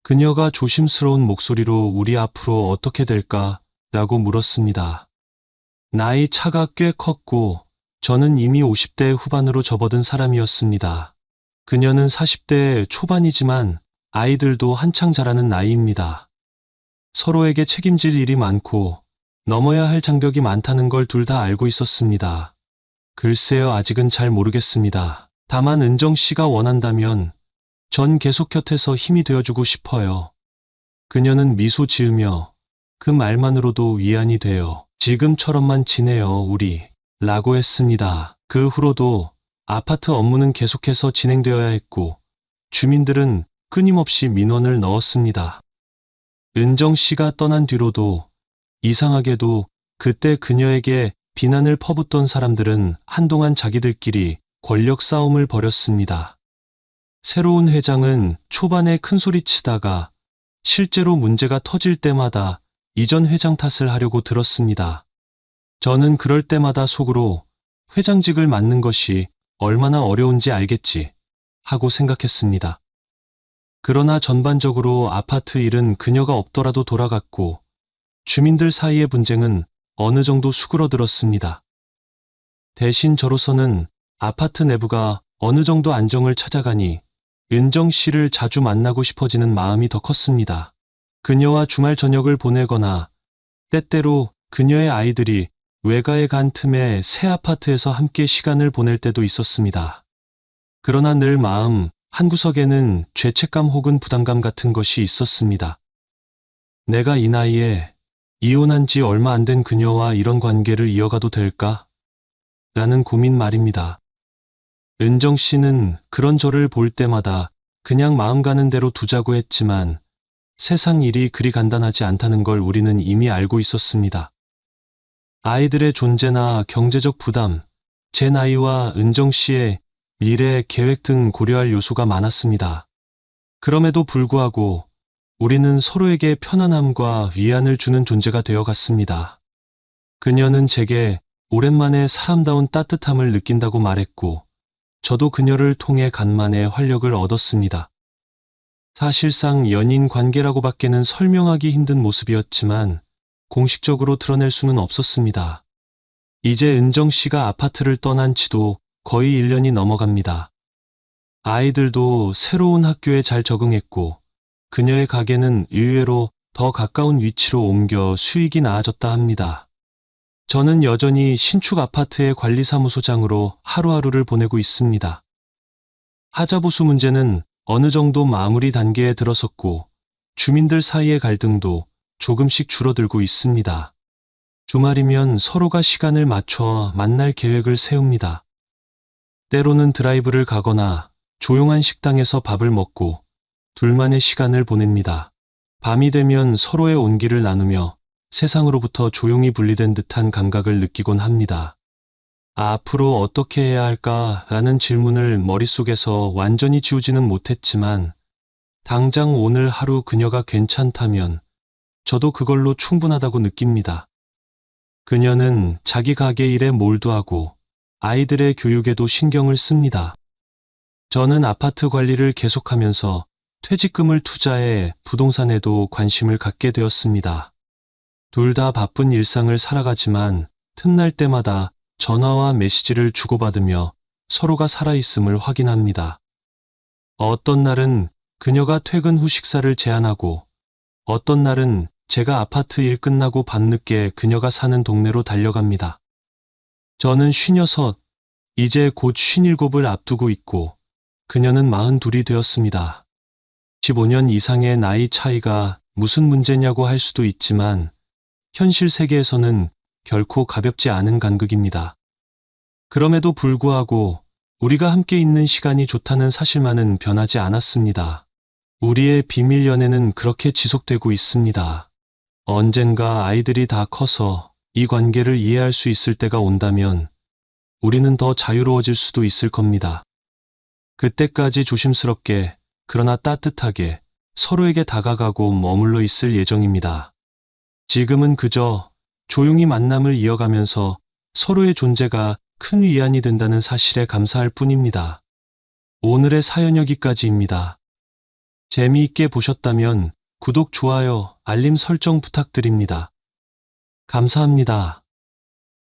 그녀가 조심스러운 목소리로 우리 앞으로 어떻게 될까? 라고 물었습니다. 나이 차가 꽤 컸고 저는 이미 50대 후반으로 접어든 사람이었습니다. 그녀는 40대 초반이지만 아이들도 한창 자라는 나이입니다. 서로에게 책임질 일이 많고 넘어야 할 장벽이 많다는 걸 둘 다 알고 있었습니다. 글쎄요, 아직은 잘 모르겠습니다. 다만 은정 씨가 원한다면 전 계속 곁에서 힘이 되어주고 싶어요. 그녀는 미소 지으며 그 말만으로도 위안이 돼요. 지금처럼만 지내요, 우리. 라고 했습니다. 그 후로도 아파트 업무는 계속해서 진행되어야 했고 주민들은 끊임없이 민원을 넣었습니다. 은정 씨가 떠난 뒤로도 이상하게도 그때 그녀에게 비난을 퍼붓던 사람들은 한동안 자기들끼리 권력 싸움을 벌였습니다. 새로운 회장은 초반에 큰 소리 치다가 실제로 문제가 터질 때마다 이전 회장 탓을 하려고 들었습니다. 저는 그럴 때마다 속으로 회장직을 맡는 것이 얼마나 어려운지 알겠지 하고 생각했습니다. 그러나 전반적으로 아파트 일은 그녀가 없더라도 돌아갔고 주민들 사이의 분쟁은 어느 정도 수그러들었습니다. 대신 저로서는 아파트 내부가 어느 정도 안정을 찾아가니 은정 씨를 자주 만나고 싶어지는 마음이 더 컸습니다. 그녀와 주말 저녁을 보내거나 때때로 그녀의 아이들이 외가에 간 틈에 새 아파트에서 함께 시간을 보낼 때도 있었습니다. 그러나 늘 마음 한구석에는 죄책감 혹은 부담감 같은 것이 있었습니다. 내가 이 나이에 이혼한 지 얼마 안 된 그녀와 이런 관계를 이어가도 될까? 라는 고민 말입니다. 은정 씨는 그런 저를 볼 때마다 그냥 마음 가는 대로 두자고 했지만 세상 일이 그리 간단하지 않다는 걸 우리는 이미 알고 있었습니다. 아이들의 존재나 경제적 부담, 제 나이와 은정 씨의 미래 계획 등 고려할 요소가 많았습니다. 그럼에도 불구하고 우리는 서로에게 편안함과 위안을 주는 존재가 되어 갔습니다. 그녀는 제게 오랜만에 사람다운 따뜻함을 느낀다고 말했고 저도 그녀를 통해 간만에 활력을 얻었습니다. 사실상 연인 관계라고밖에는 설명하기 힘든 모습이었지만 공식적으로 드러낼 수는 없었습니다. 이제 은정 씨가 아파트를 떠난 지도 거의 1년이 넘어갑니다. 아이들도 새로운 학교에 잘 적응했고 그녀의 가게는 의외로 더 가까운 위치로 옮겨 수익이 나아졌다 합니다. 저는 여전히 신축 아파트의 관리사무소장으로 하루하루를 보내고 있습니다. 하자보수 문제는 어느 정도 마무리 단계에 들어섰고 주민들 사이의 갈등도 조금씩 줄어들고 있습니다. 주말이면 서로가 시간을 맞춰 만날 계획을 세웁니다. 때로는 드라이브를 가거나 조용한 식당에서 밥을 먹고 둘만의 시간을 보냅니다. 밤이 되면 서로의 온기를 나누며 세상으로부터 조용히 분리된 듯한 감각을 느끼곤 합니다. 앞으로 어떻게 해야 할까라는 질문을 머릿속에서 완전히 지우지는 못했지만 당장 오늘 하루 그녀가 괜찮다면 저도 그걸로 충분하다고 느낍니다. 그녀는 자기 가게 일에 몰두하고 아이들의 교육에도 신경을 씁니다. 저는 아파트 관리를 계속하면서 퇴직금을 투자해 부동산에도 관심을 갖게 되었습니다. 둘 다 바쁜 일상을 살아가지만 틈날 때마다 전화와 메시지를 주고받으며 서로가 살아있음을 확인합니다. 어떤 날은 그녀가 퇴근 후 식사를 제안하고 어떤 날은 제가 아파트 일 끝나고 밤늦게 그녀가 사는 동네로 달려갑니다. 저는 56, 이제 곧 57을 앞두고 있고 그녀는 42이 되었습니다. 15년 이상의 나이 차이가 무슨 문제냐고 할 수도 있지만 현실 세계에서는 결코 가볍지 않은 간극입니다. 그럼에도 불구하고 우리가 함께 있는 시간이 좋다는 사실만은 변하지 않았습니다. 우리의 비밀 연애는 그렇게 지속되고 있습니다. 언젠가 아이들이 다 커서 이 관계를 이해할 수 있을 때가 온다면 우리는 더 자유로워질 수도 있을 겁니다. 그때까지 조심스럽게 그러나 따뜻하게 서로에게 다가가고 머물러 있을 예정입니다. 지금은 그저 조용히 만남을 이어가면서 서로의 존재가 큰 위안이 된다는 사실에 감사할 뿐입니다. 오늘의 사연 여기까지입니다. 재미있게 보셨다면 구독, 좋아요, 알림 설정 부탁드립니다. 감사합니다.